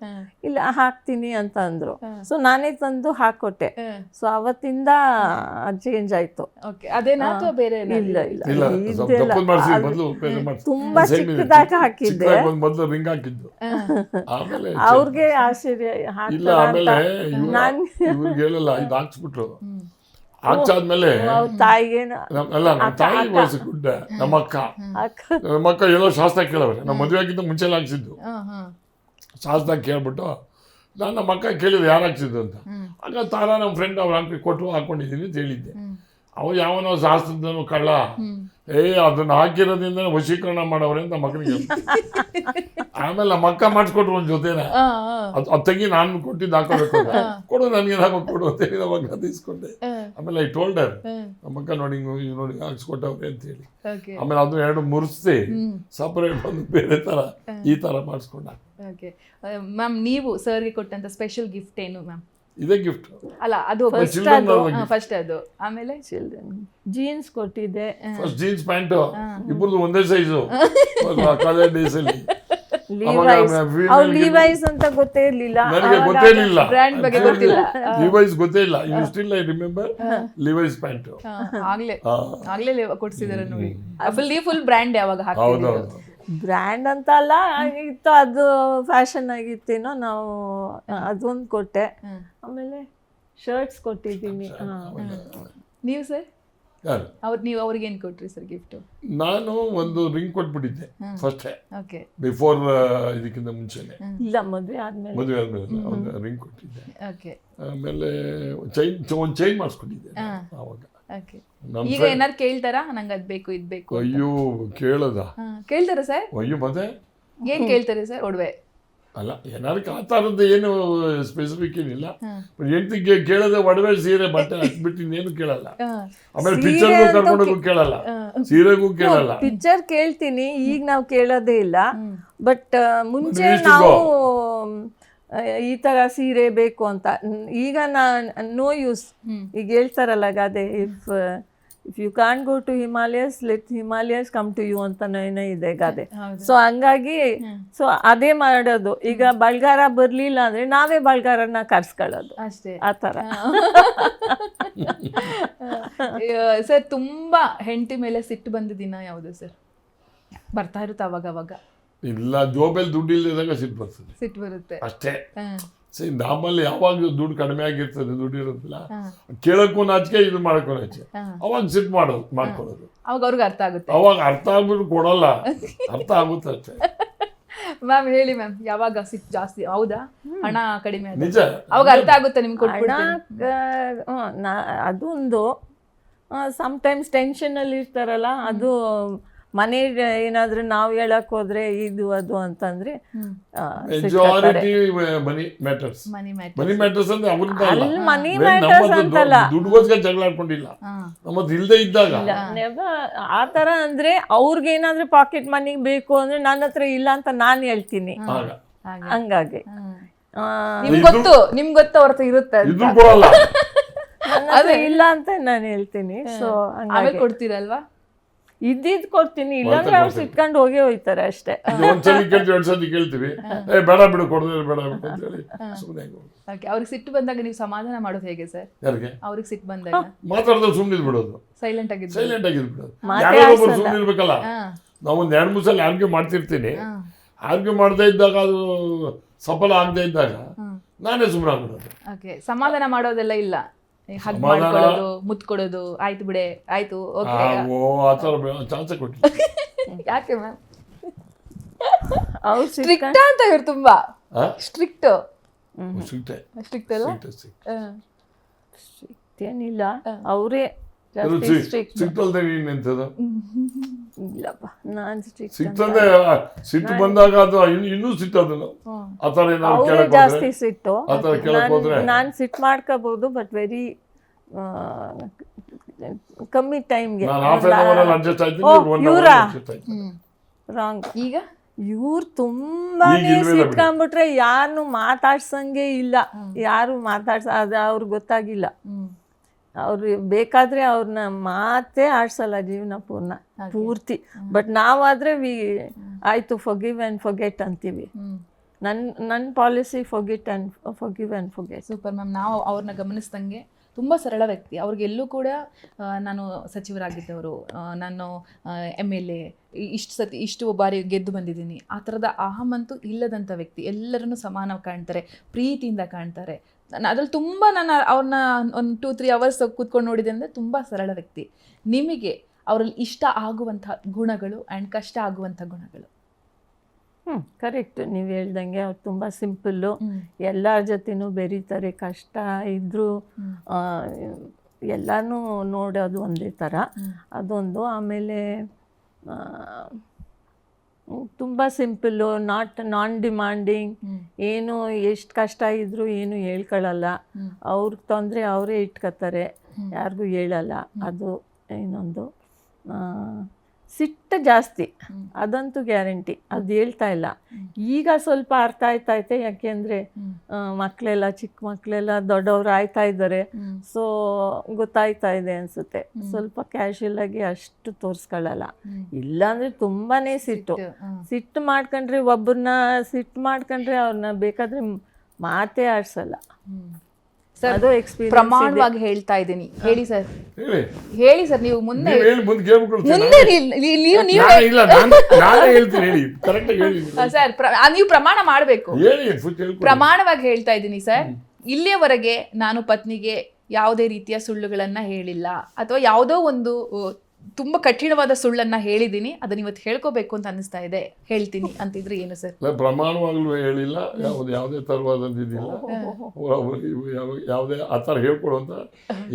ಇಲ್ಲ ಹಾಕ್ತೀನಿ ಅಂತ ಅಂದ್ರು. ಸೊ ನಾನೇ ತಂದು ಹಾಕೊಟ್ಟೆ. ಸೊ ಅವತ್ತಿಂದ ಚೇಂಜ್ ಆಯ್ತು.
ಅದೇನಾ ಅಥವಾ ಬೇರೆ?
ಇಲ್ಲ ತುಂಬಾ ಚಿಕ್ಕದಾಗಿ ಹಾಕಿದ್ದೆ. ಅವ್ರಿಗೆ ಆಶ್ಚರ್ಯ.
ಹಾಕ್ಸ್ಬಿಟ್ರು. ಹಾಕ್ಸಾದ್ಮೇಲೆ
ತಾಯಿಗೆ
ನಮ್ಮ ಅಕ್ಕ ಎಲ್ಲೋ ಶಾಸ್ತ್ರ ಕೇಳವ್ರೆ. ನಮ್ಮ ಮದುವೆ ಆಗಿಂತ ಮುಂಚೆ ಹಾಕ್ಸಿದ್ದು. ಶಾಸ್ತ್ರ ಕೇಳ್ಬಿಟ್ಟು ನಾನು ನಮ್ಮ ಅಕ್ಕ ಕೇಳಿದ್ರು ಯಾರು ಹಾಕ್ಸಿದ್ದು ಅಂತ. ಆಗ ತಾರಾ ನಮ್ಮ ಫ್ರೆಂಡ್ ಅವ್ರು ಹಾಕೊಂಡಿದ್ದೀನಿ ಅಂತ ಹೇಳಿದ್ದೆ. ಅವ ಯಾವನೋ ಶಾಸ್ತ್ರದನು ಕಳ್ಳ, ಅದನ್ನ ಹಾಕಿರೋದ್ರಿಂದ ವಶೀಕರಣ ಮಾಡವ್ರೆ ಅಂತ ಮಕ್ಕಳಿಗೆ. ಆಮೇಲೆ ನಮ್ಮ ಅಕ್ಕ ಮಾಡಿಸ್ಕೊಟ್ರು ಒಂದ್ ಜೊತೆನ. ಅದು ತಂಗಿ ನಾನು ಕೊಟ್ಟಿದ್ದು ಹಾಕೋಬೇಕು, ಕೊಡು ನನಗೆ ಕೊಡು ಅಂತ ಹೇಳಿ ಅವಾಗ ಇಸ್ಕೊಂಡೆ. ಆಮೇಲೆ ಐ ಟೋಲ್ಡರ್ ನಮ್ಮ ಅಕ್ಕ ನೋಡಿ ಹಾಕ್ಸ್ಕೊಟ್ಟವ್ರೆ ಅಂತ ಹೇಳಿ. ಆಮೇಲೆ ಅದನ್ನ 2 ಮುರಿಸಿ ಸಪರೇಟ್ ಒಂದು ಬೇರೆ ತರ ಈ ತರ ಮಾಡಿಸ್ಕೊಂಡ.
ಮ್ಯಾಮ್, ನೀವು ಸರ್ಗೆ ಕೊಟ್ಟಂತ ಸ್ಪೆಷಲ್ ಗಿಫ್ಟ್ ಏನು ಮ್ಯಾಮ್?
ಇದೇ ಗಿಫ್ಟ್
ಅಲ್ಲ, ಅದು ಫಸ್ಟ್. ಅದು ಆಮೇಲೆ
ಜೀನ್ಸ್ ಕೊಟ್ಟಿದ್ದೆ.
ಫಸ್ಟ್ ಜೀನ್ಸ್ ಪ್ಯಾಂಟ್, ಇಬ್ಬರದು ಒಂದೇ ಸೈಜು. ಕಾಲೇಜ್ ಡೇಸ್ ಅಲ್ಲಿ
ಲಿವೈಸ್ ಅಂತ ಗೊತ್ತೇ ಇರ್ಲಿಲ್ಲ
ನನಗೆ, ಗೊತ್ತೇ ಇರಲಿಲ್ಲ.
ಬ್ರ್ಯಾಂಡ್ ಬಗ್ಗೆ ಗೊತ್ತಿಲ್ಲ.
ಲಿವೈಸ್ ಗೊತ್ತೇ ಇಲ್ಲ. You still I remember Levi's pant.
ಆಗ್ಲೇ ಕೊಡ್ಸಿದಾರೆ ನೋಡಿ. ಫುಲ್ ಬ್ರ್ಯಾಂಡ್ ಯಾವಾಗ ಹಾಕಿದ್ರು?
ಬ್ರ್ಯಾಂಡ್ ಅಂತ ಅಲ್ಲ, ಇತ್ತು ಅದು ಫ್ಯಾಷನ್ ಆಗಿತ್ತೇನೋ. ನಾವು ಅದೊಂದು ಕೊಟ್ಟೆ. ಆಮೇಲೆ ಶರ್ಟ್ಸ್ ಕೊಟ್ಟಿದ್ದೀನಿ.
ನೀವು ಸರ್ ನೀವು ಅವ್ರಿಗೆ ಏನು ಕೊಟ್ರಿ ಸರ್ ಗಿಫ್ಟ್?
ನಾನು ಒಂದು ರಿಂಗ್ ಕೊಟ್ಬಿಟ್ಟಿದ್ದೆ ಫಸ್ಟ್, ಬಿಫೋರ್ ಇದಕ್ಕಿಂತ ಮುಂಚೆನೆ.
ಇಲ್ಲ, ಮದುವೆ ಆದ್ಮೇಲೆ
ಒಂದು ರಿಂಗ್ ಕೊಟ್ಟಿದ್ದೆ. ಆಮೇಲೆ ಒಂದು ಚೈನ್ ಮಾಡಿಸ್ಕೊಟ್ಟಿದ್ದೆ ಅವಾಗ.
ಈಗ ಏನಾರು ಕೇಳ್ತಾರಾ ನಂಗೆ ಅದ್ ಬೇಕು ಇದ್ ಬೇಕು?
ಅಯ್ಯೋ
ಕೇಳ್ತಾರ ಸರ್?
ಅಯ್ಯೋ ಮತ್ತೆ
ಏನ್ ಕೇಳ್ತಾರೆ ಸರ್? ಒಡವೆ
ಅಲ್ಲ, ಏನಾರು ಆ ಥರದ್ದು ಏನು ಸ್ಪೆಸಿಫಿಕ್ ಏನಿಲ್ಲ. ಹೆಂಡತಿಗೆ ಕೇಳದೆ ಒಡವೆ ಸೀರೆ ಬಟ್ಟೆ ಹಾಕ್ಬಿಟ್ಟು ಇನ್ನೇನು ಕೇಳಲ್ಲ. ಆಮೇಲೆ ಪಿಕ್ಚರ್ಗೂ ಕರ್ಕೊಂಡೋಗೂ ಕೇಳಲ್ಲ, ಸೀರೆಗೂ ಕೇಳಲ್ಲ.
ಪಿಕ್ಚರ್ ಕೇಳ್ತೀನಿ, ಈಗ ನಾವು ಕೇಳೋದೇ ಇಲ್ಲ. ಬಟ್ ಮುಂಚೆ ನಾವು ಈ ತರ ಸೀರೆ ಬೇಕು ಅಂತ. ಈಗ ನೋ ಯೂಸ್. ಈಗ ಹೇಳ್ತಾರಲ್ಲ ಗಾದೆ, if you can't go to Himalayas, let Himalayas come to you ಅಂತ ಏನೋ ಇದೆ ಗಾದೆ. ಸೊ ಹಂಗಾಗಿ ಸೊ ಅದೇ ಮಾಡೋದು. ಈಗ ಬಳ್ಗಾರ ಬರ್ಲಿಲ್ಲ ಅಂದ್ರೆ ನಾವೇ ಬಳ್ಗಾರನ್ನ ಕರ್ಸ್ಕೊಳ್ಳೋದು
ಅಷ್ಟೇ,
ಆ ಥರ.
ಸರ್, ತುಂಬಾ ಹೆಂಡತಿ ಮೇಲೆ ಸಿಟ್ಟು ಬಂದ ದಿನ ಯಾವುದು ಸರ್? ಬರ್ತಾ ಇರುತ್ತೆ ಅವಾಗ ಅವಾಗ?
ಇಲ್ಲ, ಜೋಬೆಲ್ ದುಡ್ಡು ಇಲ್ಲದಾಗ ಸಿಟ್ಟು ಬರುತ್ತೆ ಅಷ್ಟೇ. ನಮ್ಮಲ್ಲಿ ಯಾವಾಗ ದುಡ್ಡು ಕಡಿಮೆ ಆಗಿರ್ತದೆ, ದುಡ್ಡು ಇರೋದಿಲ್ಲ, ಕೇಳಕ್ಕೂ ನಾಚಿಕೆ, ಇದು ಮಾಡಕ್ಕೂ ನಾಚಿಕೆ. ಅವಾಗ ಸಿಟ್ಟು ಮಾಡ್ಕೊಳ್ಳೋದು.
ಅವಾಗ ಅವ್ರಿಗೆ ಅರ್ಥ ಆಗುತ್ತೆ.
ಅವಾಗ ಅರ್ಥ ಆಗ್ಬಿಟ್ಟು ಕೊಡಲ್ಲ, ಅರ್ಥ ಆಗುತ್ತೆ ಅಷ್ಟೇ.
ಮ್ಯಾಮ್ ಹೇಳಿ ಮ್ಯಾಮ್, ಯಾವಾಗ ಸಿಟ್ಟು ಜಾಸ್ತಿ? ಹೌದಾ, ಹಣ ಕಡಿಮೆ
ನಿಜ.
ಅವಾಗ ಅರ್ಥ ಆಗುತ್ತೆ ನಿಮ್ಗೆ ಕೊಟ್ಬಿಡ್ತೀನಿ.
ಅದೊಂದು ಸಮ್ಟೈಮ್ಸ್ ಟೆನ್ಷನಲ್ಲಿ ಇರ್ತಾರಲ್ಲ, ಅದು ಮನೆ ಏನಾದರೂ ನಾವು ಹೇಳಕ್ ಹೋದ್ರೆ ಇದು ಅದು ಅಂತಂದ್ರೆ
ಮೆಜಾರಿಟಿ ಮನಿ ಮ್ಯಾಟರ್ಸ್.
ಮನಿ
ಮನಿ ಮ್ಯಾಟರ್ಸ್ ಅಂದ್ರೆ ಅವ್ರಿಂದ ಅಲ್ಲ,
ಅಲ್ಲಿ ಮನಿ ಮ್ಯಾಟರ್ಸ್ ಅಂತಲ್ಲ,
ದುಡ್ಡುಗೋಸ್ಕರ ಜಗಳ ಆಡ್ಕೊಂಡಿಲ್ಲ, ನಮ್ಮದು ಇಲ್ದೇ ಇದ್ದಾಗ.
ಆ ಥರ ಅಂದ್ರೆ ಅವ್ರಿಗೇನಾದ್ರೂ ಪಾಕೆಟ್ ಮನಿ ಬೇಕು ಅಂದ್ರೆ ನನ್ನ ಹತ್ರ ಇಲ್ಲ ಅಂತ ನಾನು ಹೇಳ್ತೀನಿ. ಹಂಗಾಗಿ
ನಿಮ್ಗೆ ಗೊತ್ತು ಅವ್ರ ಹತ್ರ ಇರುತ್ತೆ ಅಂತ.
ಇದು ಕೊಡಲ್ಲ,
ನನ್ನ ಹತ್ರ ಇಲ್ಲ ಅಂತ ನಾನು ಹೇಳ್ತೀನಿ. ಸೊ
ಆಮೇಲೆ ಕೊಡ್ತೀರಲ್ವಾ?
ಇದ್ದಿದ್ ಕೊಡ್ತೀನಿ, ಇಲ್ಲಾಂದ್ರೆ ಅವ್ರು ಸಿಟ್ಕೊಂಡು ಹೋಗೇ ಹೋಯ್ತಾರೆ ಅಷ್ಟೇ.
ಒಂದ್ಸಲಿ ಕೇಳ್ತೀವಿ, ಎರಡ್ ಸತಿ ಕೇಳ್ತೀವಿ, ಬೇಡ ಬಿಡು ಕೊಡೋದೇ ಬೇಡ ಬಿಡು ಅಂತ ಹೇಳಿ ಸುಮ್ಮನೆ.
ಅವ್ರಿಗೆ ಸಿಟ್ಟು ಬಂದಾಗ ನೀವು ಸಮಾಧಾನ ಮಾಡೋದು ಹೇಗೆ ಸರ್?
ಯಾರಿಗೆ
ಅವ್ರಿಗೆ ಸಿಟ್ಟು ಬಂದಾಗ
ಮಾತಾಡಿದ್ರೆ ಸುಮ್ಮನೆ ಬಿಡೋದು,
ಸೈಲೆಂಟ್ ಆಗಿದ್ದು.
ಸೈಲೆಂಟ್ ಆಗಿದ್ಬಿಡೋದು. ಯಾರೋ ಸುಮ್ಮನೆ ಇರ್ಬೇಕಲ್ಲ. ನಾವು ಒಂದು 2-3 ಸಲ ಆರ್ಗ್ಯೂ ಮಾಡ್ತಿರ್ತೀನಿ, ಆರ್ಗ್ಯೂ ಮಾಡ್ತಾ ಇದ್ದಾಗ ಅದು ಸಫಲ ಆಗದೆ ಇದ್ದಾಗ ನಾನೇ ಸುಮ್ಮನೆ ಆಗ್ಬಿಡೋದು.
ಓಕೆ, ಸಮಾಧಾನ ಮಾಡೋದೆಲ್ಲ ಇಲ್ಲ, ಹಗ್ ಮಾಡ್ಕೊಳ್ಳೋದು, ಮುತ್ತು ಕೊಡೋದು, ಆಯ್ತು ಬಿಡೆ ಆಯ್ತು ಓಕೆ.
ಆ ಥರ ಚಾನ್ಸೇ ಕೊಟ್ಟಿಲ್ಲ.
ಯಾಕೆ ಮ್ಯಾಮ್?
ಅವ್ರು
ಸ್ಟ್ರಿಕ್ಟ್ ಅಂತ ಇವ್ರು ತುಂಬಾ ಸ್ಟ್ರಿಕ್ಟ್. ಸ್ಟ್ರಿಕ್ಟ್ ಅಲ್ಲ?
ಏನಿಲ್ಲ, ಅವರೇ ಜಾಸ್ತಿ ಸ್ಟ್ರಿಕ್ಟ್.
ಸಿಟ್ಟಲ್ದೆ ನೀನೆಂತದ್ದು?
ಇಲ್ಲಪ್ಪ, ನಾನು ಸ್ಟ್ರಿಕ್ಟ್.
ಸಿಟ್ಟಂದ್ರೆ ಸಿಟ್ಟು ಬಂದಾಗ ಅದು ಇನ್ನೂ ಸಿಟ್ಟದು. ಆ ಥರ ಏನಾದ್ರು
ಅವರೇ
ಕೇಳಕ್
ಜಾಸ್ತಿ ಸಿಟ್ಟು.
ಆ ಥರ ಕೇಳಕ್ ಹೋದ್ರೆ
ನಾನು ಸಿಟ್ಟು ಮಾಡ್ಕೋಬಹುದು, ಬಟ್ ವೆರಿ ಕಮ್ಮಿ ಟೈಮ್ಗೆ.
ನಾನು ಹಾಫ್ ಆನ್ ಅವರಲ್ಲಿ ಅಡ್ಜಸ್ಟ್ ಆಯ್ತೀನಿ, 1 ಅವರ್ ಅಡ್ಜಸ್ಟ್ ಆಯ್ತೀನಿ.
ರಾಂಗ್.
ಈಗ
ಇವ್ರು ತುಂಬಾನೇ ಸಿಟ್ಕೊಂಡ್ಬಿಟ್ರೆ ಯಾರನ್ನು ಮಾತಾಡ್ಸಂಗೆ ಇಲ್ಲ, ಯಾರು ಅದು ಅವ್ರಿಗೆ ಗೊತ್ತಾಗಿಲ್ಲ. ಅವ್ರು ಬೇಕಾದ್ರೆ ಅವ್ರನ್ನ ಮಾತೇ ಆಡ್ಸಲ್ಲ ಜೀವನ ಪೂರ್ತಿ. ಬಟ್ ನಾವಾದ್ರೆ ಆಯ್ತು ಫರ್ಗಿವ್ ಆ್ಯಂಡ್ ಫರ್ಗೆಟ್ ಅಂತೀವಿ. ನನ್ನ policy forget and forgive and forget.
Super ma'am. ನಾವು ಅವ್ರನ್ನ ಗಮನಿಸ್ದಂಗೆ ತುಂಬ ಸರಳ ವ್ಯಕ್ತಿ. ಅವ್ರಿಗೆಲ್ಲೂ ಕೂಡ ನಾನು ಸಚಿವರಾಗಿದ್ದವರು, ನಾನು MLA, ಇಷ್ಟು ಬಾರಿ ಗೆದ್ದು ಬಂದಿದ್ದೀನಿ, ಆ ಥರದ ಅಹಮಂತೂ ಇಲ್ಲದಂಥ ವ್ಯಕ್ತಿ. ಎಲ್ಲರನ್ನು ಸಮಾನ ಕಾಣ್ತಾರೆ, ಪ್ರೀತಿಯಿಂದ ಕಾಣ್ತಾರೆ. ಅದ್ರಲ್ಲಿ ತುಂಬ ನಾನು ಅವ್ರನ್ನ ಒಂದು 2-3 ಅವರ್ಸ್ ಕೂತ್ಕೊಂಡು ನೋಡಿದೆ ಅಂದರೆ ತುಂಬ ಸರಳ ವ್ಯಕ್ತಿ. ನಿಮಗೆ ಅವರಲ್ಲಿ ಇಷ್ಟ ಆಗುವಂಥ ಗುಣಗಳು ಆ್ಯಂಡ್ ಕಷ್ಟ ಆಗುವಂಥ ಗುಣಗಳು?
ಕರೆಕ್ಟ್, ನೀವು ಹೇಳ್ದಂಗೆ ಅವ್ರು ತುಂಬ ಸಿಂಪಲ್ಲು, ಎಲ್ಲರ ಜೊತೆನೂ ಬೆರೀತಾರೆ. ಕಷ್ಟ ಇದ್ದರೂ ಎಲ್ಲನೂ ನೋಡೋದು ಒಂದೇ ಥರ, ಅದೊಂದು. ಆಮೇಲೆ ತುಂಬ ಸಿಂಪಲ್ಲು, ನಾನ್ ಡಿಮಾಂಡಿಂಗ್. ಏನು ಎಷ್ಟು ಕಷ್ಟ ಇದ್ದರೂ ಏನು ಹೇಳ್ಕೊಳ್ಳಲ್ಲ. ಅವ್ರಿಗೆ ತೊಂದರೆ ಅವರೇ ಇಟ್ಕೋತಾರೆ, ಯಾರಿಗೂ ಹೇಳಲ್ಲ. ಅದು ಇನ್ನೊಂದು. ಸಿಟ್ಟು ಜಾಸ್ತಿ, ಅದಂತೂ ಗ್ಯಾರಂಟಿ. ಅದು ಹೇಳ್ತಾ ಇಲ್ಲ. ಈಗ ಸ್ವಲ್ಪ ಅರ್ಥ ಆಯ್ತೈತೆ, ಯಾಕೆಂದರೆ ಮಕ್ಕಳೆಲ್ಲ ಚಿಕ್ಕ ಮಕ್ಕಳೆಲ್ಲ ದೊಡ್ಡವರು ಆಯ್ತಾ ಇದ್ದಾರೆ. ಸೊ ಗೊತ್ತಾಯ್ತಾ ಇದೆ ಅನಿಸುತ್ತೆ. ಸ್ವಲ್ಪ ಕ್ಯಾಶುಯಲ್ ಆಗಿ ಅಷ್ಟು ತೋರಿಸ್ಕೊಳ್ಳಲ್ಲ. ಇಲ್ಲಾಂದರೆ ತುಂಬಾ ಸಿಟ್ಟು ಮಾಡ್ಕೊಂಡ್ರೆ, ಒಬ್ಬರನ್ನ ಸಿಟ್ಟು ಮಾಡ್ಕೊಂಡ್ರೆ ಅವ್ರನ್ನ ಬೇಕಾದರೆ ಮಾತೇ ಆಡ್ಸಲ್ಲ. ಅದು ಎಕ್ಸ್ಪೀರಿಯನ್ಸ್.
ಪ್ರಮಾಣವಾಗಿ ಹೇಳ್ತಾ ಇದ್ದೀನಿ, ಹೇಳಿ ಸರ್, ಹೇಳಿ ಸರ್. ನೀವು ಮುಂದೆ ಸರ್ ನೀವು ಪ್ರಮಾಣ ಮಾಡಬೇಕು. ಪ್ರಮಾಣವಾಗಿ ಹೇಳ್ತಾ ಇದ್ದೀನಿ ಸರ್, ಇಲ್ಲಿಯವರೆಗೆ ನಾನು ಪತ್ನಿಗೆ ಯಾವುದೇ ರೀತಿಯ ಸುಳ್ಳುಗಳನ್ನ ಹೇಳಿಲ್ಲ, ಅಥವಾ ಯಾವುದೋ ಒಂದು ತುಂಬಾ ಕಠಿಣವಾದ ಸುಳ್ಳನ್ನ ಹೇಳಿದ್ದೀನಿ, ಅದನ್ನ ಇವತ್ತು ಹೇಳ್ಕೋಬೇಕು ಅಂತ ಅನಿಸ್ತಾ ಇದೆ, ಹೇಳ್ತೀನಿ ಅಂತಿದ್ರೆ ಏನು ಸರ್?
ಪ್ರಮಾಣವಾಗ್ಲೂ ಹೇಳಿಲ್ಲ, ಯಾವುದೇ ತರವಾದಿಲ್ಲ, ಯಾವುದೇ ಆ ಥರ ಹೇಳ್ಕೊಡುವಂತ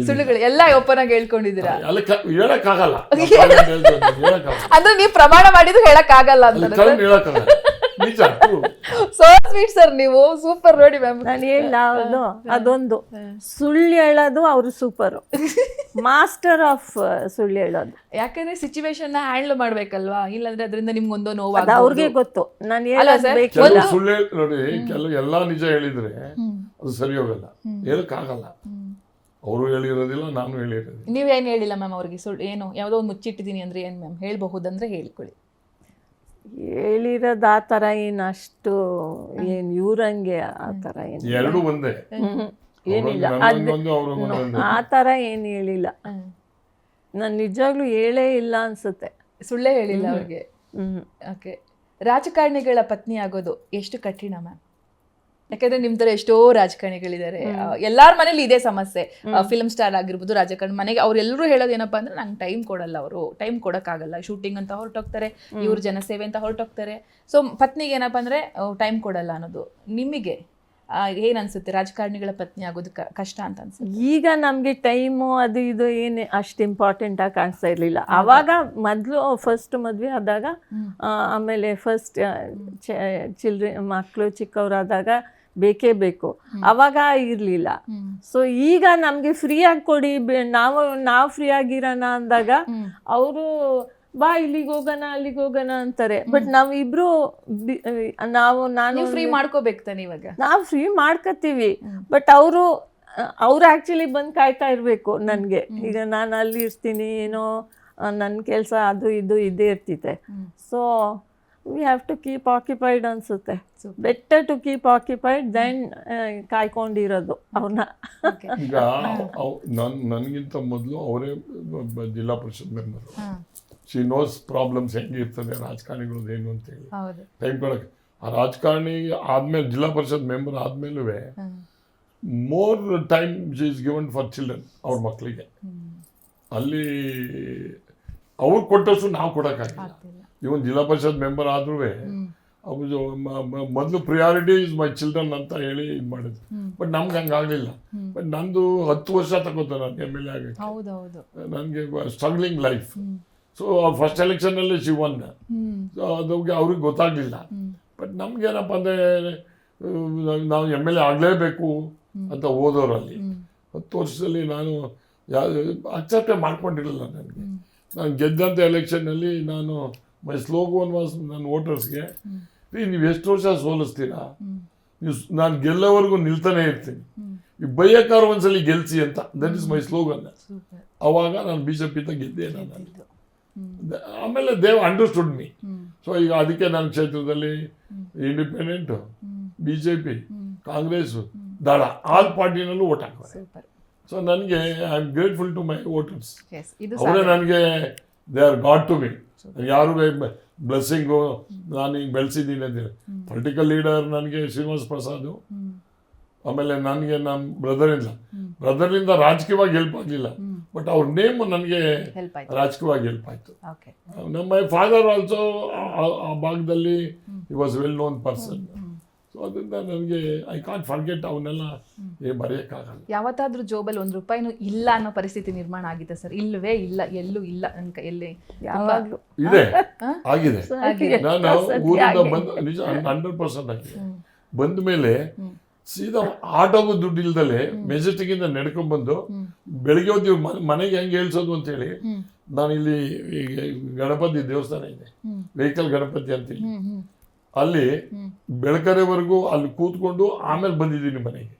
ಸುಳ್ಳುಗಳು ಎಲ್ಲ ಓಪನ್ ಆಗಿ ಹೇಳ್ಕೊಂಡಿದ್ದೀರಾ?
ಹೇಳಕ್ಕಾಗಲ್ಲ
ಅಂದ್ರೆ ನೀವು ಪ್ರಮಾಣ ಮಾಡಿದ್ರು ಹೇಳಕ್ ಆಗಲ್ಲ ಅಂತ. ಸೋ ಸ್ವೀಟ್ ಸರ್, ನೀವು ಸೂಪರ್ ನೋಡಿ ಮ್ಯಾಮ್.
ನಾನು ಹೇಳ ಅದೊಂದು ಸುಳ್ಳು ಹೇಳೋದು ಅವರು ಸೂಪರು, ಮಾಸ್ಟರ್ ಆಫ್ ಸುಳ್ಳು ಹೇಳೋದು.
ಯಾಕಂದ್ರೆ ಸಿಚುವೇಶನ್ ನ ಹ್ಯಾಂಡಲ್ ಮಾಡ್ಬೇಕಲ್ವಾ, ಇಲ್ಲಾಂದ್ರೆ ಅದರಿಂದ ನಿಮ್ಗೊಂದು ನೋವು
ಅವ್ರಿಗೆ ಗೊತ್ತು. ನಾನು
ಸುಳ್ಳು ನೋಡಿ, ಕೆಲವು ಎಲ್ಲಾ ನಿಜ ಹೇಳಿದ್ರೆ ಅದು ಸರಿ ಹೋಗಲ್ಲ, ಹೇಳಕ್ಕಾಗಲ್ಲ. ಅವರು ಹೇಳಿರೋದಿಲ್ಲ, ನಾನು ಹೇಳಿರೋದಿಲ್ಲ.
ನೀವೇನು ಹೇಳಿಲ್ಲ ಮ್ಯಾಮ್ ಅವ್ರಿಗೆ? ಸುಳ್ಳು ಏನು ಯಾವುದೋ ಒಂದು ಮುಚ್ಚಿಟ್ಟಿದ್ದೀನಿ ಅಂದ್ರೆ ಏನು ಮ್ಯಾಮ್ ಹೇಳ್ಬಹುದಂದ್ರೆ ಹೇಳ್ಕೊಳ್ಳಿ.
ಹೇಳಿರೋದು ಆ ಥರ ಏನು ಅಷ್ಟು ಏನು ಇವ್ರಂಗೆ ಆ ಥರ ಏನು
ಎರಡು ಒಂದೇ
ಏನಿಲ್ಲ, ಆ ಥರ ಏನು ಹೇಳಿಲ್ಲ. ನಾನು ನಿಜವಾಗ್ಲೂ ಹೇಳೇ ಇಲ್ಲ ಅನ್ಸುತ್ತೆ,
ಸುಳ್ಳೇ ಹೇಳಿಲ್ಲ ಅವ್ರಿಗೆ. ಓಕೆ, ರಾಜಕಾರಣಿಗಳ ಪತ್ನಿ ಆಗೋದು ಎಷ್ಟು ಕಠಿಣ ಮ್ಯಾಮ್? ಯಾಕಂದ್ರೆ ನಿಮ್ ತರ ಎಷ್ಟೋ ರಾಜಕಾರಣಿಗಳಿದ್ದಾರೆ, ಎಲ್ಲಾರ ಮನೇಲಿ ಇದೇ ಸಮಸ್ಯೆ. ಫಿಲ್ಮ್ ಸ್ಟಾರ್ ಆಗಿರ್ಬೋದು, ರಾಜಕಾರಣ ಮನೆಗೆ ಅವ್ರೆಲ್ಲರೂ ಹೇಳೋದು ಏನಪ್ಪಾ ಅಂದ್ರೆ ನಂಗೆ ಟೈಮ್ ಕೊಡಲ್ಲ, ಅವರು ಟೈಮ್ ಕೊಡಕ್ಕಾಗಲ್ಲ, ಶೂಟಿಂಗ್ ಅಂತ ಹೊರಟೋಗ್ತಾರೆ, ಇವ್ರ ಜನಸೇವೆ ಅಂತ ಹೊರಟೋಗ್ತಾರೆ. ಸೊ ಪತ್ನಿಗೆ ಏನಪ್ಪಾ ಅಂದ್ರೆ ಟೈಮ್ ಕೊಡಲ್ಲ ಅನ್ನೋದು. ನಿಮಗೆ ಏನ್ ಅನ್ಸುತ್ತೆ ರಾಜಕಾರಣಿಗಳ ಪತ್ನಿ ಆಗೋದು ಕಷ್ಟ ಅಂತ ಅನ್ಸುತ್ತೆ?
ಈಗ ನಮಗೆ ಟೈಮು ಅದು ಇದು ಏನು ಅಷ್ಟು ಇಂಪಾರ್ಟೆಂಟ್ ಆಗಿ ಕಾಣಿಸ್ತಾ ಇರಲಿಲ್ಲ ಆವಾಗ. ಮೊದಲು ಫಸ್ಟ್ ಮದುವೆ ಆದಾಗ ಆಮೇಲೆ ಫಸ್ಟ್ ಮಕ್ಕಳು ಚಿಕ್ಕವರಾದಾಗ ಬೇಕೇ ಬೇಕು, ಅವಾಗ ಇರಲಿಲ್ಲ. ಸೊ ಈಗ ನಮಗೆ ಫ್ರೀಯಾಗಿ ಕೊಡಿ, ನಾವು ಫ್ರೀ ಆಗಿರೋಣ ಅಂದಾಗ ಅವರು ಬಾ ಇಲ್ಲಿಗೆ ಹೋಗೋಣ ಅಲ್ಲಿಗೆ ಹೋಗೋಣ ಅಂತಾರೆ. ಬಟ್ ನಾವಿಬ್ರು ನಾನು
ಫ್ರೀ ಮಾಡ್ಕೋಬೇಕು ತಾನೆ ಇವಾಗ.
ನಾವು ಫ್ರೀ ಮಾಡ್ಕೋತೀವಿ, ಬಟ್ ಅವ್ರು ಆ್ಯಕ್ಚುಲಿ ಬಂದು ಕಾಯ್ತಾ ಇರಬೇಕು ನನಗೆ. ಈಗ ನಾನು ಅಲ್ಲಿ ಇರ್ತೀನಿ, ಏನೋ ನನ್ನ ಕೆಲಸ ಅದು ಇದು ಇದೇ ಇರ್ತಿದೆ. So we have to keep occupied ಅನ್ಸುತ್ತೆ. Better to keep occupied than ಕಾಯ್ಕೊಂಡಿರೋದು ಅವ್ರನ್ನ.
ಈಗ ನನಗಿಂತ ಮೊದಲು ಅವರೇ zilla parishad member. She knows problems ಹೆಂಗಿರ್ತದೆ ರಾಜಕಾರಣಿಗಳದ್ದು ಏನು ಅಂತೇಳಿ ಟೈಮ್ ಕೊಡೋಕ್ಕೆ. ಆ ರಾಜಕಾರಣಿ ಆದಮೇಲೆ ಜಿಲ್ಲಾ ಪರಿಷತ್ ಮೆಂಬರ್ ಆದಮೇಲೂ more time she is given for children, ಅವ್ರ ಮಕ್ಕಳಿಗೆ. ಅಲ್ಲಿ ಅವ್ರು ಕೊಟ್ಟಷ್ಟು ನಾವು ಕೊಡೋಕ್ಕಾಗಿಲ್ಲ. ಇವನ್ ಜಿಲ್ಲಾ ಪರಿಷತ್ ಮೆಂಬರ್ ಆದ್ರೂ ಅವ್ರು ಮೊದಲು ಪ್ರಿಯಾರಿಟಿ ಇಸ್ ಮೈ ಚಿಲ್ಡ್ರನ್ ಅಂತ ಹೇಳಿ ಇದು ಮಾಡಿದ್ರು. ಬಟ್ ನಮ್ಗೆ ಹಂಗಾಗಲಿಲ್ಲ. ಬಟ್ ನಂದು 10 ವರ್ಷ ತಗೋತ ನಾನು MLA ಆಗಕ್ಕೆ. ನನಗೆ ಸ್ಟ್ರಗ್ಲಿಂಗ್ ಲೈಫ್. ಸೊ ಫಸ್ಟ್ ಎಲೆಕ್ಷನಲ್ಲಿ ಶಿ ವನ್. ಸೊ ಅದಕ್ಕೆ ಅವ್ರಿಗೆ ಗೊತ್ತಾಗಲಿಲ್ಲ. ಬಟ್ ನಮ್ಗೇನಪ್ಪ ಅಂದರೆ ನಾವು MLA ಆಗಲೇಬೇಕು ಅಂತ ಓದೋರಲ್ಲಿ 10 ವರ್ಷದಲ್ಲಿ ನಾನು ಅಕ್ಸೆಪ್ಟೇ ಮಾಡ್ಕೊಂಡಿರಲಿಲ್ಲ. ನನಗೆ ನಾನು ಗೆದ್ದಂಥ ಎಲೆಕ್ಷನ್ನಲ್ಲಿ ನಾನು ಮೈ ಸ್ಲೋಗನ್ ವಾಸ್ ನನ್ನ ವೋಟರ್ಸ್ಗೆ, ನೀವು ಎಷ್ಟು ವರ್ಷ ಸೋಲಿಸ್ತೀರಾ, ನೀವು ನಾನು ಗೆಲ್ಲೋವರೆಗೂ ನಿಲ್ತಾನೆ ಇರ್ತೀನಿ, ಈ ಬೈಯಕಾರ ಒಂದ್ಸಲಿ ಗೆಲ್ಸಿ ಅಂತ. That is my slogan. ಅವಾಗ ನಾನು BJP ಗೆದ್ದೆ ನಾನು. ಆಮೇಲೆ ದೇವ್ ಅಂಡರ್ಸ್ಟುಡ್ ಮೀ. ಸೊ ಈಗ ಅದಕ್ಕೆ ನನ್ನ ಕ್ಷೇತ್ರದಲ್ಲಿ independent, BJP, Congress, Dal all ಪಾರ್ಟಿನಲ್ಲೂ ವೋಟ್ ಹಾಕ್ತಾರೆ. ಸೊ ನನಗೆ I am grateful to my voters. ಅವರೇ ನನಗೆ they are god to me. ಯಾರು ಬ್ಲೆಸ್ಸಿಂಗು ನಾನು ಹಿಂಗೆ ಬೆಳೆಸಿದ್ದೀನಿ ಅಂತೇಳಿ. ಪೊಲಿಟಿಕಲ್ ಲೀಡರ್ ನನಗೆ ಶ್ರೀನಿವಾಸ್ ಪ್ರಸಾದ್. ಆಮೇಲೆ ನನಗೆ ನಮ್ಮ ಬ್ರದರಿಂದ ರಾಜಕೀಯವಾಗಿ ಹೆಲ್ಪ್ ಆಗಲಿಲ್ಲ, ಬಟ್ ಅವ್ರ ನೇಮ್ ನನಗೆ ರಾಜಕೀಯವಾಗಿ ಹೆಲ್ಪ್ ಆಯಿತು. ನಮ್ಮ ಫಾದರ್ ಆಲ್ಸೋ ಆ ಭಾಗದಲ್ಲಿ he was well non person. So ಅದರಿಂದ ನನಗೆ ಐ ಕಾಂಟ್ ಫರ್ಗೆಟ್ ಅವನ್ನೆಲ್ಲ ಮರೆಯೋಕ್ಕಾಗಲ್ಲ.
ಯಾವತ್ತಾದ್ರೂ ಜೋಬಲ್ಲಿ ₹1 ಇಲ್ಲ ಅನ್ನೋ ಪರಿಸ್ಥಿತಿ ನಿರ್ಮಾಣ ಆಗಿದೆ ಸರ್? ಇಲ್ಲವೇ ಇಲ್ಲ, ಎಲ್ಲೂ ಇಲ್ಲ ಅನ್ಕ ಎಲ್ಲಿ
ಯಾವಾಗಲೂ
ಇದೆ, ಆಗಿದೆ. ನಾನು ಊರಿಂದ ಬಂದು ನಿಜ 100% ಆಗಿದೆ. ಬಂದ ಮೇಲೆ ಸೀದಾ ಆಟೋಗೂ ದುಡ್ಡು ಇಲ್ದಲೆ ಮೆಜೆಸ್ಟಿಕ್ಕಿಂದ ನಡ್ಕೊಂಡ್ಬಂದು ಬೆಳಿಗ್ಗೆ ಹೊತ್ತು ಮನೆಗೆ ಹೆಂಗೆ ಹೇಳ್ಸೋದು ಅಂತೇಳಿ ನಾನು ಇಲ್ಲಿ ಗಣಪತಿ ದೇವಸ್ಥಾನ ಇದೆ, ವೆಹಿಕಲ್ ಗಣಪತಿ ಅಂತೇಳಿ, ಅಲ್ಲಿ ಬೆಳಕರೆವರೆಗೂ ಅಲ್ಲಿ ಕೂತ್ಕೊಂಡು ಆಮೇಲೆ ಬಂದಿದ್ದೀನಿ ಮನೆಗೆ.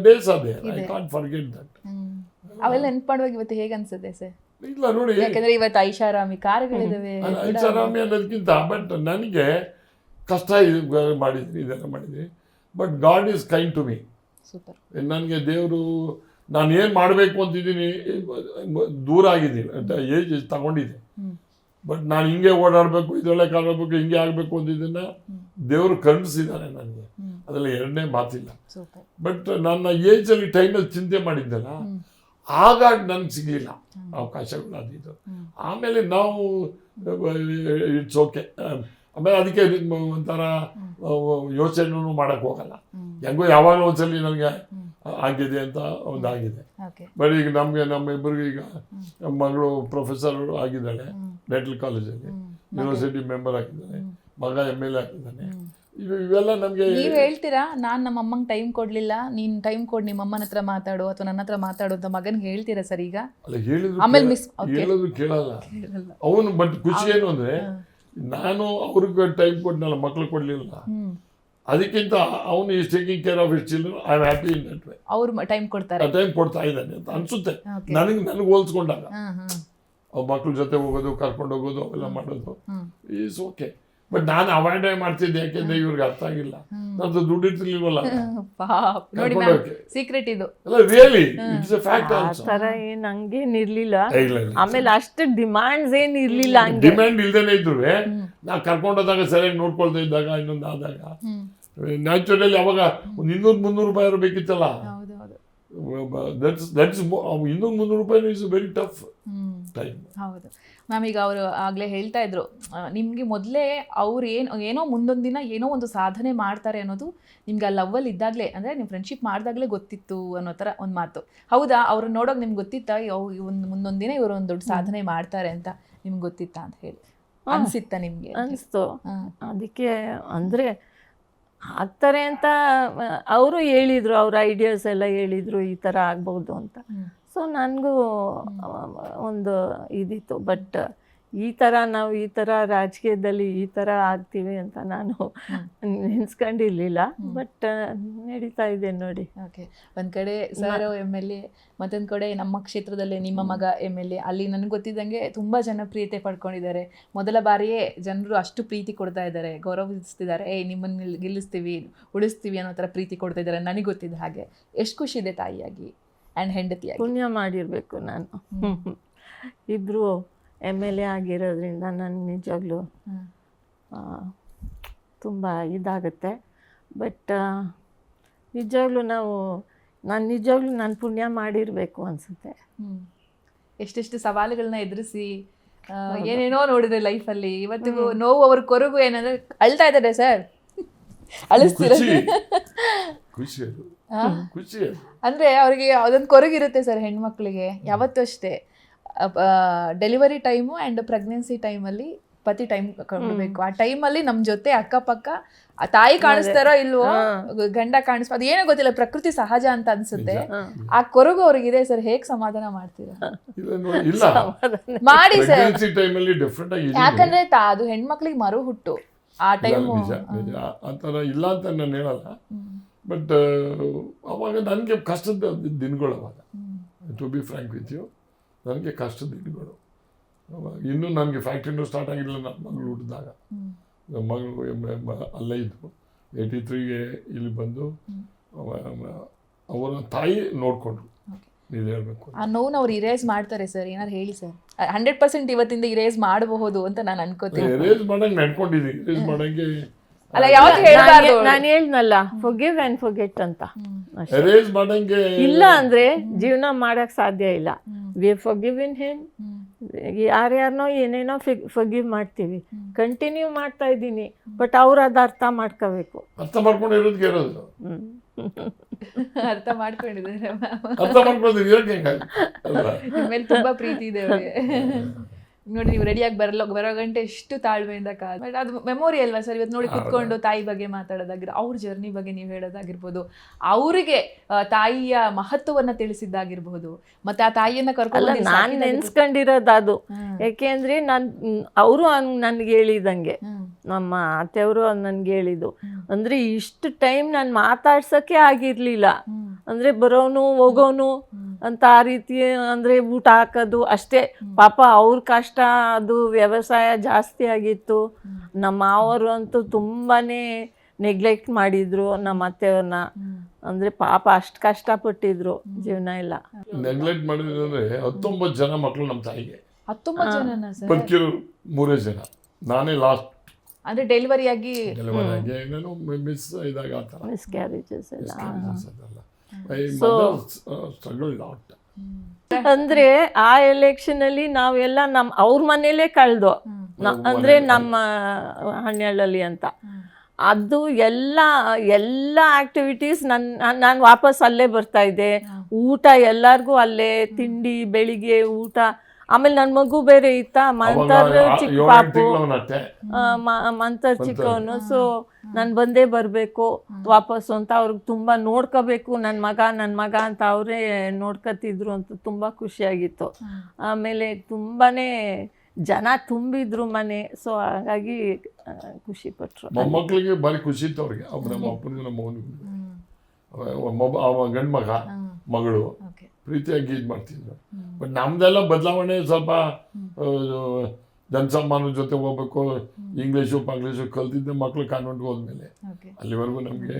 ಡೇಸ್ ಅದೇ ಐ ಕಾಂಟ್ ಫರ್ಗೆಟ್ ದಟ್.
ಅವೆಲ್ಲ ನೆನ್ಪಾಡುವಾಗ ಇವತ್ತು ಹೇಗೆ ಅನ್ಸುತ್ತೆ ಸರ್?
ಇಲ್ಲ ನೋಡಿ,
ಯಾಕಂದ್ರೆ ಇವತ್ತು ಐಷಾರಾಮಿ ಕಾರುಗಳಿದಾವೆ.
ಐಷಾರಾಮಿ ಅನ್ನೋದಕ್ಕಿಂತ ಬಟ್ ನನಗೆ ಕಷ್ಟ ಮಾಡಿದ್ರಿ, ಇದೆಲ್ಲ ಮಾಡಿದ್ರಿ. But God is kind to me. ನನಗೆ ದೇವರು ನಾನು ಏನು ಮಾಡಬೇಕು ಅಂತಿದ್ದೀನಿ ದೂರ ಆಗಿದ್ದೀನಿ, ಏಜ್ ತಗೊಂಡಿದ್ದೆ. ಬಟ್ ನಾನು ಹಿಂಗೆ ಓಡಾಡಬೇಕು, ಇದೊಳ್ಳೆ ಕಾಣಬೇಕು, ಹಿಂಗೆ ಆಗಬೇಕು ಅಂತಿದ್ದನ್ನ ದೇವರು ಕರುಣಿಸಿದ್ದಾನೆ ನನಗೆ. ಅದರಲ್ಲಿ ಎರಡನೇ ಮಾತಿಲ್ಲ. ಬಟ್ ನನ್ನ ಏಜಲ್ಲಿ ಟೈಮಲ್ಲಿ ಚಿಂತೆ ಮಾಡಿದ್ದಲ್ಲ, ಆಗ ನನಗೆ ಸಿಗಲಿಲ್ಲ ಅವಕಾಶಗಳು ಅದಿದ್ದು. ಆಮೇಲೆ ನಾವು ಇಟ್ಸ್ ಓಕೆ. ಆಮೇಲೆ ಅದಕ್ಕೆ ಒಂಥರ ಯೋಚನೆನೂ ಮಾಡೋಕ್ಕೆ ಹೋಗಲ್ಲ. ಹೆಂಗೋ ಯಾವಾಗಲೂ ಒಂದ್ಸಲಿ ನನಗೆ ಆಗಿದೆ ಅಂತ ಒಂದಾಗಿದೆ. ಬಟ್ ಈಗ ನಮ್ಮ ಇಬ್ಬರಿಗೆ ಈಗ ನಮ್ಮ ಮಗಳು ಪ್ರೊಫೆಸರ್ ಆಗಿದ್ದಾಳೆ ಡೆಂಟಲ್ ಕಾಲೇಜಲ್ಲಿ, ಯೂನಿವರ್ಸಿಟಿ ಮೆಂಬರ್ ಆಗಿದ್ದಾನೆ, ಮಗ MLA ಆಗಿದ್ದಾನೆ. ಇವೆಲ್ಲ ನಮಗೆ
ನೀವು ಹೇಳ್ತೀರಾ, ನಾನು ನಮ್ಮ ಅಮ್ಮಂಗೆ ಟೈಮ್ ಕೊಡ್ಲಿಲ್ಲ, ನೀನು ಟೈಮ್ ಕೊಡು, ನಿಮ್ಮ ಅಮ್ಮನ ಹತ್ರ ಮಾತಾಡು ಅಥವಾ ನನ್ನ ಹತ್ರ ಮಾತಾಡು ಅಂತ ಮಗನಿಗೆ ಹೇಳ್ತೀರಾ ಸರ್? ಈಗ
ಅಲ್ಲ ಹೇಳಿದ್ರು
ಆಮೇಲೆ
ಹೇಳಿದ್ರು ಕೇಳಲ್ಲ ಅವನು. ಬಟ್ ಖುಷಿ ಏನು ಅಂದರೆ ನಾನು ಅವ್ರಿಗೆ ಟೈಮ್ ಕೊಟ್ಟನಲ್ಲ, ಮಕ್ಳು ಕೊಡ್ಲಿಲ್ಲ, ಅದಕ್ಕಿಂತ ಅವನು is taking care of his children. I am happy in that way.
ಅವ್ರು ಟೈಮ್ ಕೊಡ್ತಾರೆ, ಟೈಮ್
ಕೊಡ್ತಾ ಇದ್ದಾನೆ ಅಂತ ಅನ್ಸುತ್ತೆ ನನಗೆ ಹೋಲಿಸ್ಕೊಂಡಾಗ. ಅವ್ರ ಮಕ್ಳ ಜೊತೆ ಹೋಗೋದು, ಕರ್ಕೊಂಡು ಹೋಗೋದು, ಅವೆಲ್ಲ ಮಾಡೋದು ಈಸ್ ಓಕೆ. ಬಟ್ ನಾನು ಅವಾಯ್ಡ್ ಮಾಡ್ತಿದ್ದೆ, ಯಾಕೆಂದ್ರೆ ಇವ್ರಿಗೆ ಅರ್ಥ ಆಗಿಲ್ಲ, ನಂದು ದುಡ್ಡು ಇರ್ತಿರ್ಲಿಲ್ವಲ್ಲ.
ಸೀಕ್ರೆಟ್ ಇದು
ರಿಯಲಿ ಇಟ್ಸ್ ಎ ಫ್ಯಾಕ್ಟ್.
ಆ ಥರ ಏನು ಹಂಗೇನಿರ್ಲಿಲ್ಲ. ಆಮೇಲೆ ಅಷ್ಟು ಡಿಮ್ಯಾಂಡ್ಸ್ ಏನು ಇರ್ಲಿಲ್ಲ.
ಡಿಮ್ಯಾಂಡ್ ಇಲ್ದೇನೆ ಇದ್ರು ನಾವು ಕರ್ಕೊಂಡೋದಾಗ ಸರಿಯಾಗಿ ನೋಡ್ಕೊಳ್ತಾ ಇದ್ದಾಗ, ಇನ್ನೊಂದು ಆದಾಗ ನ್ಯಾಚುರಲಿ ಅವಾಗ ಒಂದು 200-300 ರೂಪಾಯಿ ಬೇಕಿತ್ತಲ್ಲ. ದಟ್ಸ್ ಇನ್ನೊಂದು 300 ರೂಪಾಯಿ ಇಸ್ ವೆರಿ ಟಫ್ ಟೈಮ್.
ಹೌದು ಮ್ಯಾಮ್. ಈಗ ಅವರು ಆಗಲೇ ಹೇಳ್ತಾ ಇದ್ರು ನಿಮಗೆ ಮೊದಲೇ ಅವ್ರು ಏನೋ ಮುಂದೊಂದು ದಿನ ಏನೋ ಒಂದು ಸಾಧನೆ ಮಾಡ್ತಾರೆ ಅನ್ನೋದು ನಿಮ್ಗೆ ಆ ಲವ್ವಲ್ಲಿ ಇದ್ದಾಗಲೇ, ಅಂದರೆ ನೀವು ಫ್ರೆಂಡ್ಶಿಪ್ ಮಾಡಿದಾಗಲೇ ಗೊತ್ತಿತ್ತು ಅನ್ನೋ ಥರ ಒಂದು ಮಾತು. ಹೌದಾ? ಅವ್ರನ್ನ ನೋಡೋಕೆ ನಿಮ್ಗೆ ಗೊತ್ತಿತ್ತಾ ಒಂದು ಮುಂದೊಂದು ದಿನ ಇವರು ಒಂದು ದೊಡ್ಡ ಸಾಧನೆ ಮಾಡ್ತಾರೆ ಅಂತ ನಿಮ್ಗೆ ಗೊತ್ತಿತ್ತಾ ಅಂತ ಹೇಳಿ ಅನಿಸಿತ್ತಾ ನಿಮಗೆ?
ಅನಿಸ್ತು. ಅದಕ್ಕೆ ಅಂದರೆ ಆಗ್ತಾರೆ ಅಂತ ಅವರು ಹೇಳಿದರು, ಅವ್ರ ಐಡಿಯಾಸ್ ಎಲ್ಲ ಹೇಳಿದರು ಈ ಥರ ಆಗ್ಬೋದು ಅಂತ. ಸೊ ನನಗೂ ಒಂದು ಇದಿತ್ತು. ಬಟ್ ಈ ಥರ ನಾವು ಈ ಥರ ರಾಜಕೀಯದಲ್ಲಿ ಈ ಥರ ಆಗ್ತೀವಿ ಅಂತ ನಾನು ನೆನೆಸ್ಕೊಂಡಿರ್ಲಿಲ್ಲ. ಬಟ್ ನಡೀತಾ ಇದೆ ನೋಡಿ.
ಓಕೆ. ಒಂದು ಕಡೆ ಸರ್ MLA, ಮತ್ತೊಂದು ಕಡೆ ನಮ್ಮ ಕ್ಷೇತ್ರದಲ್ಲೇ ನಿಮ್ಮ ಮಗ MLA. ಅಲ್ಲಿ ನನಗೆ ಗೊತ್ತಿದ್ದಂಗೆ ತುಂಬ ಜನಪ್ರಿಯತೆ ಪಡ್ಕೊಂಡಿದ್ದಾರೆ. ಮೊದಲ ಬಾರಿಯೇ ಜನರು ಅಷ್ಟು ಪ್ರೀತಿ ಕೊಡ್ತಾ ಇದ್ದಾರೆ, ಗೌರವಿಸ್ತಿದ್ದಾರೆ. ನಿಮ್ಮನ್ನು ಗೆಲ್ಲಿಸ್ತೀವಿ, ಉಳಿಸ್ತೀವಿ ಅನ್ನೋ ಥರ ಪ್ರೀತಿ ಕೊಡ್ತಾ ಇದ್ದಾರೆ. ನನಗೆ ಗೊತ್ತಿದ್ದ ಹಾಗೆ ಎಷ್ಟು ಖುಷಿ ಇದೆ ತಾಯಿಯಾಗಿ ಆ್ಯಂಡ್ ಹೆಂಡತಿಯಾಗಿ.
ಪುಣ್ಯ ಮಾಡಿರಬೇಕು ನಾನು. ಇಬ್ಬರು MLA ಆಗಿರೋದ್ರಿಂದ ನನಗೆ ನಿಜವಾಗ್ಲೂ ತುಂಬ ಇದಾಗುತ್ತೆ. ಬಟ್ ನಿಜವಾಗ್ಲೂ ನಾನು ಪುಣ್ಯ ಮಾಡಿರಬೇಕು ಅನಿಸುತ್ತೆ.
ಎಷ್ಟೆಷ್ಟು ಸವಾಲುಗಳನ್ನ ಎದುರಿಸಿ ಏನೇನೋ ನೋಡಿದ್ರೆ ಲೈಫಲ್ಲಿ. ಇವತ್ತಿಗೂ ನೋವು ಅವ್ರ ಕೊರಗು ಏನಂದ್ರೆ ಅಳ್ತಾ ಇದ್ದಾರೆ ಸರ್, ಅಳಿಸ್ತೀರ ಅಂದ್ರೆ ಅವ್ರಿಗೆ ಅದೊಂದು ಕೊರಗಿರುತ್ತೆ ಸರ್ ಹೆಣ್ಮಕ್ಳಿಗೆ ಯಾವತ್ತೂ ಅಷ್ಟೇ. ಡೆಲಿವರಿ ಟೈಮು ಆ್ಯಂಡ್ ಪ್ರೆಗ್ನೆನ್ಸಿ ಟೈಮಲ್ಲಿ ಪತಿ ಟೈಮ್ ಕೊಡಬೇಕು. ಆ ಟೈಮಲ್ಲಿ ನಮ್ಮ ಜೊತೆ ಅಕ್ಕಪಕ್ಕ ಆ ತಾಯಿ ಕಾಣಿಸ್ತಾರೋ ಇಲ್ವೋ, ಗಂಡ ಕಾಣಿಸ್ಬೋ, ಅದೇನೋ ಗೊತ್ತಿಲ್ಲ, ಪ್ರಕೃತಿ ಸಹಜ ಅಂತ ಅನ್ಸುತ್ತೆ. ಆ ಕೊರಗು ಅವ್ರಿಗಿದೆ ಸರ್. ಹೇಗೆ ಸಮಾಧಾನ ಮಾಡ್ತೀರಾ? ಮಾಡಿ ಸರ್. ಯಾಕಂದ್ರೆ ಅದು ಹೆಣ್ಮಕ್ಳಿಗೆ ಮರು ಹುಟ್ಟು ಆ ಟೈಮು.
ಆ ಥರ ಇಲ್ಲ ಅಂತ ನಾನು ಹೇಳಲ್ಲ. ಬಟ್ ಅವಾಗ ನನಗೆ ಕಷ್ಟದ ದಿನಗಳು ಅವಾಗ. To be frank with you, ನನಗೆ ಕಷ್ಟದ ದಿನಗಳು. ಇನ್ನೂ ನನಗೆ ಫ್ಯಾಕ್ಟ್ರಿನೂ ಸ್ಟಾರ್ಟ್ ಆಗಿರಲಿಲ್ಲ ನನ್ನ ಮಗಳು ಹುಟ್ಟಿದಾಗ. ನಮ್ಮ ಮಗಳು ಅಲ್ಲೇ ಇದ್ದು 83ಗೆ ಇಲ್ಲಿ ಬಂದು ಅವರ ತಾಯಿ ನೋಡಿಕೊಂಡ್ರು. ನೀವು ಹೇಳಬೇಕು
ಆ ನೋವು ಅವ್ರು ಇರೇಸ್ ಮಾಡ್ತಾರೆ ಸರ್. ಏನಾರು ಹೇಳಿ ಸರ್. 100% ಇವತ್ತಿಂದ ಇರೇಸ್ ಮಾಡಬಹುದು ಅಂತ ನಾನು ಅನ್ಕೋತೀನಿ.
ಇರೇಸ್ ಮಾಡಂಗೆ ನಡ್ಕೊಂಡಿದ್ದೀನಿ. ಇರೇಸ್ ಮಾಡಂಗೆ
ಅಲ್ಲ, ಯಾವತ್ತೂ ಹೇಳ್ಬಾರ್ದು.
ನಾನು ಹೇಳ್ನಲ್ಲ, ಫರ್ಗಿವ್ ಆ್ಯಂಡ್ ಫರ್ಗೆಟ್ ಅಂತ.
ಎರೇಸ್ ಮಾಡಂಗೆ
ಇಲ್ಲ ಅಂದ್ರೆ ಜೀವನ ಮಾಡಕ್ ಸಾಧ್ಯ ಇಲ್ಲ. We forgive in him. ಯಾರ್ಯಾರನೋ ಏನೇನೋ ಫರ್ಗಿವ್ ಮಾಡ್ತೀವಿ, ಕಂಟಿನ್ಯೂ ಮಾಡ್ತಾ ಇದ್ದೀನಿ. ಬಟ್ ಅವ್ರು ಅದು ಅರ್ಥ ಮಾಡ್ಕೋಬೇಕು.
ಅರ್ಥ ಮಾಡ್ಕೊಂಡಿರೋದಕ್ಕೆ ಇರೋದು.
ಅರ್ಥ ಮಾಡ್ಕೊಂಡಿದ್ದಾರೆ.
ಅರ್ಥ ಮಾಡ್ಕೊಂಡಿದ್ದೀವಿ
ನಿಮ್ಮೇಲೆ ತುಂಬಾ ಪ್ರೀತಿ ಇದೆ ಅವ್ರಿಗೆ. ನೋಡಿ, ನೀವು ರೆಡಿಯಾಗಿ ಬರೋ ಗಂಟೆ ಎಷ್ಟು ತಾಳ್ಮೆಯಿಂದ ಕಾದು. ಬಟ್ ಅದು ಮೆಮೊರಿ ಅಲ್ವಾ ಸರ್. ಇವತ್ತು ನೋಡಿ ಕುತ್ಕೊಂಡು ತಾಯಿ ಬಗ್ಗೆ ಮಾತಾಡೋದಾಗಿರ್ಬೋದು, ಅವ್ರ ಜರ್ನಿ ಬಗ್ಗೆ ನೀವು ಹೇಳೋದಾಗಿರ್ಬೋದು, ಅವರಿಗೆ ತಾಯಿಯ ಮಹತ್ವವನ್ನು ತಿಳಿಸಿದ್ದಾಗಿರ್ಬೋದು, ಮತ್ತೆ ಆ ತಾಯಿಯನ್ನ ಕರ್ಕೊಂಡು
ನಾನು ನೆನ್ಸ್ಕೊಂಡಿರೋದು ಅದು. ಯಾಕೆಂದ್ರೆ ಅವರು ನನ್ಗೆ ಹೇಳಿದಂಗೆ, ನಮ್ಮ ಅತ್ತೆಯವರು ನನ್ಗೆ ಹೇಳಿದ್ದು ಅಂದ್ರೆ ಇಷ್ಟು ಟೈಮ್ ನಾನು ಮಾತಾಡ್ಸೋಕ್ಕೆ ಆಗಿರ್ಲಿಲ್ಲ. ಅಂದ್ರೆ ಬರೋನು ಹೋಗೋನು ಅಂತ ಆ ರೀತಿ, ಅಂದ್ರೆ ಊಟ ಹಾಕೋದು ಅಷ್ಟೇ. ಪಾಪ ಅವ್ರ ಕಷ್ಟ, ಅದು ವ್ಯವಸಾಯ ಜಾಸ್ತಿ ಆಗಿತ್ತು. ನಮ್ಮ ಮಾವರು ಅಂತೂ ತುಂಬಾನೇ ನೆಗ್ಲೆಕ್ಟ್ ಮಾಡಿದ್ರು ನಮ್ಮ ಅತ್ತೆಯವ್ರನ್ನ. ಅಂದ್ರೆ ಪಾಪ ಅಷ್ಟು ಕಷ್ಟಪಟ್ಟಿದ್ರು ಜೀವನ ಎಲ್ಲ.
ನೆಗ್ಲೆಕ್ಟ್ ಮಾಡಿದ್ರು ಅಂದ್ರೆ 19 ಜನ ಮಕ್ಕಳು ನಮ್ಮ ತಾಯಿಗೆ.
19 ಜನ ಸರ್?
ಬದುಕಿರೋ 3 ಜನ, ನಾನೇ ಲಾಸ್ಟ್.
ಅಂದ್ರೆ ಡೆಲಿವರಿ ಆಗಿ
ಏನೇನೋ ಮಿಸ್ ಇದಾಗ ಆ ಥರ
ಮಿಸ್ಕ್ಯಾರೇಜಸ್ ಎಲ್ಲ.
Struggle lot.
ಅಂದ್ರೆ ಆ ಎಲೆಕ್ಷನ್ ಅಲ್ಲಿ ನಾವೆಲ್ಲ ಅವ್ರ ಮನೇಲೇ ಕಳೆದು, ಅಂದ್ರೆ ನಮ್ಮ ಹನ್ನೆರಡಲ್ಲಿ ಅಂತ. ಅದು ಎಲ್ಲ ಆಕ್ಟಿವಿಟೀಸ್ ನಾನು ವಾಪಸ್ ಅಲ್ಲೇ ಬರ್ತಾ ಇದ್ದೆ. ಊಟ ಎಲ್ಲರಿಗೂ ಅಲ್ಲೇ, ತಿಂಡಿ, ಬೆಳಿಗ್ಗೆ ಊಟ. ಆಮೇಲೆ ನನ್ನ ಮಗು ಬೇರೆ ಇತ್ತ, ಮಂತರ್ ಚಿಕ್ಕ ಪಾಪು, ಮಂತರ್ ಚಿಕ್ಕವನು. ಸೊ ನಾನು ಬಂದೇ ಬರಬೇಕು ವಾಪಸ್ಸು ಅಂತ. ಅವ್ರಿಗೆ ತುಂಬ ನೋಡ್ಕೋಬೇಕು, ನನ್ನ ಮಗ ಅಂತ ಅವರೇ ನೋಡ್ಕೊತಿದ್ರು ಅಂತ ತುಂಬ ಖುಷಿಯಾಗಿತ್ತು. ಆಮೇಲೆ ತುಂಬಾ ಜನ ತುಂಬಿದ್ರು ಮನೆ. ಸೊ ಹಾಗಾಗಿ ಖುಷಿ ಪಟ್ರು.
ಮೊಮ್ಮಕ್ಕಳಿಗೆ ಭಾರಿ ಖುಷಿ ಇತ್ತು ಅವ್ರಿಗೆ. ನಮ್ಮ ಅಪ್ಪನಿಗೂ ನಮ್ಮ ಮಗನಿಗೂ ಗಂಡು ಮಗಳು ಪ್ರೀತಿಯಾಗಿ ಇದು ಮಾಡ್ತಿದ್ರು. ಬಟ್ ನಮ್ದೆಲ್ಲ ಬದಲಾವಣೆ ಸ್ವಲ್ಪ ಜನಸಾಮಾನ್ಯರ ಜೊತೆ ಹೋಗ್ಬೇಕು, ಇಂಗ್ಲೀಷು ಕಲ್ತಿದ್ದೆ ಮಕ್ಕಳು ಕಾನ್ವೆಂಟ್ಗೆ ಹೋದ್ಮೇಲೆ. ಅಲ್ಲಿವರೆಗೂ ನಮಗೆ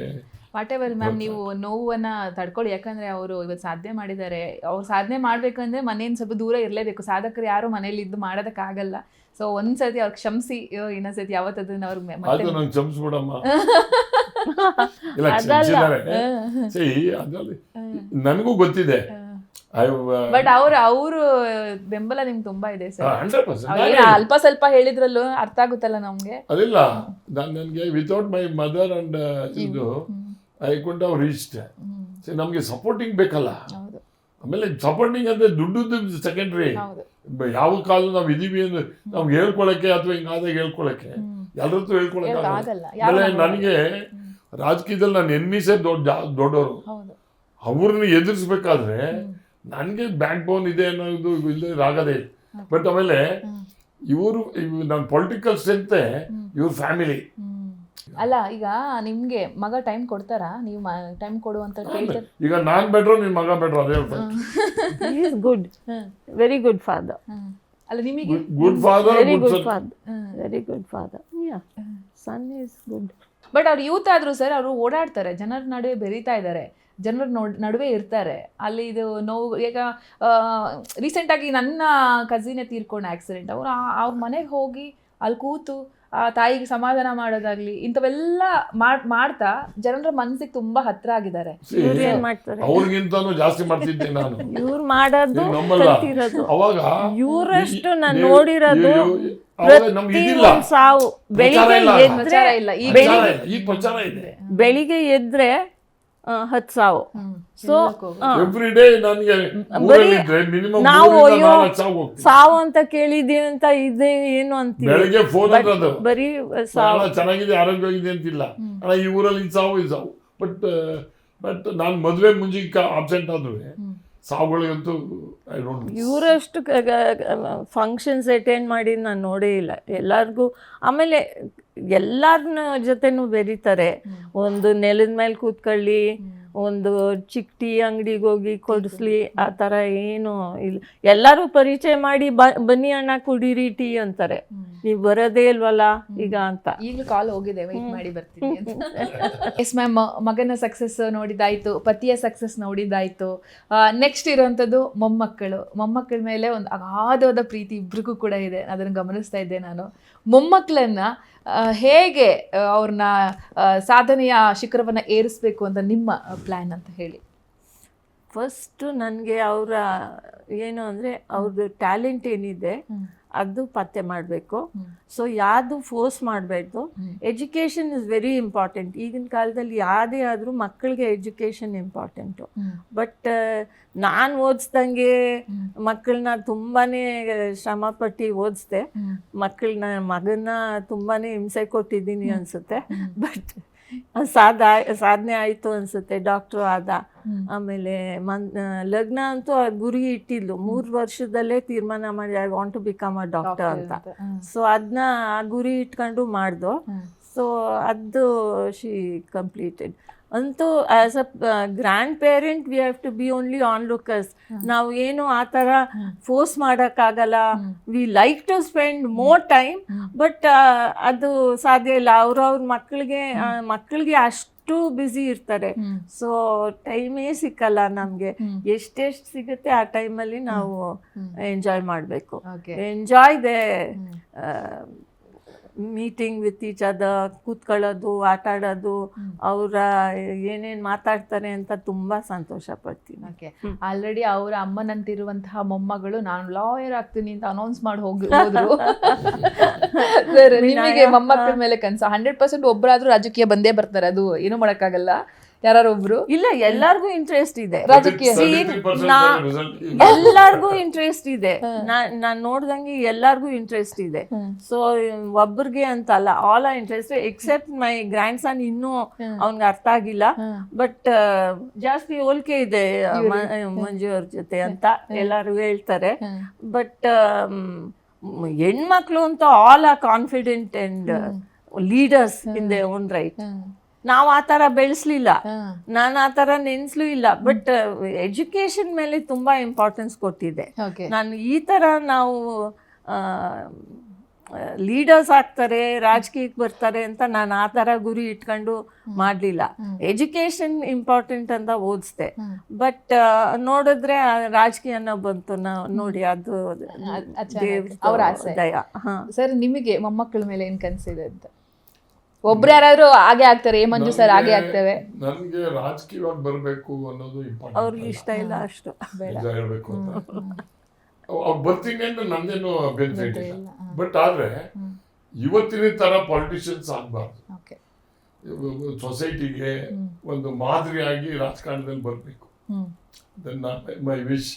ವಾಟ್ ಎವರ್ ಮ್ಯಾಮ್, ನೀವು ನೋವನ್ನು ತಡ್ಕೊಳ್ಳಿ. ಯಾಕಂದರೆ ಅವರು ಇವತ್ತು ಸಾಧನೆ ಮಾಡಿದ್ದಾರೆ. ಅವ್ರು ಸಾಧನೆ ಮಾಡಬೇಕಂದ್ರೆ ಮನೆಯಿಂದ ಸ್ವಲ್ಪ ದೂರ ಇರಲೇಬೇಕು. ಸಾಧಕರು ಯಾರು ಮನೇಲಿ ಇದ್ದು ಮಾಡೋದಕ್ಕಾಗಲ್ಲ. ಸೊ ಒಂದ್ಸತಿ ಅವ್ರಿಗೆ ಕ್ಷಮಿಸಿ, ಇನ್ನೊಂದ್ಸತಿ ಯಾವತ್ತದನ್ನ ಅವ್ರಿಗೆ
ನಂಗೆ ಕ್ಷಮಿಸ್ಬಿಡಮ್ಮ. ಇಲ್ಲ ಕ್ಷಮಿಸಿದ್ದಾರೆ. ಅದ್ರಲ್ಲಿ ನನಗೂ ಗೊತ್ತಿದೆ.
ಬಟ್ ಅವರು ಬೆಂಬಲ ನಿಮ್ಗೆ ತುಂಬಾ ಇದೆ ಸರ್.
100%.
ಅಲ್ಪ ಸ್ವಲ್ಪ ಹೇಳಿದ್ರಲ್ಲೂ ಅರ್ಥ ಆಗುತ್ತಲ್ಲ ನಮ್ಗೆ.
ಅದಿಲ್ಲ, ನನಗೆ ವಿತೌಟ್ ಮೈ ಮದರ್ ಅಂಡ್ ಇದು ಐ ಕುಂಡ್ ಹ್ಯಾವ್ ರೀಚ್ಡ್. ನಮಗೆ ಸಪೋರ್ಟಿಂಗ್ ಬೇಕಲ್ಲ. ಆಮೇಲೆ ಸಪೋರ್ಟಿಂಗ್ ಅಂದ್ರೆ ದುಡ್ಡು ಸೆಕೆಂಡ್ರಿ. ಯಾವ ಕಾಲ ನಾವು ಇದೀವಿ ಅಂದ್ರೆ ನಮ್ಗೆ ಹೇಳ್ಕೊಳಕ್ಕೆ ಅಥವಾ ಹಿಂಗಾದಾಗ ಹೇಳ್ಕೊಳಕ್ಕೆ ಎಲ್ಲರದ್ದು ಹೇಳ್ಕೊಳಕ್ಕೆ ಆಗಲ್ಲ. ಆಮೇಲೆ ನನಗೆ ರಾಜಕೀಯದಲ್ಲಿ ನನ್ನ ಎನ್ಮಿಸೇ ದೊಡ್ಡವರು. ಅವ್ರನ್ನ ಎದುರಿಸ್ಬೇಕಾದ್ರೆ ನನಗೆ ಬ್ಯಾಕ್ ಬೋನ್ ಇದೆ ಅನ್ನೋದು ಇಲ್ಲದೆ ಆಗೋದೇ ಇಲ್ಲ. ಬಟ್ ಆಮೇಲೆ ಇವರು ನನ್ನ ಪೊಲಿಟಿಕಲ್ ಸ್ಟ್ರೆಂತೆ ಇವ್ರ ಫ್ಯಾಮಿಲಿ.
ಅಲ್ಲ, ಈಗ ನಿಮ್ಗೆ ಮಗ ಟೈಮ್ ಕೊಡ್ತಾರಾ? ನೀವು ಟೈಮ್ ಕೊಡುವಂತ ಕೇಳ್ತಾರೆ.
ಈಗ ನಾನ್ ಬೆಟ್ರು ನಿನ್ ಮಗ ಬೆಟ್ರು ಅದೇ
is good, very good father.
ಅಲ್ಲ ನಿಮಗೆ
good father,
very good father, very good father. Son is good.
But ಅವ್ರು ಯೂತ್ ಆದ್ರು ಸರ್, ಅವರು ಓಡಾಡ್ತಾರೆ, ಜನರ ನಡುವೆ ಬೆರೀತಾ ಇದ್ದಾರೆ, ಜನರ ನಡುವೆ ಇರ್ತಾರೆ. ಅಲ್ಲಿ ಇದು ನೋವು. ಈಗ ರೀಸೆಂಟಾಗಿ ನನ್ನ ಕಸಿನೇ ತೀರ್ಕೊಂಡು ಆಕ್ಸಿಡೆಂಟ್. ಅವ್ರ ಮನೆಗೆ ಹೋಗಿ ಅಲ್ಲಿ ಕೂತು ಆ ತಾಯಿಗೆ ಸಮಾಧಾನ ಮಾಡೋದಾಗ್ಲಿ ಇಂಥವೆಲ್ಲ ಮಾಡ್ತಾ ಜನರ ಮನಸ್ಸಿಗೆ ತುಂಬಾ ಹತ್ರ ಆಗಿದ್ದಾರೆ.
ಅವ್ರಿಗಿಂತಾನು ಜಾಸ್ತಿ ಮಾಡ್ತಿದ್ದೆ ನಾನು.
ಇವ್ರು ಮಾಡೋದು
ಅವಾಗ
ಇವರಷ್ಟು ನಾನು ನೋಡಿರೋದು ಸಾವು. ಬೆಳಿಗ್ಗೆ ಎದ್ರೆ 10 ಸಾವು. ಸೊ
ಎವ್ರಿ ಡೇ ನನಗೆ
ನಾವು ಸಾವು ಅಂತ ಕೇಳಿದೀವಿ ಅಂತ ಇದೆ ಏನು ಅಂತೀವಿ.
ಬೆಳಿಗ್ಗೆ ಫೋನ್ ಅದು
ಬರೀ ಸಾವು.
ಚೆನ್ನಾಗಿದೆ, ಆರೋಗ್ಯವಾಗಿದೆ ಅಂತಿಲ್ಲ. ಅಣ್ಣ ಈ ಊರಲ್ಲಿ ಸಾವು ಈ ಸಾವು. ಬಟ್ ನಾನು ಮದುವೆ ಮುಂಚೆ ಆಬ್ಸೆಂಟ್ ಆದ್ರೂ ಸಾವುಗಳಿಗಂತೂ
ಇವರಷ್ಟು ಫಂಕ್ಷನ್ಸ್ ಅಟೆಂಡ್ ಮಾಡಿ ನಾನು ನೋಡೇ ಇಲ್ಲ. ಎಲ್ಲರಿಗೂ ಆಮೇಲೆ ಎಲ್ಲರನ್ನ ಜೊತೆನೂ ಬೆರೀತಾರೆ. ಒಂದು ನೆಲದ ಮೇಲೆ ಕೂತ್ಕೊಳ್ಳಿ, ಒಂದು ಚಿಕ್ಕ ಟೀ ಅಂಗಡಿಗೆ ಹೋಗಿ ಕೊಡಿಸ್ಲಿ, ಆ ಥರ ಏನು ಇಲ್ಲ. ಎಲ್ಲರೂ ಪರಿಚಯ ಮಾಡಿ ಬನ್ನಿ ಅಣ್ಣ ಕುಡೀರಿ ಟೀ ಅಂತಾರೆ. ನೀವು ಬರೋದೇ ಇಲ್ವಲ್ಲ ಈಗ ಅಂತ.
ಈಗಲೂ ಕಾಲ್ ಹೋಗಿದೆ, ವೆಯ್ಟ್ ಮಾಡಿ ಬರ್ತೀನಿ ಅಂತ. ಎಸ್ ಮ್ಯಾಮ್, ಮಗನ ಸಕ್ಸಸ್ ನೋಡಿದಾಯ್ತು, ಪತಿಯ ಸಕ್ಸಸ್ ನೋಡಿದಾಯ್ತು. ನೆಕ್ಸ್ಟ್ ಇರೋವಂಥದ್ದು ಮೊಮ್ಮಕ್ಕಳ ಮೇಲೆ ಒಂದು ಅಗಾಧವಾದ ಪ್ರೀತಿ ಇಬ್ರಿಗೂ ಕೂಡ ಇದೆ. ಅದನ್ನು ಗಮನಿಸ್ತಾ ಇದ್ದೆ ನಾನು. ಮೊಮ್ಮಕ್ಕಳನ್ನ ಹೇಗೆ ಅವ್ರನ್ನ ಸಾಧನೆಯ ಶಿಖರವನ್ನು ಏರಿಸ್ಬೇಕು ಅಂತ ನಿಮ್ಮ ಪ್ಲ್ಯಾನ್ ಅಂತ ಹೇಳಿ.
ಫಸ್ಟು ನನಗೆ ಅವರ ಏನು ಅಂದರೆ ಅವ್ರದ್ದು ಟ್ಯಾಲೆಂಟ್ ಏನಿದೆ ಅದು ಪತ್ತೆ ಮಾಡಬೇಕು. ಸೊ ಯಾವುದು ಫೋರ್ಸ್ ಮಾಡಬಾರ್ದು. Education is very important. ಈಗಿನ ಕಾಲದಲ್ಲಿ ಯಾವುದೇ ಆದರೂ ಮಕ್ಕಳಿಗೆ ಎಜುಕೇಷನ್ ಇಂಪಾರ್ಟೆಂಟು. ಬಟ್ ನಾನು ಓದಿಸ್ದಂಗೆ ಮಕ್ಕಳನ್ನ ತುಂಬಾ ಶ್ರಮಪಟ್ಟು ಓದಿಸ್ದೆ. ಮಗನ ತುಂಬಾ ಹಿಂಸೆ ಕೊಟ್ಟಿದ್ದೀನಿ ಅನಿಸುತ್ತೆ. ಬಟ್ ಸಾಧನೆ ಆಯಿತು ಅನಿಸುತ್ತೆ. ಡಾಕ್ಟ್ರು ಆದ. ಆಮೇಲೆ ಲಗ್ನ ಅಂತೂ ಗುರಿ ಇಟ್ಟಿದ್ಲು. 3 ವರ್ಷದಲ್ಲೇ ತೀರ್ಮಾನ ಮಾಡಿ I want to become a doctor ಅಂತ. ಸೊ ಅದನ್ನ ಆ ಗುರಿ ಇಟ್ಕೊಂಡು ಮಾಡ್ದು. ಸೊ ಅದು ಶಿ ಕಂಪ್ಲೀಟೆಡ್. ಅಂತೂ as a grandparent we have to be only onlookers. ನಾವು ಏನು ಆ ಥರ ಫೋರ್ಸ್ ಮಾಡೋಕ್ಕಾಗಲ್ಲ. We like to spend more time, but ಅದು ಸಾಧ್ಯ ಇಲ್ಲ. ಅವ್ರವ್ರ ಮಕ್ಕಳಿಗೆ ಅಷ್ಟು ಬ್ಯುಸಿ ಇರ್ತಾರೆ. ಸೊ ಟೈಮೇ ಸಿಕ್ಕಲ್ಲ ನಮಗೆ. ಎಷ್ಟೆಷ್ಟು ಸಿಗುತ್ತೆ ಆ ಟೈಮಲ್ಲಿ ನಾವು ಎಂಜಾಯ್ ಮಾಡಬೇಕು. Enjoy they meeting with each other, ಕೂತ್ಕೊಳ್ಳೋದು, ಆಟ ಆಡೋದು, ಅವರ ಏನೇನು ಮಾತಾಡ್ತಾರೆ ಅಂತ ತುಂಬ ಸಂತೋಷ ಪಡ್ತೀನಿ.
ಓಕೆ, ಆಲ್ರೆಡಿ ಅವರ ಅಮ್ಮನಂತಿರುವಂತಹ ಮೊಮ್ಮಗಳು ನಾನು ಲಾಯರ್ ಆಗ್ತೀನಿ ಅಂತ ಅನೌನ್ಸ್ ಮಾಡಿ ಹೋದ್ರು. ನಿಮಗೆ ಮೊಮ್ಮಕ್ಕಳ ಮೇಲೆ ಕನಸು 100%. ಒಬ್ಬರಾದ್ರೂ ರಾಜಕೀಯ ಬಂದೇ ಬರ್ತಾರೆ, ಅದು ಏನೂ ಮಾಡೋಕ್ಕಾಗಲ್ಲ. ಯಾರೊಬ್ರು
ಇಲ್ಲ, ಎಲ್ಲರಿಗೂ ಇಂಟ್ರೆಸ್ಟ್ ಇದೆ
ರಾಜಕೀಯ.
ಎಲ್ಲರಿಗೂ ಇಂಟ್ರೆಸ್ಟ್ ಇದೆ. ನಾನು ನೋಡ್ದಂಗೆ ಎಲ್ಲರಿಗೂ ಇಂಟ್ರೆಸ್ಟ್ ಇದೆ. ಸೊ ಒಬ್ಬರಿಗೆ ಅಂತಲ್ಲ, all are interest except my grandson. ಇನ್ನೂ ಅವ್ನಿಗೆ ಅರ್ಥ ಆಗಿಲ್ಲ. ಬಟ್ ಜಾಸ್ತಿ ಹೋಲಿಕೆ ಇದೆ ಮಂಜು ಅವ್ರ ಜೊತೆ ಅಂತ ಎಲ್ಲರೂ ಹೇಳ್ತಾರೆ. ಬಟ್ ಹೆಣ್ಮಕ್ಳು ಅಂತ all are confident and leaders in they own right. ನಾವು ಆ ಥರ ಬೆಳೆಸ್ಲಿಲ್ಲ, ನಾನು ಆ ಥರ ನೆನೆಸ್ಲೂ ಇಲ್ಲ. ಬಟ್ ಎಜುಕೇಷನ್ ಮೇಲೆ ತುಂಬ ಇಂಪಾರ್ಟೆನ್ಸ್ ಕೊಟ್ಟಿದ್ದೆ ನಾನು. ಈ ಥರ ನಾವು ಲೀಡರ್ಸ್ ಆಗ್ತಾರೆ, ರಾಜಕೀಯಕ್ಕೆ ಬರ್ತಾರೆ ಅಂತ ನಾನು ಆ ಥರ ಗುರಿ ಇಟ್ಕೊಂಡು ಮಾಡಲಿಲ್ಲ. ಎಜುಕೇಷನ್ ಇಂಪಾರ್ಟೆಂಟ್ ಅಂತ ಓದಿಸ್ದೆ. ಬಟ್ ನೋಡಿದ್ರೆ ರಾಜಕೀಯನ ಬಂತು ನೋಡಿ. ಅದು
ಅವರ ಆಸೆ. ಸರ್, ನಿಮಗೆ ಮೊಮ್ಮಕ್ಕಳ ಮೇಲೆ ಏನು ಕನಸಿದೆ ಅಂತ? ಒಬ್ರು ಯಾರಾದ್ರೂ ಹಾಗೆ ಆಗ್ತಾರೆ, ಏ ಮಂಜು ಸರ್ ಹಾಗೆ ಆಗ್ತೇವೆ.
ನನಗೆ ರಾಜಕೀಯವಾಗಿ ಬರಬೇಕು ಅನ್ನೋದು
ಅವ್ರಿಗೆ ಇಷ್ಟ ಇಲ್ಲ ಅಷ್ಟು.
ನಿಜ ಹೇಳ್ಬೇಕು ಅಂತ ಅವ್ರು ಬರ್ತೀನಿ ಅಂತ ನಂದೇನು ಅಭ್ಯಂತರ ಇಲ್ಲ. ಬಟ್ ಆದ್ರೆ ಇವತ್ತಿನ ತರ ಪಾಲಿಟಿಷಿಯನ್ಸ್ ಆಗ್ಬಾರ್ದು.
ಓಕೆ.
ಸೊಸೈಟಿಗೆ ಒಂದು ಮಾದರಿಯಾಗಿ ರಾಜಕಾರಣದಲ್ಲಿ ಬರಬೇಕು. ಮೈ ವಿಶ್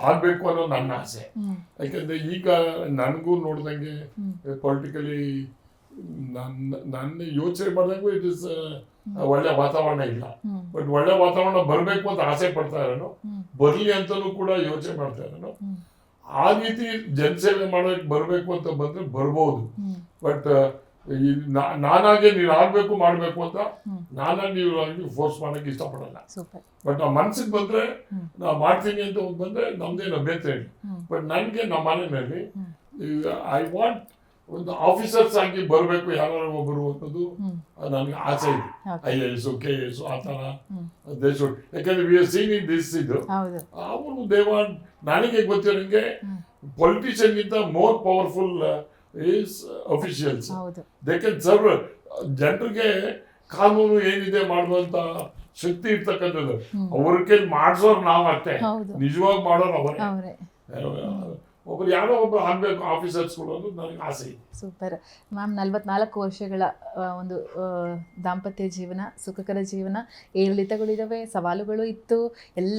ಆಗ್ಬೇಕು ಅನ್ನೋ ನನ್ನ ಆಸೆ. ಯಾಕಂದ್ರೆ ಈಗ ನನಗೂ ನೋಡ್ದಂಗೆ ಪೊಲಿಟಿಕಲಿ ನನ್ನ ಯೋಚನೆ ಮಾಡಿದಂಗೂ ಇಟ್ ಇಸ್ ಒಳ್ಳೆ ವಾತಾವರಣ ಇಲ್ಲ. ಬಟ್ ಒಳ್ಳೆ ವಾತಾವರಣ ಬರಬೇಕು ಅಂತ ಆಸೆ ಪಡ್ತಾ ಇರೋನು, ಬರ್ಲಿ ಅಂತಲೂ ಕೂಡ ಯೋಚನೆ ಮಾಡ್ತಾ ಇರೋನು. ಆ ರೀತಿ ಜನಸೇವೆ ಮಾಡೋಕೆ ಬರಬೇಕು ಅಂತ ಬಂದ್ರೆ ಬರ್ಬೋದು. ಬಟ್ ನಾನಾಗೆ ನೀನು ಆಗ್ಬೇಕು ಮಾಡ್ಬೇಕು ಅಂತ ನಾನಾಗಿ ನೀವು ಫೋರ್ಸ್ ಮಾಡಕ್ಕೆ ಇಷ್ಟಪಡಲ್ಲ. ಬಟ್ ನಾ ಮನ್ಸಿಗೆ ಬಂದ್ರೆ ನಾ ಮಾಡ್ತೀನಿ ಅಂತ ಬಂದ್ರೆ ನಮ್ದೇನು ಅಭ್ಯಂತರ ಇಲ್ಲ. ಬಟ್ ನನಗೆ ನಮ್ಮ ಮನೆಯಲ್ಲಿ ಐ ವಾಂಟ್ ಒಂದು ಆಫೀಸರ್ಸ್ ಆಗಿ ಬರಬೇಕು ಯಾರು ಒಬ್ಬರು ಅನ್ನೋದು ನನಗೆ ಆಸೆ ಇದೆ. IAS, KAS ಆ ಥರ ದೇಶ. ಯಾಕಂದ್ರೆ we are seen in this ಇದು ಅವರು ದೇ ವಾಂಟ್. ನನಗೆ ಗೊತ್ತಿರೋಂಗೆ ಪೊಲಿಟಿಷಿಯನ್ ಗಿಂತ more powerful is officials. They can serve. ಜನರಿಗೆ ಕಾನೂನು ಏನಿದೆ ಮಾಡುವಂತ ಶಕ್ತಿ ಇರ್ತಕ್ಕಂಥದ್ದು ಅವ್ರ ಕೈಲಿ ಮಾಡಿಸೋರು ನಾವು ಅಷ್ಟೇ, ನಿಜವಾಗಿ ಮಾಡೋರು ಅವರೇ. ಒಬ್ರು ಯಾರೋ ಒಬ್ರು ಆಗ್ಬೇಕು ಆಫೀಸರ್ಸ್ಗಳು ಅನ್ನೋದು ನನಗೆ ಆಸೆ ಇದೆ.
Super ma'am. 44 ವರ್ಷಗಳ ಒಂದು ದಾಂಪತ್ಯ ಜೀವನ, ಸುಖಕರ ಜೀವನ, ಏರಿಳಿತಗಳಿದ್ದಾವೆ, ಸವಾಲುಗಳು ಇತ್ತು,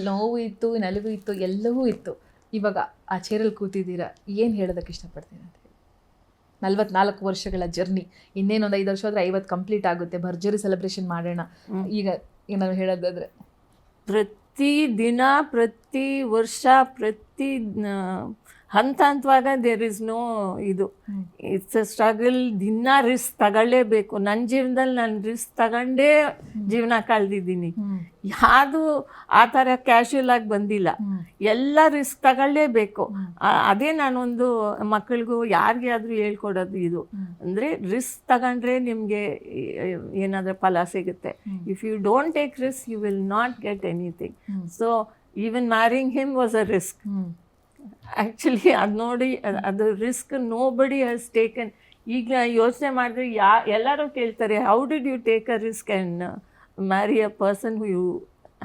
ನೋವು ಇತ್ತು, ನಲಿವು ಇತ್ತು, ಎಲ್ಲವೂ ಇತ್ತು. ಇವಾಗ ಆ ಚೇರಲ್ಲಿ ಕೂತಿದ್ದೀರಾ, ಏನು ಹೇಳೋದಕ್ಕೆ ಇಷ್ಟಪಡ್ತೀನಿ ಅಂತ ಹೇಳಿ? 44 ವರ್ಷಗಳ ಜರ್ನಿ, ಇನ್ನೇನೊಂದು 5 ವರ್ಷ ಆದರೆ 50 ಕಂಪ್ಲೀಟ್ ಆಗುತ್ತೆ. ಭರ್ಜರಿ ಸೆಲೆಬ್ರೇಷನ್ ಮಾಡೋಣ. ಈಗ ಏನಾದ್ರು ಹೇಳೋದಾದ್ರೆ,
ಪ್ರತಿ ದಿನ, ಪ್ರತಿ ವರ್ಷ, ಪ್ರತಿ ಹಂತ ಹಂತವಾಗ ದೇರ್ ಇಸ್ ನೋ ಇದು, ಇಟ್ಸ್ ಅ ಸ್ಟ್ರಗಲ್. ದಿನ ರಿಸ್ಕ್ ತಗೊಳ್ಳೇಬೇಕು. ನನ್ನ ಜೀವನದಲ್ಲಿ ನಾನು ರಿಸ್ಕ್ ತಗೊಂಡೇ ಜೀವನ ಕಳೆದಿದ್ದೀನಿ. ಯಾವುದು ಆ ಥರ ಕ್ಯಾಶುಯಲ್ ಆಗಿ ಬಂದಿಲ್ಲ, ಎಲ್ಲ ರಿಸ್ಕ್ ತಗೊಳ್ಳೇಬೇಕು. ಅದೇ ನಾನೊಂದು ಮಕ್ಕಳಿಗೂ ಯಾರಿಗೆ ಆದರೂ ಹೇಳ್ಕೊಡೋದು ಇದು. ಅಂದರೆ ರಿಸ್ಕ್ ತಗೊಂಡ್ರೆ ನಿಮಗೆ ಏನಾದರೂ ಫಲ ಸಿಗುತ್ತೆ. If you don't take risk you will not get anything. So even marrying him was a risk. Actually ಅದು ನೋಡಿ, ಅದು risk nobody has taken. ಈಗ ಯೋಚನೆ ಮಾಡಿದ್ರೆ ಎಲ್ಲರೂ ಕೇಳ್ತಾರೆ, how did you take a risk and marry a person who you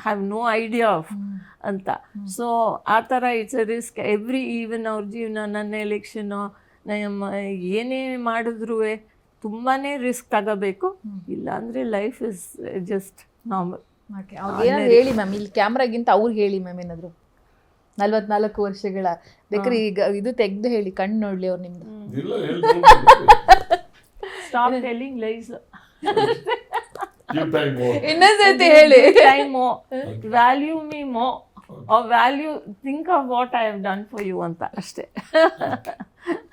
have no idea of ಅಂತ. So ಆ ಥರ it's a risk every. Even ಅವ್ರ ಜೀವನ, ನನ್ನ ಎಲೆಕ್ಷನ್ನು, ಏನೇ ಮಾಡಿದ್ರೂ ತುಂಬಾ ರಿಸ್ಕ್ ತಗೋಬೇಕು. ಇಲ್ಲಾಂದರೆ life is just normal.
Okay. ಅವ್ರು ಏನಾದ್ರು ಹೇಳಿ ಮ್ಯಾಮ್, ಇಲ್ಲಿ ಕ್ಯಾಮ್ರಾಗಿಂತ ಅವ್ರು ಹೇಳಿ ಮ್ಯಾಮ್ ಏನಾದ್ರು. 44 ವರ್ಷಗಳ ಬೇಕಾದ್ರೆ ಈಗ ಇದು ತೆಗ್ದು ಹೇಳಿ, ಕಣ್ಣು ನೋಡ್ಲಿ ಅವ್ರು ನಿಮ್ದು.
Stop telling lies.
ಇನ್ನೊಂದ್ಸತಿ ಹೇಳಿ.
Time more, value me more, value think of what I have done for you ಅಂತ ಅಷ್ಟೇ.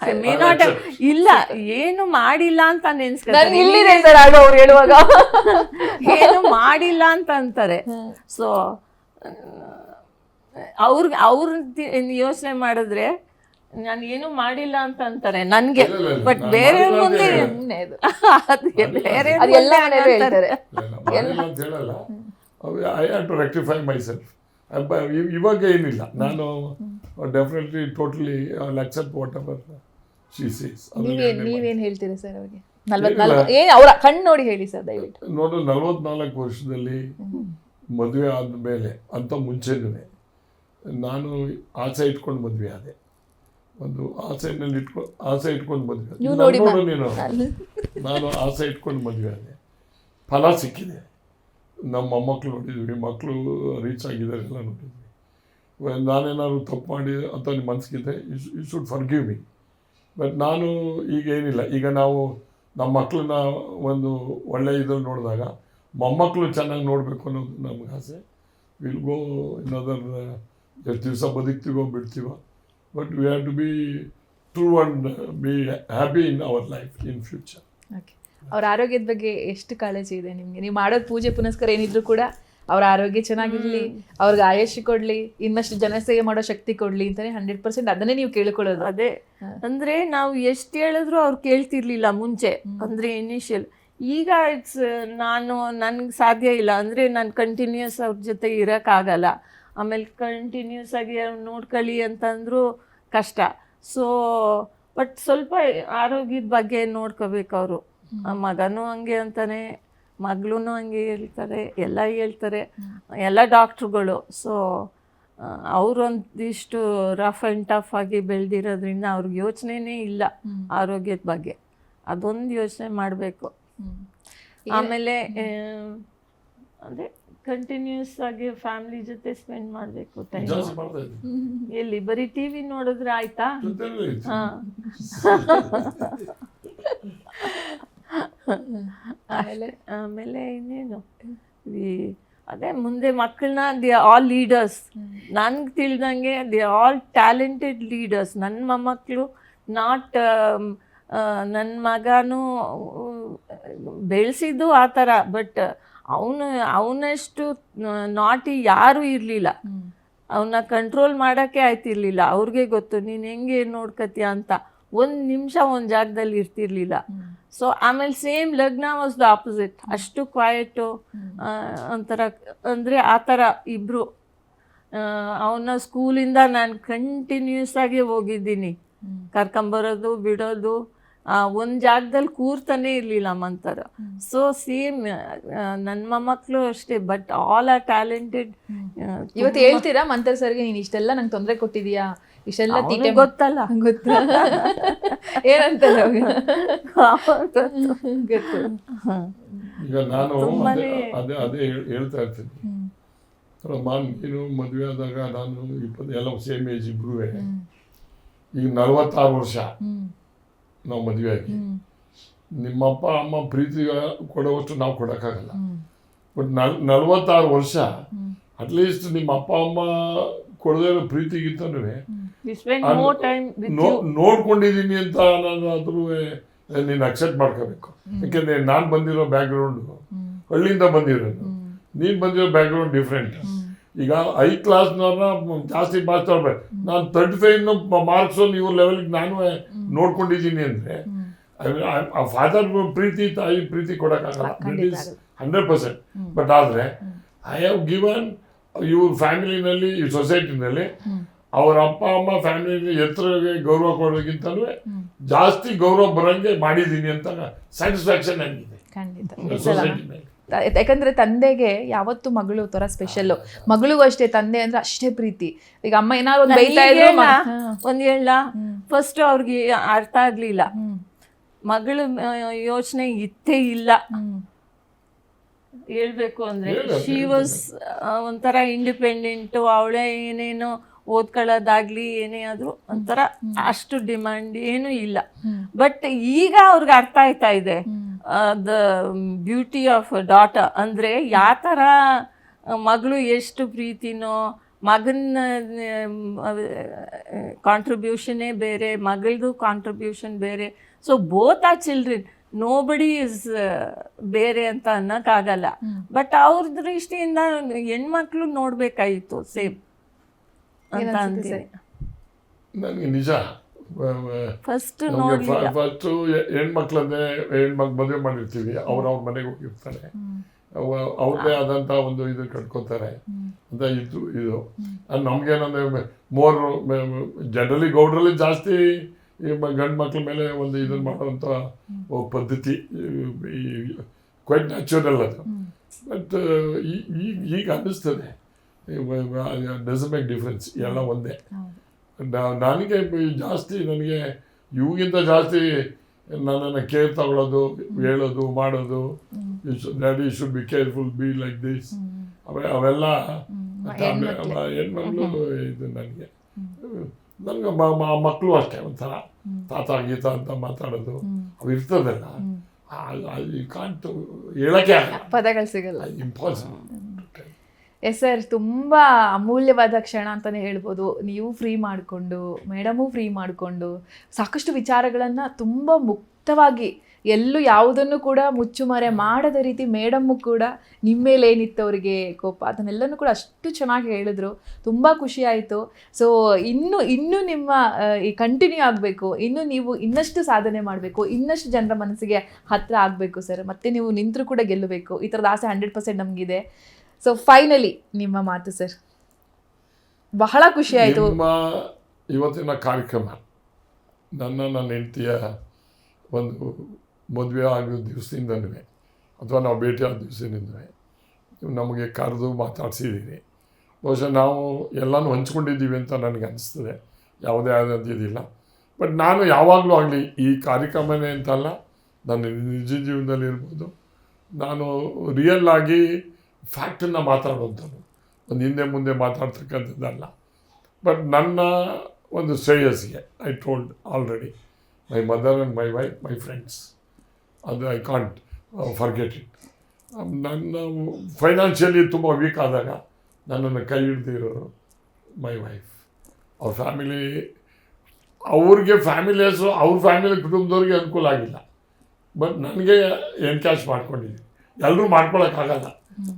ಐ ಮೇ ನಾಟ್ ಇಲ್ಲ, ಏನು ಮಾಡಿಲ್ಲ ಅಂತ ನೆನ್ಸ್ಕೊತಾರೆ.
ಅವ್ರು ಹೇಳುವಾಗ
ಏನು ಮಾಡಿಲ್ಲ ಅಂತ ಅಂತಾರೆ. ಸೊ ಅವ್ರ ಯೋಚನೆ ಮಾಡಿದ್ರೆ ನಾನು ಏನು ಮಾಡಿಲ್ಲ ಅಂತ ಅಂತಾರೆ ನನಗೆ. ಬಟ್ ಬೇರೆ ಮುಂದೆ ಬೇರೆ
I have to rectify myself. ಇವಾಗ ಏನಿಲ್ಲ, ನಾನು definitely totally accept whatever she says.
ನೀವೇನು ಹೇಳ್ತೀರಿ ಸರ್ ಅವ್ರಿಗೆ? 44 ಅವರ ಕಣ್ಣು ನೋಡಿ ಹೇಳಿ ಸರ್ ದಯವಿಟ್ಟು.
ನೋಡು, 44 ವರ್ಷದಲ್ಲಿ ಮದುವೆ ಆದಮೇಲೆ ಅಂತ ಮುಂಚೆನೇ ನಾನು ಆಸೆ ಇಟ್ಕೊಂಡು ಮದುವೆ ಆದೆ. ಒಂದು ಆಸೆ ಇಟ್ಕೊಂಡು ಮದುವೆ ಆದೆ. ನೋಡು ನೀನು, ನಾನು ಆಸೆ ಇಟ್ಕೊಂಡು ಮದುವೆ ಆದೆ, ಫಲ ಸಿಕ್ಕಿದೆ. ನಮ್ಮ ಮೊಮ್ಮಕ್ಕಳು ನೋಡಿದ್ವಿ, ಮಕ್ಕಳು ರೀಚ್ ಆಗಿದ್ದಾರೆ, ಎಲ್ಲ ನೋಡಿದ್ವಿ. ನಾನೇನಾದ್ರು ತಪ್ಪು ಮಾಡಿ ಅಂತ ನಿಮ್ಮ ಮನಸ್ಸಿಗಿದೆ, you should forgive me. But ನಾನು ಈಗ ಏನಿಲ್ಲ, ಈಗ ನಾವು ನಮ್ಮ ಮಕ್ಕಳನ್ನ ಒಂದು ಒಳ್ಳೆಯ ಇದ್ರಲ್ಲಿ ನೋಡಿದಾಗ ಮೊಮ್ಮಕ್ಕಳು ಚೆನ್ನಾಗಿ ನೋಡಬೇಕು ಅನ್ನೋದು ನಮ್ಗೆ ಆಸೆ. ವಿಲ್ ಗೋ ಇನ್ನದರ್, ಎಷ್ಟು ದಿವಸ ಬದುಕ್ತೀವೋ ಬಿಡ್ತೀವೋ, but we have to be true and be happy in our life in future.
Okay. ಅವ್ರ ಆರೋಗ್ಯದ ಬಗ್ಗೆ ಎಷ್ಟು ಕಾಳಜಿ ಇದೆ ನಿಮಗೆ? ನೀವು ಮಾಡೋದು ಪೂಜೆ ಪುನಸ್ಕಾರ ಏನಿದ್ರು ಕೂಡ ಅವ್ರ ಆರೋಗ್ಯ ಚೆನ್ನಾಗಿರಲಿ, ಅವ್ರಿಗೆ ಆಯುಷ್ಯ ಕೊಡಲಿ, ಇನ್ನಷ್ಟು ಜನಸೇವೆ ಮಾಡೋ ಶಕ್ತಿ ಕೊಡಲಿ ಅಂತಲೇ 100% ಅದನ್ನೇ ನೀವು ಕೇಳ್ಕೊಳ್ಳೋದು.
ಅದೇ ಅಂದರೆ ನಾವು ಎಷ್ಟು ಹೇಳಿದ್ರು ಅವ್ರು ಕೇಳ್ತಿರ್ಲಿಲ್ಲ ಮುಂಚೆ, ಅಂದರೆ ಇನಿಷಿಯಲ್. ಈಗ ಇಟ್ಸ್ ನನಗೆ ಸಾಧ್ಯ ಇಲ್ಲ, ಅಂದರೆ ನಾನು ಕಂಟಿನ್ಯೂಸ್ ಅವ್ರ ಜೊತೆ ಇರೋಕ್ಕಾಗಲ್ಲ. ಆಮೇಲೆ ಕಂಟಿನ್ಯೂಸ್ ಆಗಿ ನೋಡ್ಕೊಳ್ಳಿ ಅಂತಂದರೂ ಕಷ್ಟ. ಸೊ ಬಟ್ ಸ್ವಲ್ಪ ಆರೋಗ್ಯದ ಬಗ್ಗೆ ನೋಡ್ಕೋಬೇಕು ಅವರು. ಮಗನೂ ಹಂಗೆ ಅಂತಾನೆ, ಮಗಳೂ ಹಂಗೆ ಹೇಳ್ತಾರೆ, ಎಲ್ಲ ಹೇಳ್ತಾರೆ, ಎಲ್ಲ ಡಾಕ್ಟ್ರುಗಳು. ಸೊ ಅವರೊಂದಿಷ್ಟು ರಫ್ ಆ್ಯಂಡ್ ಟಫ್ ಆಗಿ ಬೆಳೆದಿರೋದ್ರಿಂದ ಅವ್ರಿಗೆ ಯೋಚನೆನೇ ಇಲ್ಲ ಆರೋಗ್ಯದ ಬಗ್ಗೆ. ಅದೊಂದು ಯೋಚನೆ ಮಾಡಬೇಕು. ಆಮೇಲೆ ಅಂದರೆ ಕಂಟಿನ್ಯೂಸ್ ಆಗಿ ಫ್ಯಾಮಿಲಿ ಜೊತೆ ಸ್ಪೆಂಡ್ ಮಾಡಬೇಕು ಟೈಮ್.
ಜಾಸ್ತಿ ಮಾಡ್ತಾ ಇದ್ದೀನಿ.
ಎಲ್ಲಿ ಬರೀ ಟಿ ವಿ ನೋಡಿದ್ರೆ ಆಯ್ತಾ?
ಜೊತೆಲೇ ಇದ್ದೀನಿ.
ಹಾಂ. ಆಮೇಲೆ ಇನ್ನೇನು ಅದೇ ಮುಂದೆ ಮಕ್ಕಳನ್ನ ದೇ ಆಲ್ ಲೀಡರ್ಸ್. ನನಗೆ ತಿಳಿದಂಗೆ ದೇ ಆಲ್ ಟ್ಯಾಲೆಂಟೆಡ್ ಲೀಡರ್ಸ್. ನನ್ನ ಮೊಮ್ಮಕ್ಕಳು ನಾಟ್ ನನ್ನ ಮಗನೂ ಬೆಳೆಸಿದ್ದು ಆ ಥರ, ಬಟ್ ಅವನಷ್ಟು ನಾಟಿ ಯಾರೂ ಇರಲಿಲ್ಲ. ಅವನ್ನ ಕಂಟ್ರೋಲ್ ಮಾಡೋಕ್ಕೆ ಆಯ್ತಿರ್ಲಿಲ್ಲ. ಅವ್ರಿಗೆ ಗೊತ್ತು ನೀನು ಹೆಂಗೆ ನೋಡ್ಕತ್ತೀಯ ಅಂತ. ಒಂದು ನಿಮಿಷ ಒಂದು ಜಾಗದಲ್ಲಿ ಇರ್ತಿರ್ಲಿಲ್ಲ. ಸೊ ಆಮೇಲೆ ಸೇಮ್ ಲಗ್ನ ವಾಸ್ ದ ಆಪೋಸಿಟ್. ಅಷ್ಟು ಕ್ವಾಯಟು ಒಂಥರ, ಅಂದರೆ ಆ ಥರ ಇಬ್ಬರು. ಅವನ ಸ್ಕೂಲಿಂದ ನಾನು ಕಂಟಿನ್ಯೂಸ್ ಆಗಿ ಹೋಗಿದ್ದೀನಿ, ಕರ್ಕೊಂಬರೋದು ಬಿಡೋದು. ಒಂದು ಜಾಗದಲ್ಲಿ ಕೂರ್ತಾನೆ ಇರಲಿಲ್ಲ ಮಂತರ. ಸೊ ಸೇಮ್ ನನ್ನ ಮೊಮ್ಮಕ್ಕಳು ಅಷ್ಟೇ, ಬಟ್ ಆಲ್ ಆರ್ ಟ್ಯಾಲೆಂಟೆಡ್.
ಇವತ್ತು ಹೇಳ್ತೀರಾ ಮಂತರ್ ಸರ್ಗೆ ನೀನು ಇಷ್ಟೆಲ್ಲ ನಂಗೆ ತೊಂದರೆ ಕೊಟ್ಟಿದೀಯಾ, ಇಷ್ಟೆಲ್ಲ ತೀಟೆ
ಗೊತ್ತಲ್ಲ,
ಗೊತ್ತಾ ಏನಂತಲ್ಲ ಗೊತ್ತು.
ಈಗ ನಾನು ಅದೇ ಹೇಳ್ತಾ ಇರ್ತೀನಿ. ನೀನು ಮದುವೆ ಆದಾಗ ನಾನು 20 ಎಲ್ಲ ಸೇಮ್ ಏಜ್ ಇಬ್ರು. ಈಗ 46 ವರ್ಷ ನಾವು ಮದುವೆ ಆಗಿ. ನಿಮ್ಮ ಅಪ್ಪ ಅಮ್ಮ ಪ್ರೀತಿ ಕೊಡುವಷ್ಟು ನಾವು ಕೊಡೋಕ್ಕಾಗಲ್ಲ. ಬಟ್ 46 ವರ್ಷ ಅಟ್ಲೀಸ್ಟ್ ನಿಮ್ಮ ಅಪ್ಪ ಅಮ್ಮ ಕೊಡದೇ ಇರೋ ಪ್ರೀತಿಗಿಂತನೂ ನೋಡ್ಕೊಂಡಿದ್ದೀನಿ ಅಂತ ನಾನು ಆದ್ರೂ ನೀನು ಅಕ್ಸೆಪ್ಟ್ ಮಾಡ್ಕೋಬೇಕು. ಯಾಕೆಂದ್ರೆ ನಾನು ಬಂದಿರೋ ಬ್ಯಾಕ್ಗ್ರೌಂಡು ಹಳ್ಳಿಯಿಂದ ಬಂದಿರೋದು, ನೀನು ಬಂದಿರೋ ಬ್ಯಾಕ್ಗ್ರೌಂಡ್ ಡಿಫ್ರೆಂಟ್. ಈಗ 5 ಕ್ಲಾಸ್ನವ್ರನ್ನ ಜಾಸ್ತಿ ಮಾತಾಡ್ಬೇಕು. ನಾನು 35 ಮಾರ್ಕ್ಸು ಇವ್ರ ಲೆವೆಲ್ಗೆ ನಾನು ನೋಡ್ಕೊಂಡಿದ್ದೀನಿ ಅಂದರೆ ಆ ಫಾದರ್ ಪ್ರೀತಿ ತಾಯಿ ಪ್ರೀತಿ ಕೊಡೋಕ್ಕಾಗಲ್ಲ. That is 100%. ಬಟ್ ಆದರೆ ಐ ಹ್ಯಾವ್ ಗಿವನ್ ಇವ್ರ ಫ್ಯಾಮಿಲಿನಲ್ಲಿ, ಈ ಸೊಸೈಟಿನಲ್ಲಿ ಅವ್ರ ಅಪ್ಪ ಅಮ್ಮ ಫ್ಯಾಮಿಲಿ ಎತ್ತರಗೆ ಗೌರವ ಕೊಡೋಕ್ಕಿಂತಲೂ ಜಾಸ್ತಿ ಗೌರವ ಬರೋಂಗೆ ಮಾಡಿದ್ದೀನಿ ಅಂತ ಸ್ಯಾಟಿಸ್ಫ್ಯಾಕ್ಷನ್ ಆಗಿದೆ ಸೊಸೈಟಿ ಮೇಲೆ.
ಯಾಕಂದ್ರೆ ತಂದೆಗೆ ಯಾವತ್ತು ಮಗಳು ತರ ಸ್ಪೆಷಲ್. ಮಗಳಿಗೂ ಅಷ್ಟೇ, ತಂದೆ ಅಂದ್ರೆ ಅಷ್ಟೇ ಪ್ರೀತಿ. ಈಗ ಅಮ್ಮ ಏನಾದ್ರು ಒಂದು ಬೈತಾ ಇದ್ರು
ಒಂದು ಹೇಳ, ಫಸ್ಟ್ ಅವ್ರಿಗೆ ಅರ್ಥ ಆಗ್ಲಿಲ್ಲ, ಮಗಳ ಯೋಚನೆ ಇತ್ತೇ ಇಲ್ಲ. ಹೇಳ್ಬೇಕು ಅಂದ್ರೆ ಶಿ ವಾಸ್ ಒಂಥರ ಇಂಡಿಪೆಂಡೆಂಟು. ಅವಳೇ ಏನೇನೋ ಓದ್ಕೊಳ್ಳೋದಾಗ್ಲಿ ಏನೇ ಆದ್ರೂ ಒಂಥರ ಅಷ್ಟು ಡಿಮ್ಯಾಂಡ್ ಏನೂ ಇಲ್ಲ. ಬಟ್ ಈಗ ಅವ್ರಿಗೆ ಅರ್ಥ ಆಯ್ತಾ ಇದೆ ದ ಬ್ಯೂಟಿ ಆಫ್ ಡಾಟರ್. ಅಂದರೆ ಯಾವ ಥರ ಮಗಳು ಎಷ್ಟು ಪ್ರೀತಿನೋ, ಮಗನ ಕಾಂಟ್ರಿಬ್ಯೂಷನ್ನೇ ಬೇರೆ, ಮಗಳದು ಕಾಂಟ್ರಿಬ್ಯೂಷನ್ ಬೇರೆ. So both are children, nobody is ಬೇರೆ ಅಂತ ಅನ್ನೋಕ್ಕಾಗಲ್ಲ. ಬಟ್ ಅವ್ರ ದೃಷ್ಟಿಯಿಂದ ಹೆಣ್ಮಕ್ಳು ನೋಡಬೇಕಾಗಿತ್ತು ಸೇಮ್ ಅಂತ ಅಂತೀನಿ.
ನನಗೆ ನಿಜ
ಫಸ್ಟ್
ಫಸ್ಟು ಹೆಣ್ಮಕ್ಳಂದ್ರೆ ಹೆಣ್ಮಕ್ಳು ಮದುವೆ ಮಾಡಿರ್ತೀವಿ, ಅವ್ರ ಮನೆಗೆ ಹೋಗಿರ್ತಾರೆ, ಅವ್ರದ್ದೇ ಆದಂಥ ಒಂದು ಇದು ಕಟ್ಕೋತಾರೆ ಅಂತ ಇದು. ನಮ್ಗೇನಂದ್ರೆ ಮೋರ್ ಜನರಲಿ ಗೌಡ್ರಲ್ಲಿ ಜಾಸ್ತಿ ಈ ಗಂಡು ಮಕ್ಳ ಮೇಲೆ ಒಂದು ಇದನ್ನು ಮಾಡುವಂಥ ಪದ್ಧತಿ ಕ್ವೈಟ್ ನ್ಯಾಚುರಲ್ ಅದು. ಬಟ್ ಈಗ ಅನ್ನಿಸ್ತದೆ ಡಸಂಟ್ ಮೇಕ್ ಡಿಫ್ರೆನ್ಸ್, ಎಲ್ಲ ಒಂದೇ. ನನಗೆ ಜಾಸ್ತಿ, ನನಗೆ ಇವಾಗಿಂತ ಜಾಸ್ತಿ ನನ್ನನ್ನು ಕೇರ್ ತಗೊಳ್ಳೋದು, ಹೇಳೋದು, ಮಾಡೋದು, daddy should be careful, be like this, ಅವೆಲ್ಲ ಹೆಣ್ಮಕ್ಳು ಇದು. ನನಗೆ ಮಕ್ಕಳು ಅಷ್ಟೇ ಒಂಥರ ತಾತ ಗೀತ ಅಂತ ಮಾತಾಡೋದು ಅವು ಇರ್ತದಲ್ಲ, ಕಾಂಟು ಹೇಳೋಕ್ಕೆ ಆಗಲ್ಲ,
ಪದಗಳು ಸಿಗಲ್ಲ,
ಇಂಪಾಸಿಬಲ್.
ಎಸ್ ಸರ್, ತುಂಬ ಅಮೂಲ್ಯವಾದ ಕ್ಷಣ ಅಂತಲೇ ಹೇಳ್ಬೋದು. ನೀವು ಫ್ರೀ ಮಾಡಿಕೊಂಡು, ಮೇಡಮು ಫ್ರೀ ಮಾಡಿಕೊಂಡು, ಸಾಕಷ್ಟು ವಿಚಾರಗಳನ್ನು ತುಂಬ ಮುಕ್ತವಾಗಿ, ಎಲ್ಲೂ ಯಾವುದನ್ನು ಕೂಡ ಮುಚ್ಚುಮರೆ ಮಾಡದ ರೀತಿ ಮೇಡಮ್ಮು ಕೂಡ ನಿಮ್ಮ ಮೇಲೆ ಏನಿತ್ತು ಅವರಿಗೆ ಕೋಪ, ಅದನ್ನೆಲ್ಲನೂ ಕೂಡ ಅಷ್ಟು ಚೆನ್ನಾಗಿ ಹೇಳಿದ್ರು. ತುಂಬ ಖುಷಿ ಆಯಿತು. ಸೊ ಇನ್ನೂ ನಿಮ್ಮ ಈ ಕಂಟಿನ್ಯೂ ಆಗಬೇಕು, ಇನ್ನು ನೀವು ಇನ್ನಷ್ಟು ಸಾಧನೆ ಮಾಡಬೇಕು, ಇನ್ನಷ್ಟು ಜನರ ಮನಸ್ಸಿಗೆ ಹತ್ತಿರ ಆಗಬೇಕು ಸರ್. ಮತ್ತೆ ನೀವು ನಿಂತರೂ ಕೂಡ ಗೆಲ್ಲಬೇಕು, ಈ ಥರದ ಆಸೆ 100% ನಮಗಿದೆ. ಸೊ ಫೈನಲಿ ನಿಮ್ಮ ಮಾತು ಸರ್. ಬಹಳ ಖುಷಿ ಆಯಿತು.
ನಿಮ್ಮ ಇವತ್ತಿನ ಕಾರ್ಯಕ್ರಮ ನನ್ನ ಹೆಂಡತಿಯ ಒಂದು ಮದುವೆ ಆಗೋ ದಿವಸದಿಂದನೂ ಅಥವಾ ನಾವು ಭೇಟಿ ಆದ ದಿವಸದಿಂದಲೇ ನಮಗೆ ಕರೆದು ಮಾತಾಡ್ಸಿದ್ದೀರಿ. ಬಹುಶಃ ನಾವು ಎಲ್ಲನೂ ಹಂಚ್ಕೊಂಡಿದ್ದೀವಿ ಅಂತ ನನಗೆ ಅನಿಸ್ತದೆ, ಯಾವುದೇ ಆದಂಥ ಇದಿಲ್ಲ. ಬಟ್ ನಾನು ಯಾವಾಗಲೂ ಆಗಲಿ ಈ ಕಾರ್ಯಕ್ರಮನೇ ಅಂತಲ್ಲ, ನನ್ನ ನಿಜ ಜೀವನದಲ್ಲಿ ಇರ್ಬೋದು, ನಾನು ರಿಯಲ್ ಆಗಿ ಫ್ಯಾಕ್ಟನ್ನು ಮಾತಾಡೋಂಥದ್ದು, ಒಂದು ಹಿಂದೆ ಮುಂದೆ ಮಾತಾಡ್ತಕ್ಕಂಥದ್ದಲ್ಲ. ಬಟ್ ನನ್ನ ಒಂದು ಶ್ರೇಯಸ್ಸಿಗೆ I told already my mother and my wife, my friends, ಅದು ಐ ಕಾಂಟ್ ಫರ್ಗೆಟ್ ಇಟ್. ನನ್ನ ಫೈನಾನ್ಷಿಯಲಿ ತುಂಬ ವೀಕ್ ಆದಾಗ ನನ್ನನ್ನು ಕೈ ಹಿಡ್ದಿರೋರು ಮೈ ವೈಫ್. ಅವ್ರ ಫ್ಯಾಮಿಲಿ, ಅವ್ರಿಗೆ ಫ್ಯಾಮಿಲಿಯರ್ಸು, ಅವ್ರ ಫ್ಯಾಮಿಲಿ ಕುಟುಂಬದವ್ರಿಗೆ ಅನುಕೂಲ ಆಗಿಲ್ಲ. ಬಟ್ ನನಗೆ ಎನ್ಕ್ಯಾಶ್ ಮಾಡ್ಕೊಂಡಿದ್ದೀನಿ. ಎಲ್ಲರೂ ಮಾಡ್ಕೊಳಕ್ಕಾಗಲ್ಲ,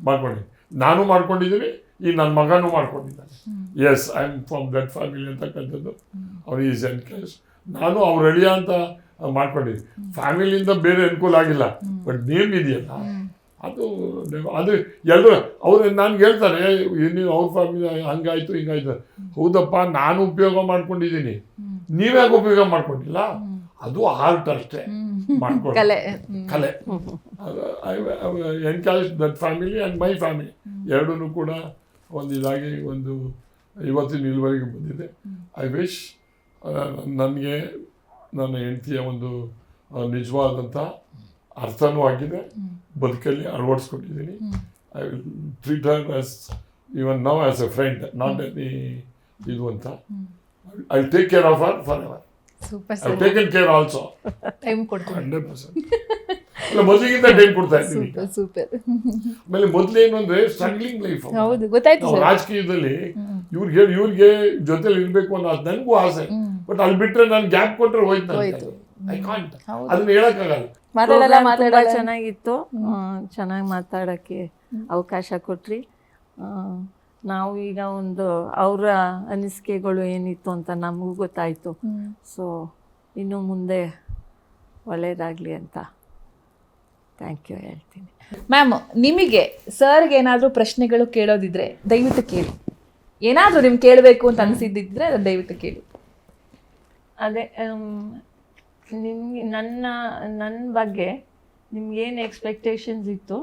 ಮಾಡ್ಕೊಂಡಿದ್ದೀನಿ. ನಾನು ಮಾಡ್ಕೊಂಡಿದ್ದೀನಿ, ಈಗ ನನ್ನ ಮಗನೂ ಮಾಡ್ಕೊಂಡಿದ್ದಾನೆ. Yes, I am from that family ಅಂತಕ್ಕಂಥದ್ದು ಅವ್ರು ಈಸ್ ಎನ್ಕ್ಯಾಶ್. ನಾನು ಅವ್ರು ರೆಡಿಯಾ ಅಂತ ಮಾಡ್ಕೊಂಡಿದ್ದೀನಿ. ಫ್ಯಾಮಿಲಿಯಿಂದ ಬೇರೆ ಅನುಕೂಲ ಆಗಿಲ್ಲ, ಬಟ್ ನೇಮ್ ಇದೆಯಲ್ಲ ಅದು ಎಲ್ಲರೂ ಅವ್ರು ನನಗೆ ಹೇಳ್ತಾರೆ, ನೀವು ಅವ್ರ ಫ್ಯಾಮಿಲಿ ಹಂಗಾಯ್ತು ಹಿಂಗಾಯ್ತು. ಹೌದಪ್ಪ, ನಾನು ಉಪಯೋಗ ಮಾಡ್ಕೊಂಡಿದ್ದೀನಿ, ನೀವ್ಯಾಕೆ ಉಪಯೋಗ ಮಾಡ್ಕೊಂಡಿಲ್ಲ? ಅದು ಆರ್ಟ್ ಅಷ್ಟೇ, ಮಾಡ್ಕೊಳ್ಳಿ ಕಲೆ. Encash that family and my family ಎರಡೂ ಕೂಡ ಒಂದು ಇದಾಗಿ ಒಂದು ಇವತ್ತಿನ ಇಲ್ಲಿವರೆಗೆ ಬಂದಿದೆ. ಐ ವಿಶ್ ನನಗೆ ನನ್ನ ಹೆಂಡತಿಯ ಒಂದು ನಿಜವಾದಂಥ ಅರ್ಥನೂ ಆಗಿದೆ, ಬದುಕಲ್ಲಿ ಅಳವಡಿಸ್ಕೊಂಡಿದ್ದೀನಿ. I will treat her as even now as a friend, not any ಇದು ಅಂತ. I take care of her forever. I taken care also.
Time ಕೊಡ್ತೀನಿ
100%. ಮೊದಲಿಗಿಂತ ಟೈಮ್ ಕೊಡ್ತಾ ಇದ್ದೀನಿ.
ಸೂಪರ್.
ಆಮೇಲೆ ಮೊದಲೇನು ಅಂದರೆ ಸ್ಟ್ರಗ್ಲಿಂಗ್ ಲೈಫ್.
ಹೌದು, ಗೊತ್ತಾಯ್ತು.
ರಾಜಕೀಯದಲ್ಲಿ ಇವ್ರಿಗೆ ಜೊತೆಲಿ ಇರಬೇಕು ಅನ್ನೋ ಅದು ನನಗೂ ಆಸೆ. ಬಟ್ ಅಲ್ಲಿ ಬಿಟ್ಟರೆ ನಾನು ಗ್ಯಾಪ್ ಕೊಟ್ಟರೆ ಹೋಯ್ತು, ಐ ಕಾಂಟ್. ಅದನ್ನ ಹೇಳೋಕ್ಕಾಗಲ್ಲ.
ತುಂಬ ಚೆನ್ನಾಗಿತ್ತು, ಚೆನ್ನಾಗಿ ಮಾತಾಡೋಕ್ಕೆ ಅವಕಾಶ ಕೊಟ್ರಿ. ನಾವು ಈಗ ಒಂದು ಅವರ ಅನಿಸಿಕೆಗಳು ಏನಿತ್ತು ಅಂತ ನಮಗೂ ಗೊತ್ತಾಯಿತು. ಸೊ ಇನ್ನು ಮುಂದೆ ಒಳ್ಳೆಯದಾಗಲಿ ಅಂತ ಥ್ಯಾಂಕ್ ಯು ಹೇಳ್ತೀನಿ.
ಮ್ಯಾಮ್, ನಿಮಗೆ ಸರ್ಗೆ ಏನಾದರೂ ಪ್ರಶ್ನೆಗಳು ಕೇಳೋದಿದ್ರೆ ದಯವಿಟ್ಟು ಕೇಳಿ. ಏನಾದರೂ ನಿಮ್ಗೆ ಕೇಳಬೇಕು ಅಂತ ಅನಿಸಿದ್ದಿದ್ರೆ ಅದನ್ನು ದಯವಿಟ್ಟು ಕೇಳಿ.
ಅದೇ ನಿಮಗೆ ನನ್ನ ಬಗ್ಗೆ ನಿಮ್ಗೇನು ಎಕ್ಸ್ಪೆಕ್ಟೇಷನ್ಸ್ ಇತ್ತು,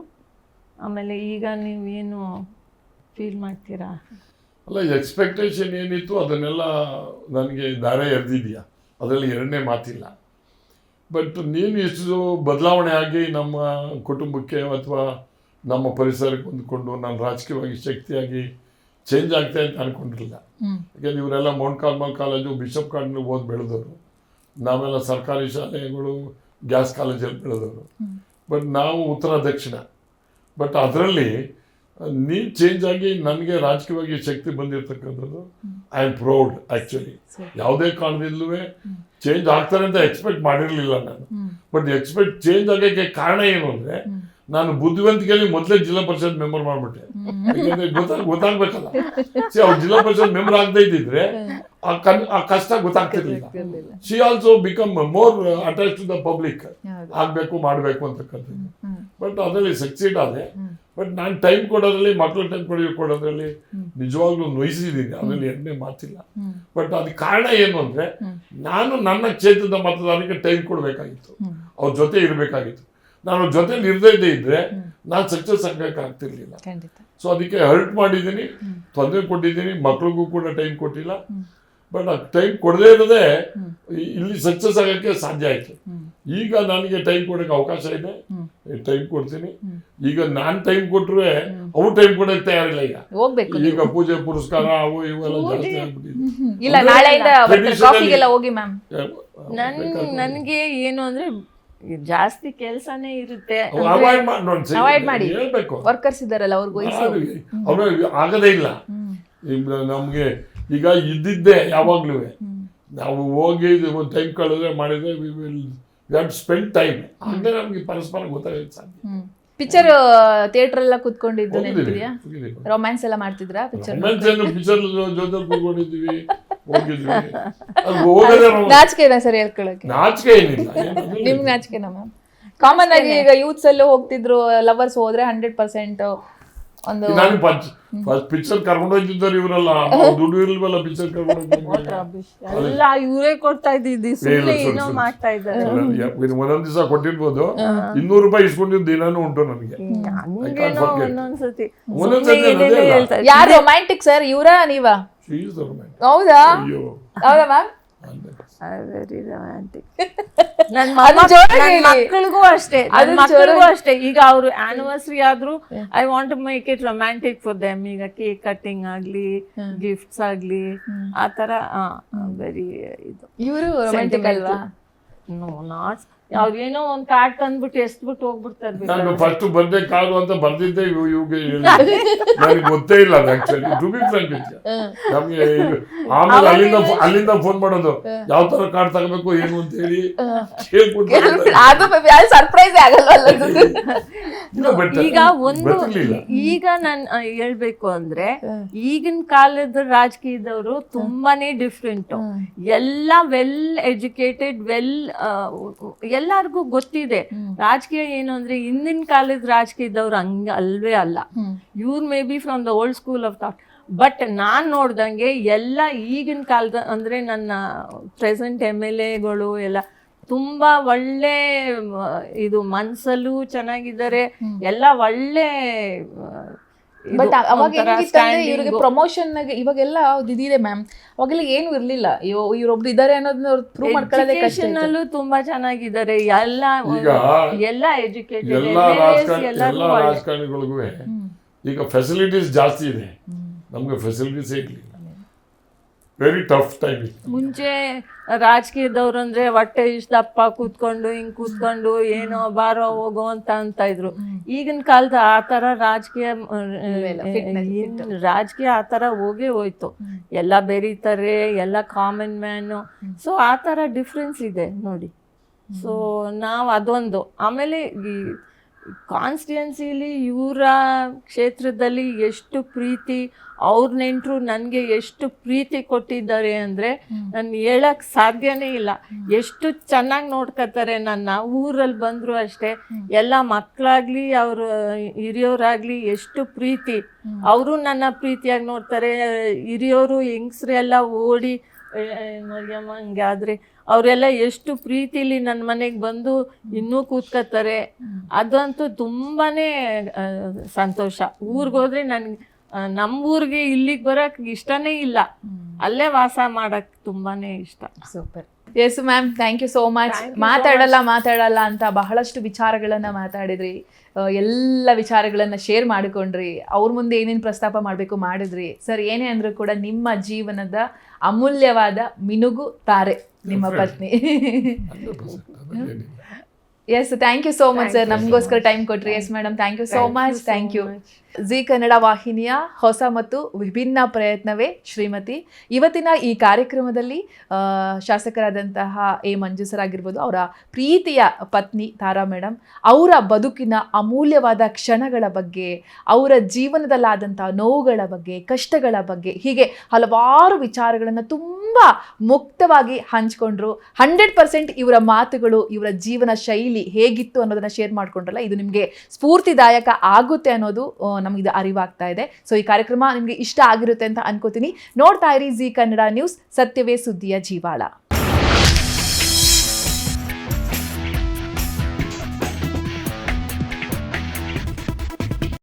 ಆಮೇಲೆ ಈಗ ನೀವೇನು ಫೀಲ್ ಮಾಡ್ತೀರಾ?
ಅಲ್ಲ, ಎಕ್ಸ್ಪೆಕ್ಟೇಷನ್ ಏನಿತ್ತು ಅದನ್ನೆಲ್ಲ ನನಗೆ ದಾರೆ ಎರೆದಿದೆಯಾ, ಅದರಲ್ಲಿ ಎರಡನೇ ಮಾತಿಲ್ಲ. ಬಟ್ ನೀನು ಎಷ್ಟು ಬದಲಾವಣೆ ಆಗಿ ನಮ್ಮ ಕುಟುಂಬಕ್ಕೆ ಅಥವಾ ನಮ್ಮ ಪರಿಸರಕ್ಕೆ ಹೊಂದ್ಕೊಂಡು ನಾನು ರಾಜಕೀಯವಾಗಿ ಶಕ್ತಿಯಾಗಿ ಚೇಂಜ್ ಆಗ್ತಾ ಅಂತ ಅಂದ್ಕೊಂಡಿರಲಿಲ್ಲ. ಯಾಕೆಂದ್ರೆ ಇವರೆಲ್ಲ Mount Carmel college, bishop college ಓದಿ ಬೆಳೆದವರು, ನಾವೆಲ್ಲ ಸರ್ಕಾರಿ ಶಾಲೆಗಳು, ಗ್ಯಾಸ್ ಕಾಲೇಜಲ್ಲಿ ಬೆಳೆದವರು. ಬಟ್ ನಾವು ಉತ್ತರ ದಕ್ಷಿಣ. ಬಟ್ ಅದರಲ್ಲಿ ನೀವು ಚೇಂಜ್ ಆಗಿ ನನಗೆ ರಾಜಕೀಯವಾಗಿ ಶಕ್ತಿ ಬಂದಿರತಕ್ಕಂಥದ್ದು ಐ ಆಮ್ ಪ್ರೌಡ್. ಆ್ಯಕ್ಚುಲಿ ಯಾವುದೇ ಕಾರಣದಿಂದಲೂ ಚೇಂಜ್ ಆಗ್ತಾರೆ ಅಂತ ಎಕ್ಸ್ಪೆಕ್ಟ್ ಮಾಡಿರಲಿಲ್ಲ ನಾನು. ಬಟ್ ಎಕ್ಸ್ಪೆಕ್ಟ್ ಚೇಂಜ್ ಆಗೋಕ್ಕೆ ಕಾರಣ ಏನು ಅಂದರೆ, ನಾನು ಬುದ್ಧಿವಂತಿಕೆಯಲ್ಲಿ ಮೊದಲೇ ಜಿಲ್ಲಾ ಪರಿಷತ್ ಮೆಂಬರ್ ಮಾಡಿಬಿಟ್ಟೆ. ಯಾಕೆಂದರೆ ಗೊತ್ತಾಗಬೇಕಲ್ಲ. ಅವ್ರು ಜಿಲ್ಲಾ ಪರಿಷತ್ ಮೆಂಬರ್ ಆಗದೇ ಇದ್ದಿದ್ರೆ ಆ ಕಷ್ಟ ಗೊತ್ತಾಗ್ತಿರ್ಲಿಲ್ಲ. She also become more attach to the public, ಆಗಬೇಕು ಮಾಡಬೇಕು ಅಂತಕ್ಕಂಥದ್ದು. ಬಟ್ ಅದರಲ್ಲಿ ಸಕ್ಸೀಡ್ ಆದೆ. ಬಟ್ ನಾನು ಟೈಮ್ ಕೊಡೋದ್ರಲ್ಲಿ, ಮಕ್ಕಳು ಟೈಮ್ ಕೊಡೋದ್ರಲ್ಲಿ ನಿಜವಾಗ್ಲೂ ನೋಯಿಸಿದ್ದೀನಿ, ಅದರಲ್ಲಿ ಎರಡನೇ ಮಾತಿಲ್ಲ. ಬಟ್ ಅದಕ್ಕೆ ಕಾರಣ ಏನು ಅಂದರೆ, ನಾನು ನನ್ನ ಕ್ಷೇತ್ರದ ಮತದಾರರಿಗೆ ಟೈಮ್ ಕೊಡಬೇಕಾಗಿತ್ತು, ಅವ್ರ ಜೊತೆ ಇರಬೇಕಾಗಿತ್ತು. ನಾನು ಜೊತೆಲಿ ಇರದೇ ಇದ್ದರೆ ನಾನು ಸಕ್ಸಸ್ ಆಗಕ್ಕೆ ಆಗ್ತಿರ್ಲಿಲ್ಲ. ಸೊ ಅದಕ್ಕೆ ಹರ್ಟ್ ಮಾಡಿದ್ದೀನಿ, ತೊಂದರೆ ಕೊಟ್ಟಿದ್ದೀನಿ, ಮಕ್ಳಿಗೂ ಕೂಡ ಟೈಮ್ ಕೊಟ್ಟಿಲ್ಲ. ಬಟ್ ಆ ಟೈಮ್ ಕೊಡದೇ ಇರೋದೇ ಇಲ್ಲಿ ಸಕ್ಸಸ್ ಆಗೋಕ್ಕೆ ಸಾಧ್ಯ ಆಯಿತು. ಈಗ ನನಗೆ ಟೈಮ್ ಕೊಡೋಕ್ಕೆ ಅವಕಾಶ ಇದೆ, ಟೈಮ್ ಕೊಡ್ತೀನಿ. ಈಗ ನಾನು ಟೈಮ್ ಕೊಟ್ಟರೆ ಅವು ಟೈಮ್ ಕೊಡೋಕ್ಕೆ ತಯಾರಿಲ್ಲ. ಈಗ ಪೂಜೆ ಪುರಸ್ಕಾರ ಅವು ಇವೆಲ್ಲ ಜಾಸ್ತಿ ಆಗ್ಬಿಟ್ಟಿದೆ.
ನನಗೆ ಏನು ಅಂದರೆ ಜಾಸ್ತಿ ಕೆಲಸನೇ ಇರುತ್ತೆ.
ಅವಾಯ್ಡ್ ಮಾಡಿ ಹೇಳ್ಬೇಕು.
ವರ್ಕರ್ಸ್ ಇದ್ದಾರಲ್ಲ,
ಅವ್ರಿಗೆ ಆಗದೇ ಇಲ್ಲ. ನಮಗೆ ಈಗ ಇದ್ದಿದ್ದೆ ಯಾವಾಗಲೂ ನಾವು ಹೋಗಿ ಒಂದು ಟೈಮ್ ಕಳೆದ್ರೆ ಮಾಡಿದ್ರೆ we will have spend time. ಅಂದರೆ ನಮಗೆ ಪರಸ್ಪರ ಗೊತ್ತಾಗುತ್ತೆ ಸಾಧ್ಯ.
ಪಿಕ್ಚರ್ ಥಿಯೇಟರ್ ಎಲ್ಲ ಕುತ್ಕೊಂಡಿದ್ದು ನೆನಪಿದೆಯಾ? ರೊಮ್ಯಾನ್ಸ್ ಎಲ್ಲ ಮಾಡ್ತಿದ್ರಾ? ಪಿಕ್ಚರ್
ಜೊತೆ ಕೂತ್ಕೊಂಡಿದ್ವಿ, ಹೋಗಿದ್ವಿ. ಹೋಗೋದೇ
ನಾಚಿಕೆನಾ ಸರ್ ಹೇಳ್ಕೊಳಕ್ಕೆ?
ನಾಚಿಕೆ ಏನಿಲ್ಲ.
ನಿಮ್ಗೆ ನಾಚಿಕೆನಾ ಮ್ಯಾಮ್? ಕಾಮನ್ ಆಗಿ ಈಗ ಯೂತ್ಸ್ ಅಲ್ಲೂ ಹೋಗ್ತಿದ್ರು, ಲವರ್ಸ್ ಹೋದ್ರೆ 100% ಒಂದು
ನಾನು ಫಸ್ಟ್ ಪಿಕ್ಚರ್ ಕರ್ಕೊಂಡು ಹೋಗ್ತಿದ್ದಾರೆ ಇವರೆಲ್ಲ ದುಡ್ಡು ಇಲ್ವಲ್ಲ ಪಿಕ್ಚರ್ ಕರ್ಕೊಂಡು
ಎಲ್ಲ ಇವರೇ ಕೊಡ್ತಾ ಇದ್ದಿದ್ದು ಸುಮ್ಮನೆ ಏನೋ ಮಾಡ್ತಾ ಇದ್ದಾರೆ.
ಒಂದೊಂದ್ ದಿವಸ ಕೊಟ್ಟಿರ್ಬೋದು, 200 ರೂಪಾಯಿ ಇಸ್ಕೊಂಡಿದ್ದು ದಿನಾನು ಉಂಟು ನನಗೆ.
ಹಂಗೇನೋ ಒಂದೊಂದ್ಸತಿ
ಒಂದೊಂದ್ಸತಿ
ಏನೇನೋ ಹೇಳ್ತಾರೆ.
ಯಾರು ರೊಮ್ಯಾಂಟಿಕ್ ಸರ್, ಇವರಾ ನೀವಾ?
She is the romantic.
ಹೌದಾ?
ಅಯ್ಯೋ
ಹೌದಾ ಮ್ಯಾಮ್?
Very romantic. ನನ್ನ ಮಕ್ಕಳಿಗೂ ಅಷ್ಟೇ, ನನ್ನ ಮಕ್ಕಳಿಗೂ ಅಷ್ಟೇ. ಈಗ ಅವರು ಆನಿವರ್ಸರಿ ಆದ್ರೂ I want to make it romantic for them. ಈಗ ಕೇಕ್ ಕಟ್ಟಿಂಗ್ ಆಗ್ಲಿ, ಗಿಫ್ಟ್ಸ್ ಆಗ್ಲಿ, ಆ ತರ ವೆರಿ ಇದು.
ಇವರು ರೊಮ್ಯಾಂಟಿಕ್ ಅಲ್ವಾ?
No not. ಅವ್ರೇನೋ ಒಂದ್ ಕಾರ್ಡ್ ತಂದ್ಬಿಟ್ಟು ಎಸ್ಬಿಟ್ಟು ಹೋಗ್ಬಿಡ್ತಾರೆ.
ನಾನು ಫಸ್ಟ್ ಬರ್ಡೇ ಕಾರ್ಡು ಅಂತ ಬರ್ದಿದ್ದೆ ಇವ್ಗೆ ನನಗೆ ಗೊತ್ತೇ ಇಲ್ಲ actually, to be frank with you. ನಮ್ಗೆ ಆಮೇಲೆ ಅಲ್ಲಿಂದ ಫೋನ್ ಮಾಡೋದು, ಯಾವ ತರ ಕಾರ್ಡ್ ತಗೋಬೇಕು ಏನು ಅಂತ ಹೇಳಿ
ಅದು ಸರ್ಪ್ರೈಸ್ ಆಗಲ್ವಲ್ಲ.
ಈಗ ಈಗ ನಾನು ಹೇಳ್ಬೇಕು ಅಂದ್ರೆ ಈಗಿನ ಕಾಲದ ರಾಜಕೀಯದವರು ತುಂಬಾನೇ ಡಿಫ್ರೆಂಟ್. ಎಲ್ಲ ವೆಲ್ ಎಜುಕೇಟೆಡ್, ಎಲ್ಲರಿಗೂ ಗೊತ್ತಿದೆ ರಾಜಕೀಯ ಏನು ಅಂದ್ರೆ. ಹಿಂದಿನ ಕಾಲದ ರಾಜಕೀಯದವ್ರು ಹಂಗ ಅಲ್ವೇ ಅಲ್ಲ. ಇವ್ರು may be from the old school of thought. But ನಾನು ನೋಡ್ದಂಗೆ ಎಲ್ಲ ಈಗಿನ ಕಾಲದ ಅಂದ್ರೆ ನನ್ನ ಪ್ರೆಸೆಂಟ್ MLAಗಳು ಎಲ್ಲ ತುಂಬಾ ಒಳ್ಳೆ ಇದು ಮನ್ಸಲ್ಲೂ ಚೆನ್ನಾಗಿದ್ದಾರೆ, ಎಲ್ಲ ಒಳ್ಳೆ.
ಬಟ್ ಅವಾಗ ಹೆಂಗಿತ್ತಂದ್ರೆ ಇವ್ರಿಗೆ ಪ್ರಮೋಷನ್ ಇವಾಗೆಲ್ಲ ಇದಿದೆ ಮ್ಯಾಮ್, ಅವಾಗೆಲ್ಲ ಏನು ಇರ್ಲಿಲ್ಲ. ಇವ್ರೊಬ್ರು ಇದಾರೆ ಅನ್ನೋದನ್ನ ಪ್ರೂವ್ ಮಾಡ್ಕೊಳ್ಳೋದೇ ಕಷ್ಟ.
ತುಂಬಾ ಚೆನ್ನಾಗಿದ್ದಾರೆ, ಎಲ್ಲ ಎಜುಕೇಟೆಡ್.
ಎಲ್ಲ ರಾಜಕಾರಣಿಗಳಿಗೂ ಈಗ ಫೆಸಿಲಿಟೀಸ್ ಜಾಸ್ತಿ ಇದೆ, ನಮ್ಗೆ ಫೆಸಿಲಿಟೀಸ್ ಇರ್ಲಿಲ್ಲ. Very tough time.
ಮುಂಚೆ ರಾಜಕೀಯದವ್ರು ಅಂದ್ರೆ ಹೊಟ್ಟೆ ಇಷ್ಟಪ್ಪ ಕೂತ್ಕೊಂಡು ಹಿಂಗ್ ಕೂತ್ಕೊಂಡು ಏನೋ ಬಾರೋ ಹೋಗೋ ಅಂತ ಇದ್ರು. ಈಗಿನ ಕಾಲದ ಆ ತರ ರಾಜಕೀಯ ಆ ತರ ಹೋಗೇ ಹೋಯ್ತು. ಎಲ್ಲ ಬೆರೀತಾರೆ, ಎಲ್ಲ ಕಾಮನ್ ಮ್ಯಾನು. ಸೊ ಆ ತರ ಡಿಫ್ರೆನ್ಸ್ ಇದೆ ನೋಡಿ. ಸೊ ನಾವು ಅದೊಂದು. ಆಮೇಲೆ ಈ ಕಾನ್ಸ್ಟಿಟ್ಯೂನ್ಸಿಲಿ ಇವರ ಕ್ಷೇತ್ರದಲ್ಲಿ ಎಷ್ಟು ಪ್ರೀತಿ, ಅವ್ರ ನೆಂಟರು ನನಗೆ ಎಷ್ಟು ಪ್ರೀತಿ ಕೊಟ್ಟಿದ್ದಾರೆ ಅಂದರೆ ನಾನು ಹೇಳಕ್ಕೆ ಸಾಧ್ಯನೇ ಇಲ್ಲ. ಎಷ್ಟು ಚೆನ್ನಾಗಿ ನೋಡ್ಕೊತಾರೆ ನನ್ನ. ಊರಲ್ಲಿ ಬಂದರೂ ಅಷ್ಟೇ, ಎಲ್ಲ ಮಕ್ಕಳಾಗಲಿ ಅವ್ರ ಹಿರಿಯೋರಾಗಲಿ ಎಷ್ಟು ಪ್ರೀತಿ. ಅವರು ನನ್ನ ಪ್ರೀತಿಯಾಗಿ ನೋಡ್ತಾರೆ. ಹಿರಿಯೋರು ಹೆಂಗಸ್ರೆಲ್ಲ ಓಡಿ ಮರಿಯಮ್ಮ ಹಂಗೆ ಆದರೆ ಅವರೆಲ್ಲ ಎಷ್ಟು ಪ್ರೀತಿಲಿ ನನ್ನ ಮನೆಗೆ ಬಂದು ಇನ್ನೂ ಕೂತ್ಕೋತಾರೆ. ಅದಂತೂ ತುಂಬಾ ಸಂತೋಷ. ಊರಿಗೋದ್ರೆ ನನಗೆ ನಮ್ಮೂರಿಗೆ ಇಲ್ಲಿಗೆ ಬರೋಕ್ಕೆ ಇಷ್ಟನೇ ಇಲ್ಲ, ಅಲ್ಲೇ ವಾಸ ಮಾಡೋಕ್ಕೆ ತುಂಬಾ ಇಷ್ಟ.
Super. Yes ma'am, thank you so much. ಮಾತಾಡಲ್ಲ ಅಂತ ಬಹಳಷ್ಟು ವಿಚಾರಗಳನ್ನು ಮಾತಾಡಿದ್ರಿ, ಎಲ್ಲ ವಿಚಾರಗಳನ್ನು ಶೇರ್ ಮಾಡಿಕೊಂಡ್ರಿ, ಅವ್ರ ಮುಂದೆ ಏನೇನು ಪ್ರಸ್ತಾಪ ಮಾಡಬೇಕು ಮಾಡಿದ್ರಿ. ಸರ್ ಏನೇ ಅಂದರೂ ಕೂಡ ನಿಮ್ಮ ಜೀವನದ ಅಮೂಲ್ಯವಾದ ಮಿನುಗು ತಾರೆ ನಿಮ್ಮ ಪತ್ನಿ. Yes, thank you so much sir, ನಮಗೋಸ್ಕರ ಟೈಮ್ ಕೊಟ್ರಿ. Yes madam, thank you so much. Thank you. Zee Kannada ವಾಹಿನಿಯ ಹೊಸ ಮತ್ತು ವಿಭಿನ್ನ ಪ್ರಯತ್ನವೇ ಶ್ರೀಮತಿ. ಇವತ್ತಿನ ಈ ಕಾರ್ಯಕ್ರಮದಲ್ಲಿ ಶಾಸಕರಾದಂತಹ ಎ ಮಂಜು ಸರ್ ಆಗಿರ್ಬೋದು, ಅವರ ಪ್ರೀತಿಯ ಪತ್ನಿ ತಾರಾ ಮೇಡಮ್, ಅವರ ಬದುಕಿನ ಅಮೂಲ್ಯವಾದ ಕ್ಷಣಗಳ ಬಗ್ಗೆ, ಅವರ ಜೀವನದಲ್ಲಾದಂಥ ನೋವುಗಳ ಬಗ್ಗೆ, ಕಷ್ಟಗಳ ಬಗ್ಗೆ, ಹೀಗೆ ಹಲವಾರು ವಿಚಾರಗಳನ್ನು ತುಂಬ ಮುಕ್ತವಾಗಿ ಹಂಚ್ಕೊಂಡ್ರು. 100% ಇವರ ಮಾತುಗಳು, ಇವರ ಜೀವನ ಶೈಲಿ ಹೇಗಿತ್ತು ಅನ್ನೋದನ್ನ ಶೇರ್ ಮಾಡ್ಕೊಂಡ್ರಲ್ಲ, ಇದು ನಿಮಗೆ ಸ್ಫೂರ್ತಿದಾಯಕ ಆಗುತ್ತೆ ಅನ್ನೋದು ನಮಗಿದು ಅರಿವಾಗ್ತಾ ಇದೆ. ಸೊ ಈ ಕಾರ್ಯಕ್ರಮ ನಿಮಗೆ ಇಷ್ಟ ಆಗಿರುತ್ತೆ ಅಂತ ಅನ್ಕೋತೀನಿ. ನೋಡ್ತಾ ಇರಿ ಜಿ ಕನ್ನಡ ನ್ಯೂಸ್, ಸತ್ಯವೇ ಸುದ್ದಿಯ ಜೀವಾಳ.